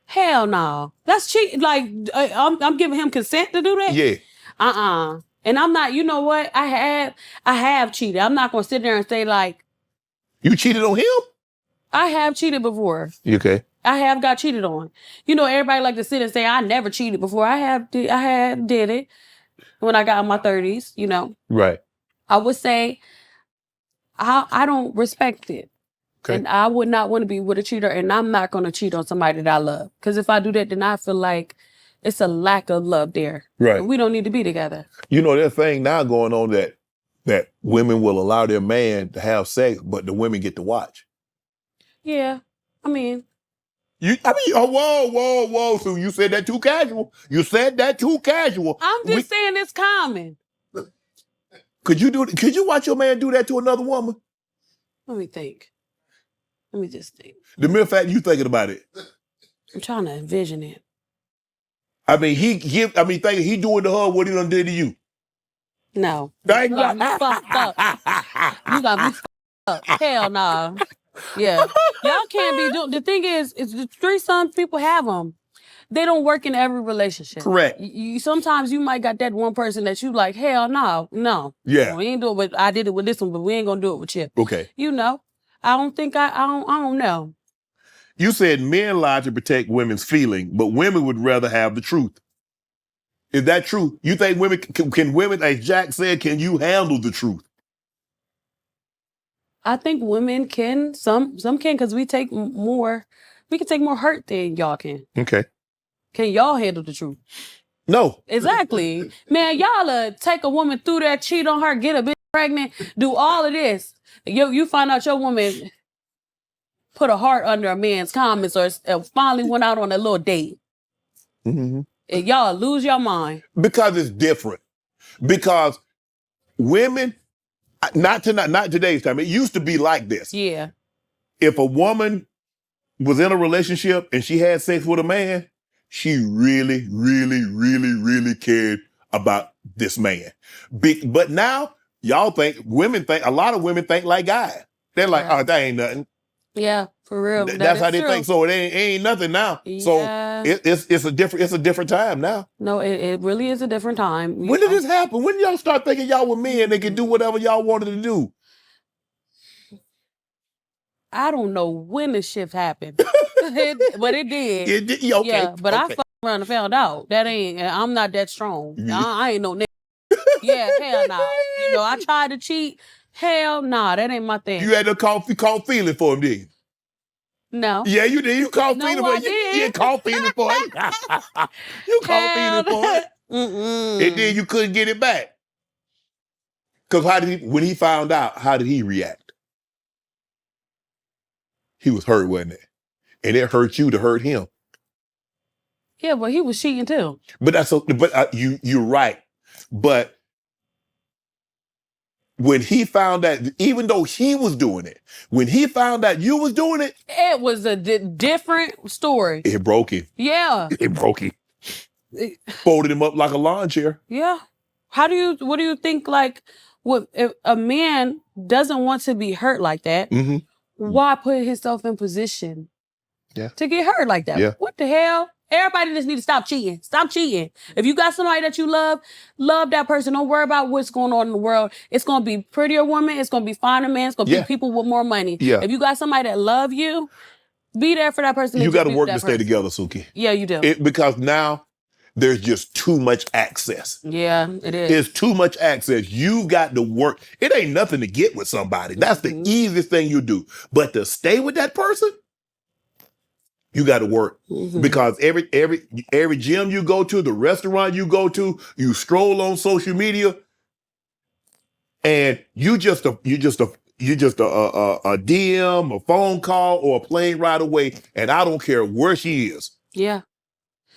Hell no. That's cheating. Like, I'm giving him consent to do that? Yeah. And I'm not, you know what? I have cheated. I'm not going to sit there and say like. You cheated on him? I have cheated before. Okay. I have got cheated on. You know, everybody like to sit and say, I never cheated before. I had did it when I got in my 30s, you know. Right. I would say I don't respect it. Okay. And I would not want to be with a cheater, and I'm not going to cheat on somebody that I love. Because if I do that, then I feel like it's a lack of love there. Right. We don't need to be together. You know, there's a thing now going on that women will allow their man to have sex, but the women get to watch. Yeah. I mean, whoa. So you said that too casual. I'm just saying it's common. Could you watch your man do that to another woman? Let me think. Let me just think. The mere fact you thinking about it. I'm trying to envision it. I mean, he doing to her what he done did to you. No. You got me fucked up. Hell no. Yeah. Y'all can't be doing. The thing is the threesome people have them. They don't work in every relationship. Correct. Sometimes you might got that one person that you like, hell no. Yeah. We ain't doing it with, I did it with this one, but we ain't gonna do it with you. Okay. You know, I don't know. You said men lie to protect women's feeling, but women would rather have the truth. Is that true? You think women, can women, as Jack said, can you handle the truth? I think women can, some can, because we can take more hurt than y'all can. Okay. Can y'all handle the truth? No. Exactly. Man, y'all take a woman through that, cheat on her, get a bitch pregnant, do all of this. You find out your woman put a heart under a man's comments or finally went out on a little date. Mm-hmm. And y'all lose your mind. Because it's different. Because women, not today's time, it used to be like this. Yeah. If a woman was in a relationship and she had sex with a man, she really, really, really, really cared about this man. But now, a lot of women think like guys. They're like, oh, that ain't nothing. Yeah, for real. That's how they think. So it ain't nothing now. Yeah. So it's a different time now. No, it really is a different time. When did this happen? When did y'all start thinking y'all were men and could do whatever y'all wanted to do? I don't know when the shift happened, but it did. It did. Okay. Yeah, but I fucked around and found out I'm not that strong. I ain't no nigga. Yeah, hell nah. You know, I tried to cheat. Hell nah, that ain't my thing. You had to call feeling for him, did you? No. Yeah, you did. You called No, feeling I for did. You called feeling for it. You called feeling for it. Mm-mm. And then you couldn't get it back. Because when he found out, how did he react? He was hurt, wasn't it? And it hurt you to hurt him. Yeah, but he was cheating too. But you're right. But when he found out, even though he was doing it, when he found out you was doing it, It was a different story. it broke him. Yeah. It broke him. Folded him up like a lawn chair. Yeah. What do you think, like, if a man doesn't want to be hurt like that, Mm-hmm. why put himself in position to get hurt like that? Yeah. What the hell? Everybody just need to stop cheating. Stop cheating. If you got somebody that you love that person. Don't worry about what's going on in the world. It's going to be prettier women. It's going to be finer men. It's going to be people with more money. Yeah. If you got somebody that love you, be there for that person. You got to work to stay together, Suki. Yeah, you do. Because now there's just too much access. Yeah, it is. It's too much access. You got to work. It ain't nothing to get with somebody. That's the easiest thing you do. But to stay with that person, you got to work. Because every gym you go to, the restaurant you go to, you stroll on social media, and you just a DM, a phone call, or a plane ride away, and I don't care where she is. Yeah.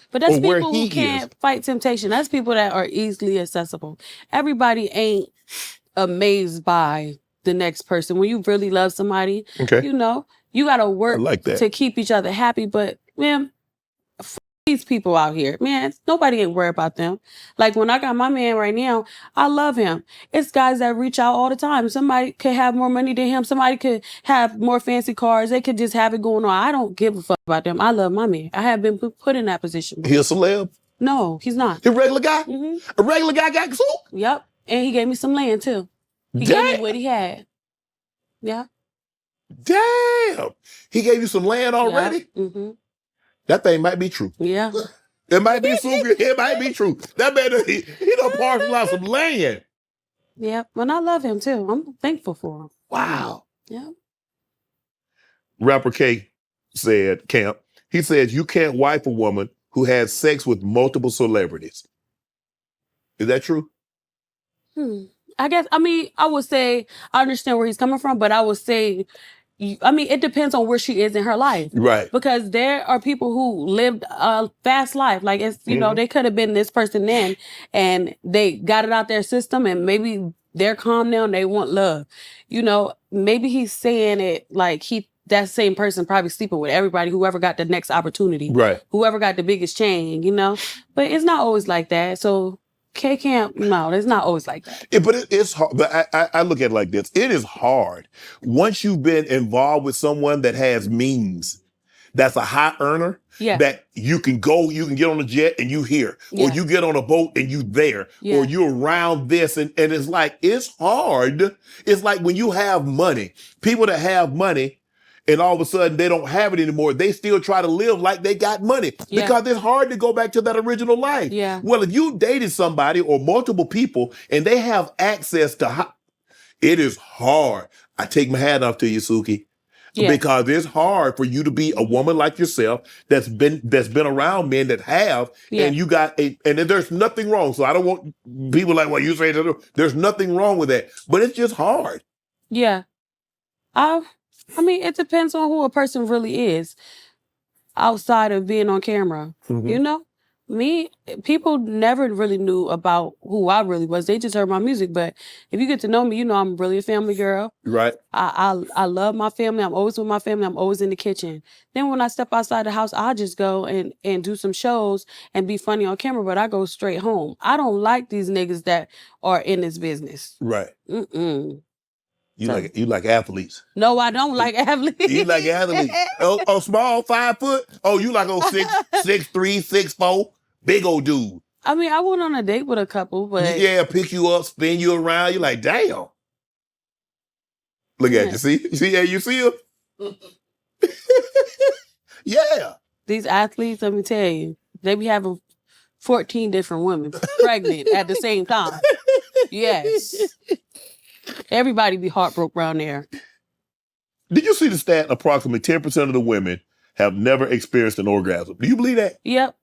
But that's people who can't fight temptation. That's people that are easily accessible. Everybody ain't amazed by the next person. When you really love somebody, you know, you got to work to keep each other happy. But, man, these people out here, man, nobody ain't worried about them. Like, when I got my man right now, I love him. It's guys that reach out all the time. Somebody could have more money than him. Somebody could have more fancy cars. They could just have it going on. I don't give a fuck about them. I love my man. I have been put in that position. He a celeb? No, he's not. He a regular guy? A regular guy got soup? Yep. And he gave me some land, too. He gave me what he had. Yeah. Damn. He gave you some land already? Yep. That thing might be true. Yeah. It might be super. It might be true. That man, he done parceled out some land. Yeah. And I love him, too. I'm thankful for him. Wow. Yeah. Rapper K said, Camp, he says, you can't wife a woman who has sex with multiple celebrities. Is that true? I would say, I understand where he's coming from, but I would say, it depends on where she is in her life. Right. Because there are people who lived a fast life. Like, it's, you know, they could have been this person then, and they got it out their system, and maybe they're calm now and they want love. You know, maybe he's saying it like that same person probably sleeping with everybody, whoever got the next opportunity. Right. Whoever got the biggest chain, you know? But it's not always like that. So no, it's not always like that. But it's hard. But I look at it like this. It is hard. Once you've been involved with someone that has means, that's a high earner, that you can get on a jet and you here, or you get on a boat and you there, or you're around this. And it's like, it's hard. It's like when you have money, people that have money, and all of a sudden they don't have it anymore, they still try to live like they got money because it's hard to go back to that original life. Yeah. Well, if you dated somebody or multiple people and they have access to, it is hard. I take my hat off to you, Suki, because it's hard for you to be a woman like yourself that's been around men that have, and you got and there's nothing wrong. So I don't want people like, well, you say that. There's nothing wrong with that, but it's just hard. Yeah. It depends on who a person really is outside of being on camera. You know? People never really knew about who I really was. They just heard my music. But if you get to know me, you know I'm really a family girl. Right. I love my family. I'm always with my family. I'm always in the kitchen. Then when I step outside the house, I just go and do some shows and be funny on camera, but I go straight home. I don't like these niggas that are in this business. Right. Mm-mm. You like athletes. No, I don't like athletes. You like athletes. Oh, small, 5 foot. Oh, you like 6'3", 6'4", big old dude. I went on a date with a couple, but pick you up, spin you around. You're like, damn. Look at you. See? You see him? Yeah. These athletes, let me tell you, they be having 14 different women pregnant at the same time. Yes. Everybody be heartbroken around there. Did you see the stat? Approximately 10% of the women have never experienced an orgasm. Do you believe that? Yep.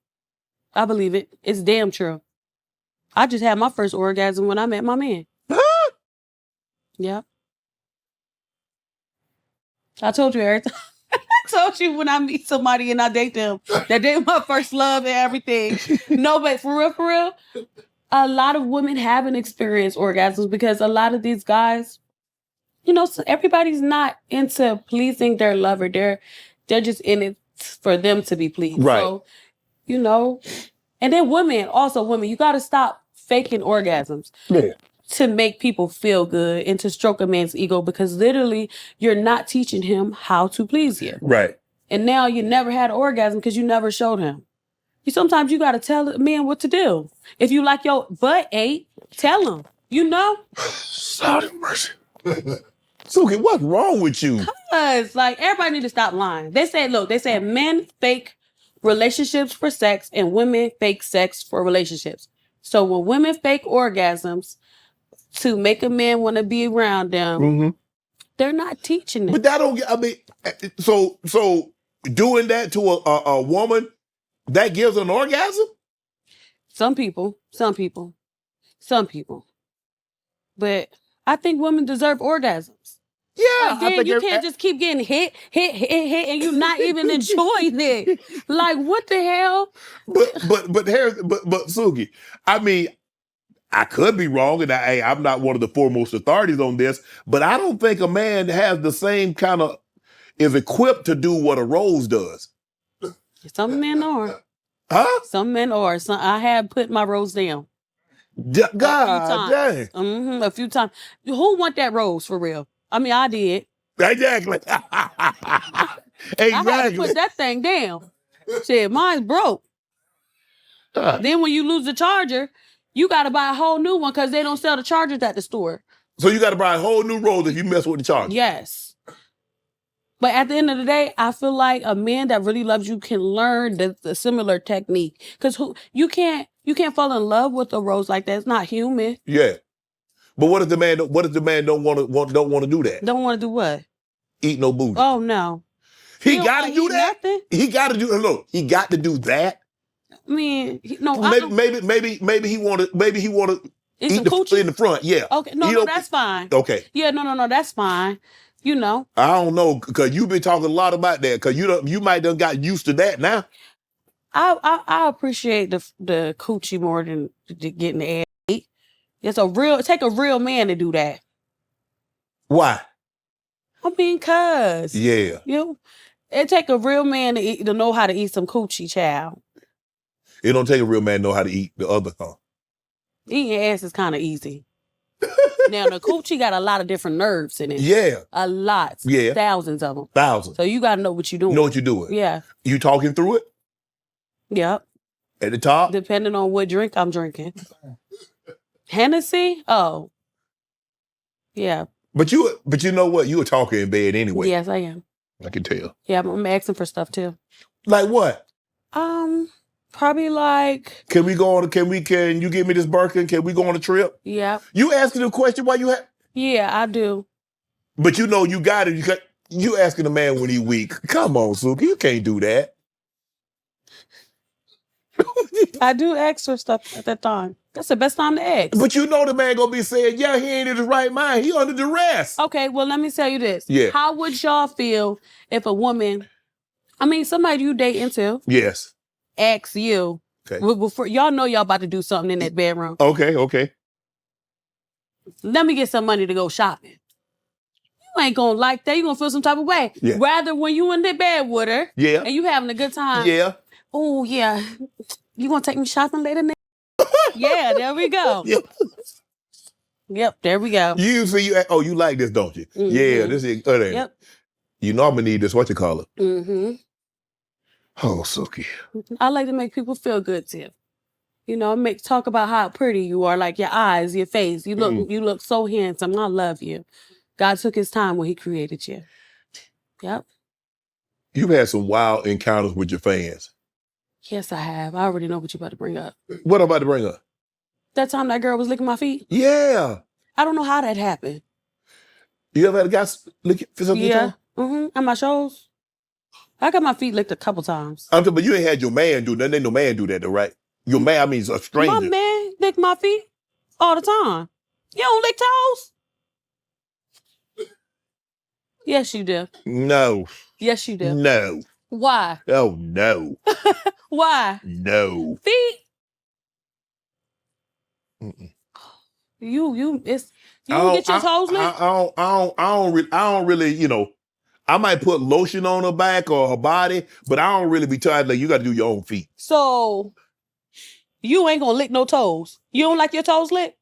I believe it. It's damn true. I just had my first orgasm when I met my man. Huh? Yep. I told you everything. told you when I meet somebody and I date them that they're my first love and everything. No, but for real, a lot of women haven't experienced orgasms because a lot of these guys, you know, so everybody's not into pleasing their lover. They're just in it for them to be pleased. Right. So, you know, and then women, you got to stop faking orgasms. Yeah. To make people feel good and to stroke a man's ego because literally you're not teaching him how to please you. Right. And now you never had an orgasm because you never showed him. Sometimes you got to tell a man what to do. If you like your butt ate, tell him. You know? Lord have mercy. Suki, what's wrong with you? Because, like, everybody need to stop lying. They said men fake relationships for sex and women fake sex for relationships. So when women fake orgasms to make a man want to be around them, they're not teaching it. But that don't. I mean, so doing that to a woman that gives an orgasm. Some people. But I think women deserve orgasms. Yeah, Like, then you can't just keep getting hit, and you're not even enjoying it. Like, what the hell? But Suki, I mean, I could be wrong, and I'm not one of the foremost authorities on this, but I don't think a man has the same kind of is equipped to do what a rose does. Some men are. Huh? Some men are. I have put my rose down. God dang. A few times. Who want that rose for real? I mean, I did. Exactly. I had to put that thing down. Shit, mine's broke. Then when you lose the charger, you got to buy a whole new one because they don't sell the chargers at the store. So you got to buy a whole new rose if you mess with the charger. Yes. But at the end of the day, I feel like a man that really loves you can learn the similar technique. Because you can't fall in love with a rose like that. It's not human. Yeah. But what if the man don't want to do that? Don't want to do what? Eat no booty. Oh no. He got to do that. Nothing? He got to do. Look, he got to do that. I mean, no. Maybe he want to eat some coochie in the front. Yeah. Okay. No, that's fine. Okay. Yeah. No. That's fine. You know. I don't know because you've been talking a lot about that because you might have got used to that now. I appreciate the coochie more than getting the ass ate. It take a real man to do that. Why? I mean, cause yeah, it take a real man to know how to eat some coochie, child. It don't take a real man to know how to eat the other thing. Eating ass is kind of easy. Now the coochie got a lot of different nerves in it. Yeah, a lot. Yeah, thousands of them. Thousands. So you got to know what you're doing. Know what you're doing. Yeah. You talking through it? Yep. At the top? Depending on what drink I'm drinking. Hennessy? Oh. Yeah. But you know what? You a talker in bed anyway. Yes, I am. I can tell. Yeah, I'm asking for stuff too. Like what? Probably like. Can you give me this Birkin? Can we go on a trip? Yeah. You asking a question while you have? Yeah, I do. But you know you got it. You asking a man when he weak. Come on, Suki. You can't do that. I do ask for stuff at that time. That's the best time to ask. But you know the man gonna be saying, yeah, he ain't in his right mind. He under duress. Okay, well, let me tell you this. Yeah. How would y'all feel if a woman, somebody you date into, yes, asks you, okay, before y'all know y'all about to do something in that bedroom. Okay. Let me get some money to go shopping. You ain't gonna like that. You gonna feel some type of way. Yeah. Rather when you in the bed with her, yeah, and you having a good time. Yeah. Oh yeah, you gonna take me shopping later? Yeah, there we go. Yep, there we go. You like this, don't you? Mm-hmm. Yeah, this is Yep. You know I'm gonna need this. What you call it? Mm-hmm. Oh, Suki. I like to make people feel good too. Talk about how pretty you are, like your eyes, your face. You look so handsome. I love you. God took his time when he created you. Yep. You've had some wild encounters with your fans. Yes, I have. I already know what you're about to bring up. What I'm about to bring up? That time that girl was licking my feet? Yeah. I don't know how that happened. You ever had a guy lick for something? Yeah. At my shows. I got my feet licked a couple times. But you ain't had your man do that. Ain't no man do that though, right? Your man, a stranger. My man lick my feet all the time. You don't lick toes? Yes, you do. No. Yes, you do. No. Why? Oh, no. Why? No. Feet. Mm-mm. You don't get your toes licked? I don't really, you know, I might put lotion on her back or her body, but I don't really be tired. Like, you got to do your own feet. So you ain't gonna lick no toes. You don't like your toes licked?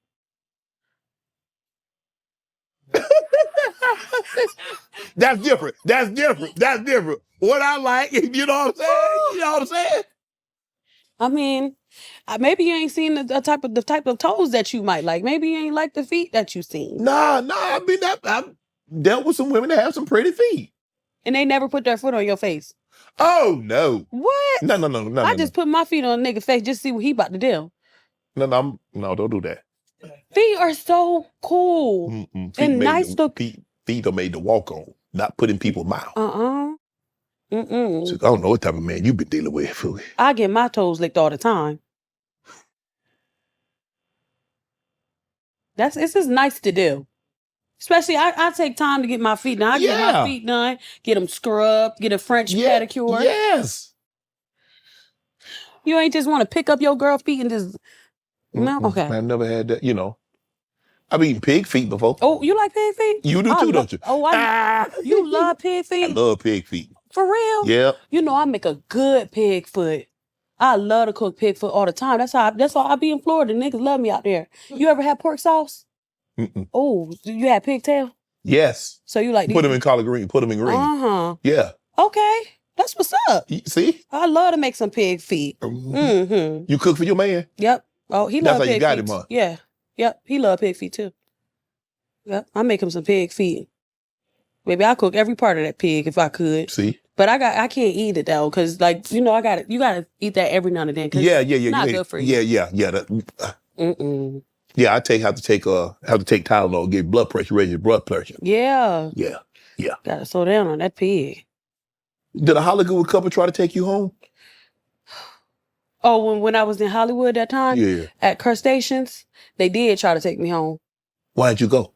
That's different. That's different. That's different. What I like, you know what I'm saying? You know what I'm saying? I mean, maybe you ain't seen the type of toes that you might like. Maybe you ain't like the feet that you seen. Nah. I mean, I've dealt with some women that have some pretty feet. And they never put their foot on your face. Oh, no. What? No. I just put my feet on a nigga face just to see what he about to do. No, don't do that. Feet are so cool. Feet And nice look. Feet are made to walk on, not put in people's mouth. Mm-mm. So I don't know what type of man you've been dealing with, Fooey. I get my toes licked all the time. It's just nice to do. Especially, I take time to get my feet done. I get my feet done, get them scrubbed, get a French pedicure. Yes. You ain't just want to pick up your girl feet and just... No? Okay. I've never had that, you know. I've eaten pig feet before. Oh, you like pig feet? You do too, don't you? Oh, you love pig feet? I love pig feet. For real? Yeah. You know, I make a good pig foot. I love to cook pig foot all the time. That's why I be in Florida. Niggas love me out there. You ever had pork sauce? Mm-mm. Oh, you had pigtail? Yes. So you like put them in collard green. Put them in green. Uh-huh. Yeah. Okay. That's what's up. See? I love to make some pig feet. Mm-hmm. You cook for your man? Yep. Oh, he love pig feet. That's how you got him, huh? Yeah. Yep. He love pig feet too. Yep. I make him some pig feet. Maybe I cook every part of that pig if I could. See? But I can't eat it though, cause like you know you gotta eat that every now and then. Yeah. It's not good for you. Yeah. Yeah, have to take Tylenol, get blood pressure, raise your blood pressure. Yeah. Yeah. Gotta slow down on that pig. Did a Hollywood couple try to take you home? Oh, when I was in Hollywood that time? Yeah. At Crustaceans, they did try to take me home. Why'd you go?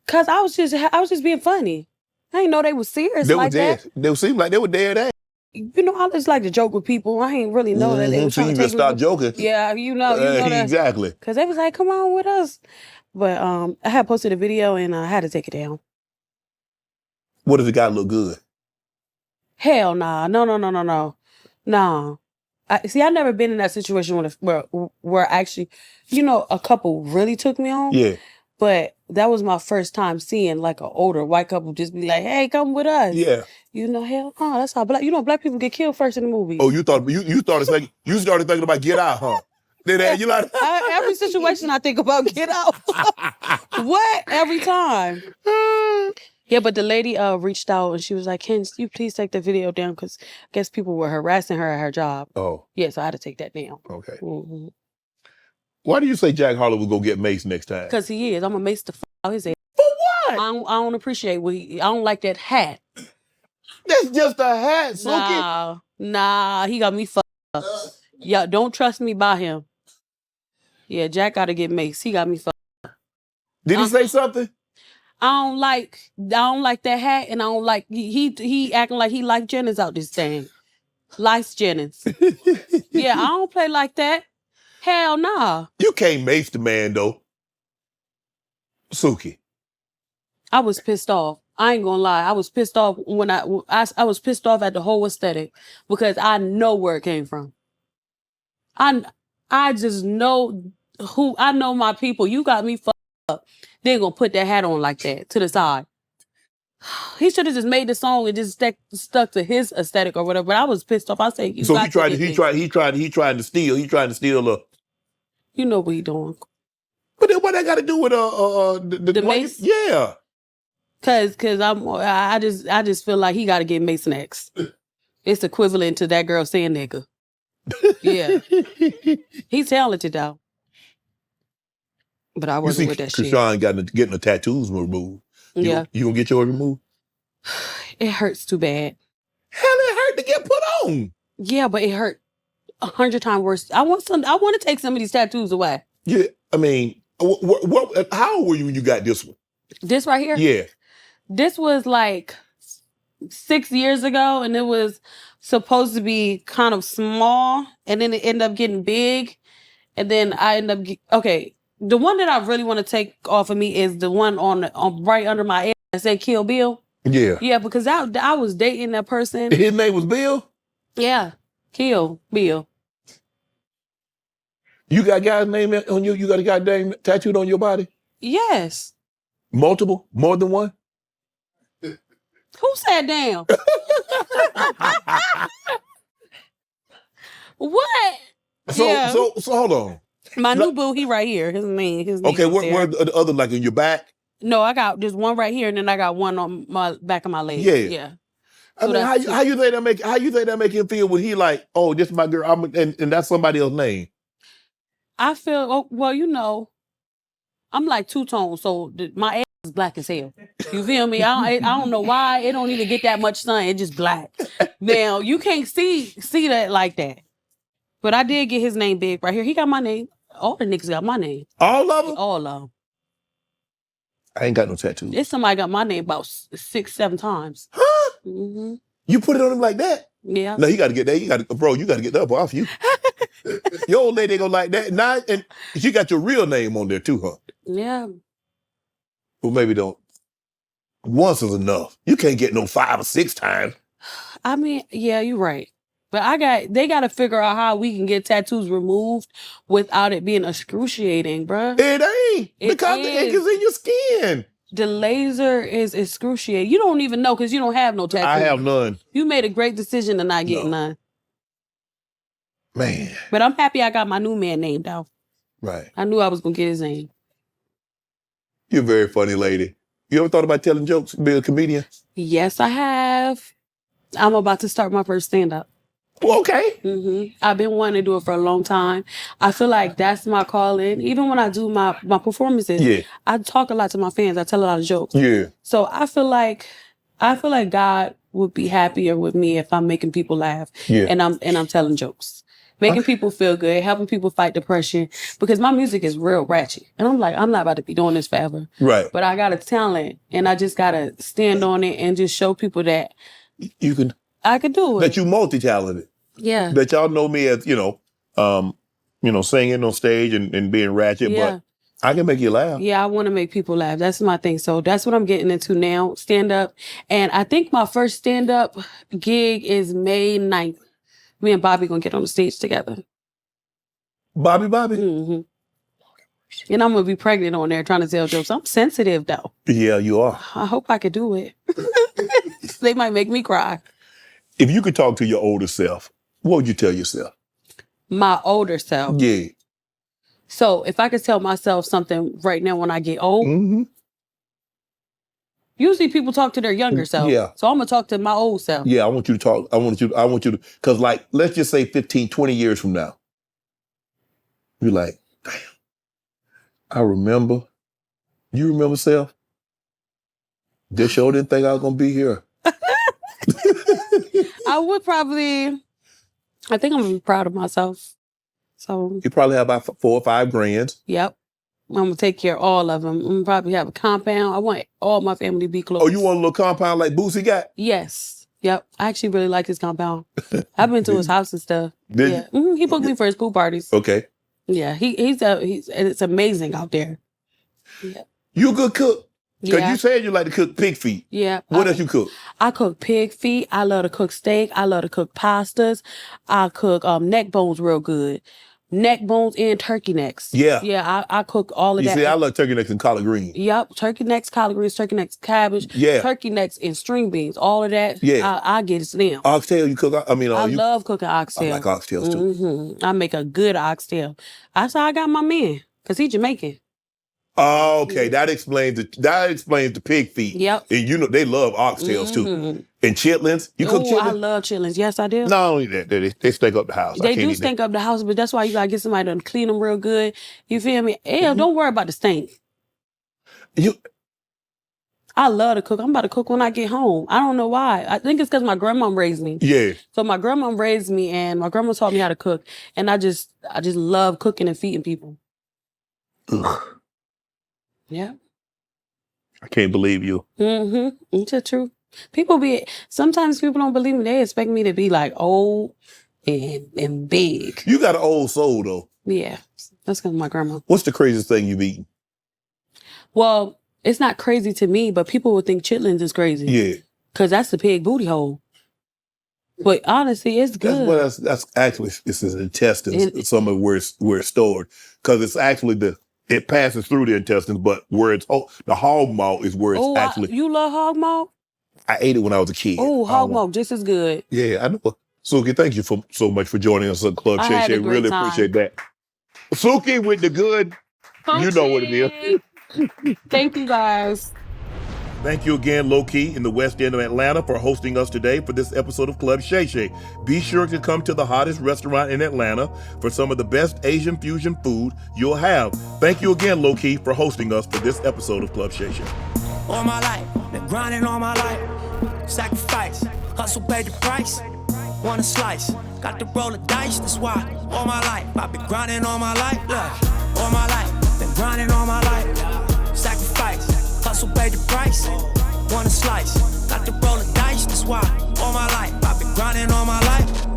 Cause I was just being funny. I didn't know they was serious like that. They seemed like they were dead ass. You know, I just like to joke with people. I ain't really know that they were trying to take me. Start joking. Yeah, you know that. Exactly. Cause they was like, "Come on with us," but I had posted a video and I had to take it down. What if the guy look good? Hell nah, no. I never been in that situation where actually, you know, a couple really took me home. Yeah. But that was my first time seeing like an older white couple just be like, "Hey, come with us." Yeah. You know, hell, that's how black people get killed first in the movie. Oh, you started thinking about Get Out, huh? Then you like every situation I think about Get Out. What? Every time. Yeah, but the lady reached out and she was like, "Can you please take the video down? Because I guess people were harassing her at her job." Oh. Yeah, so I had to take that down. Okay. Mm-hmm. Why do you say Jack Harlow will go get maced next time? Because he is. I'm going to mace the out his ass. For what? I don't appreciate I don't like that hat. That's just a hat, Suki. Nah, he got me fucked up. Yeah, don't trust me by him. Yeah, Jack got to get maced. He got me fucked up. Did he say something? I don't like that hat, and I don't like he acting like he like Jennings out this thing. Likes Jennings. Yeah, I don't play like that. Hell nah. You can't mace the man though. Suki. I was pissed off. I ain't gonna lie. I was pissed off when I was pissed off at the whole aesthetic because I know where it came from. I just know I know my people. You got me fucked up. They ain't gonna put that hat on like that to the side. He should have just made the song and just stuck to his aesthetic or whatever. But I was pissed off. I say, he tried to steal the. You know what he doing. But then what that got to do with the mace? Yeah. Cause I just feel like he got to get mace next. It's equivalent to that girl saying nigga. Yeah. He's talented though. But I wasn't with that shit. Krishan getting the tattoos removed. You gonna get yours removed? It hurts too bad. Hell, it hurt to get put on. Yeah, but it hurt 100 times worse. I want to take some of these tattoos away. Yeah, I mean, how old were you when you got this one? This right here? Yeah. This was like 6 years ago, and it was supposed to be kind of small, and then it ended up getting big, and then I end up okay. The one that I really want to take off of me is the one on right under my ear that said Kill Bill. Yeah. Yeah, because I was dating that person. His name was Bill? Yeah, Kill Bill. You got a guy's name on you? You got a guy's name tattooed on your body? Yes. Multiple? More than one? Who sat down? What? So hold on. My new boo, he right here. His name. Okay, where the other, like in your back? No, I got just one right here, and then I got one on my back of my leg. Yeah. I mean, how you think that make him feel when he like, oh, this is my girl, and that's somebody else's name? I feel I'm like two-tone, so my ass is black as hell. You feel me? I don't know why it don't even get that much sun. It's just black. Now you can't see that like that. But I did get his name big right here. He got my name. All the niggas got my name. All of them? All of them. I ain't got no tattoos. It's somebody got my name about 6-7 times. Huh? Mm-hmm. You put it on him like that? Yeah. No, you got to get that. You got to get that up off you. Your old lady ain't gonna like that. Now, and she got your real name on there too, huh? Yeah. Well, maybe don't. Once is enough. You can't get no 5 or 6 times. I mean, yeah, you're right. But they got to figure out how we can get tattoos removed without it being excruciating, bruh. It ain't. Because the ink is in your skin. The laser is excruciating. You don't even know because you don't have no tattoos. I have none. You made a great decision to not get none. Man. But I'm happy I got my new man named out. Right. I knew I was going to get his name. You're a very funny lady. You ever thought about telling jokes, being a comedian? Yes, I have. I'm about to start my first stand-up. Okay. Mm-hmm. I've been wanting to do it for a long time. I feel like that's my calling. Even when I do my performances, I talk a lot to my fans. I tell a lot of jokes. Yeah. So I feel like God would be happier with me if I'm making people laugh. Yeah. And I'm telling jokes. Making people feel good, helping people fight depression. Because my music is real ratchet. And I'm like, I'm not about to be doing this forever. Right. But I got a talent and I just gotta stand on it and just show people that I could do it. That you multi-talented. Yeah. That y'all know me as, singing on stage and being ratchet, but I can make you laugh. Yeah, I want to make people laugh. That's my thing. So that's what I'm getting into now, stand-up. And I think my first stand-up gig is May 9th. Me and Bobby gonna get on the stage together. Bobby? Mm-hmm. And I'm gonna be pregnant on there trying to tell jokes. I'm sensitive, though. Yeah, you are. I hope I could do it. They might make me cry. If you could talk to your older self, what would you tell yourself? My older self? Yeah. So if I could tell myself something right now when I get old, usually people talk to their younger self. Yeah. So I'm going to talk to my old self. Yeah, I want you to talk. I want you to, because like, let's just say 15, 20 years from now, you're like, damn, I remember. You remember, self? This show didn't think I was going to be here. I think I'm going to be proud of myself. So you probably have about 4 or 5 grands. Yep. I'm going to take care of all of them. I'm going to probably have a compound. I want all my family to be close. Oh, you want a little compound like Boosie got? Yes. Yep. I actually really like his compound. I've been to his house and stuff. He booked me for his pool parties. Okay. Yeah. It's amazing out there. Yeah. You a good cook? Because Yeah. you said you like to cook pig feet. Yeah. What else you cook? I cook pig feet. I love to cook steak. I love to cook pastas. I cook neck bones real good. Neck bones and turkey necks. Yeah. Yeah, I cook all of that. You see, I love turkey necks and collard greens. Yep, turkey necks, collard greens, turkey necks, cabbage, turkey necks and string beans, all of that. Yeah. I get it down. Oxtail, you cook? I love cooking oxtail. I like oxtails too. Mm-hmm. I make a good oxtail. That's how I got my man, because he's Jamaican. Oh, okay. That explains the pig feet. Yep. And they love oxtails too. And chitlins. You cook chitlins? I love chitlins. Yes, I do. Not only that, they stink up the house. They do stink up the house, but that's why you gotta get somebody to clean them real good. You feel me? Hell, don't worry about the stink. I love to cook. I'm about to cook when I get home. I don't know why. I think it's because my grandma raised me. Yeah. So my grandma raised me, and my grandma taught me how to cook, and I just love cooking and feeding people. Ugh. Yeah. I can't believe you. Mm-hmm. It's the truth. Sometimes people don't believe me. They expect me to be like old and big. You got an old soul, though. Yeah, that's because of my grandma. What's the craziest thing you've eaten? Well, it's not crazy to me, but people would think chitlins is crazy. Yeah. Because that's the pig booty hole. But honestly, it's good. That's actually, it's his intestines, some of where it's stored. Because it's actually it passes through the intestines, but where the hog maw is where it's actually. You love hog maw? I ate it when I was a kid. Oh, hog maw, just as good. Yeah, I know. Suki, thank you so much for joining us on Club Shay Shay. Really appreciate that. Suki with the good, Coochie. You know what it is. Thank you, guys. Thank you again, Low Key in the West End of Atlanta, for hosting us today for this episode of Club Shay Shay. Be sure to come to the hottest restaurant in Atlanta for some of the best Asian fusion food you'll have. Thank you again, Low Key, for hosting us for this episode of Club Shay Shay. All my life, been grinding all my life. Sacrifice, hustle paid the price. Want a slice, got to roll the dice, that's why. All my life, I've been grinding all my life. Look, all my life, been grinding all my life. Sacrifice, hustle paid the price. Want a slice, got to roll the dice, that's why. All my life, I've been grinding all my life.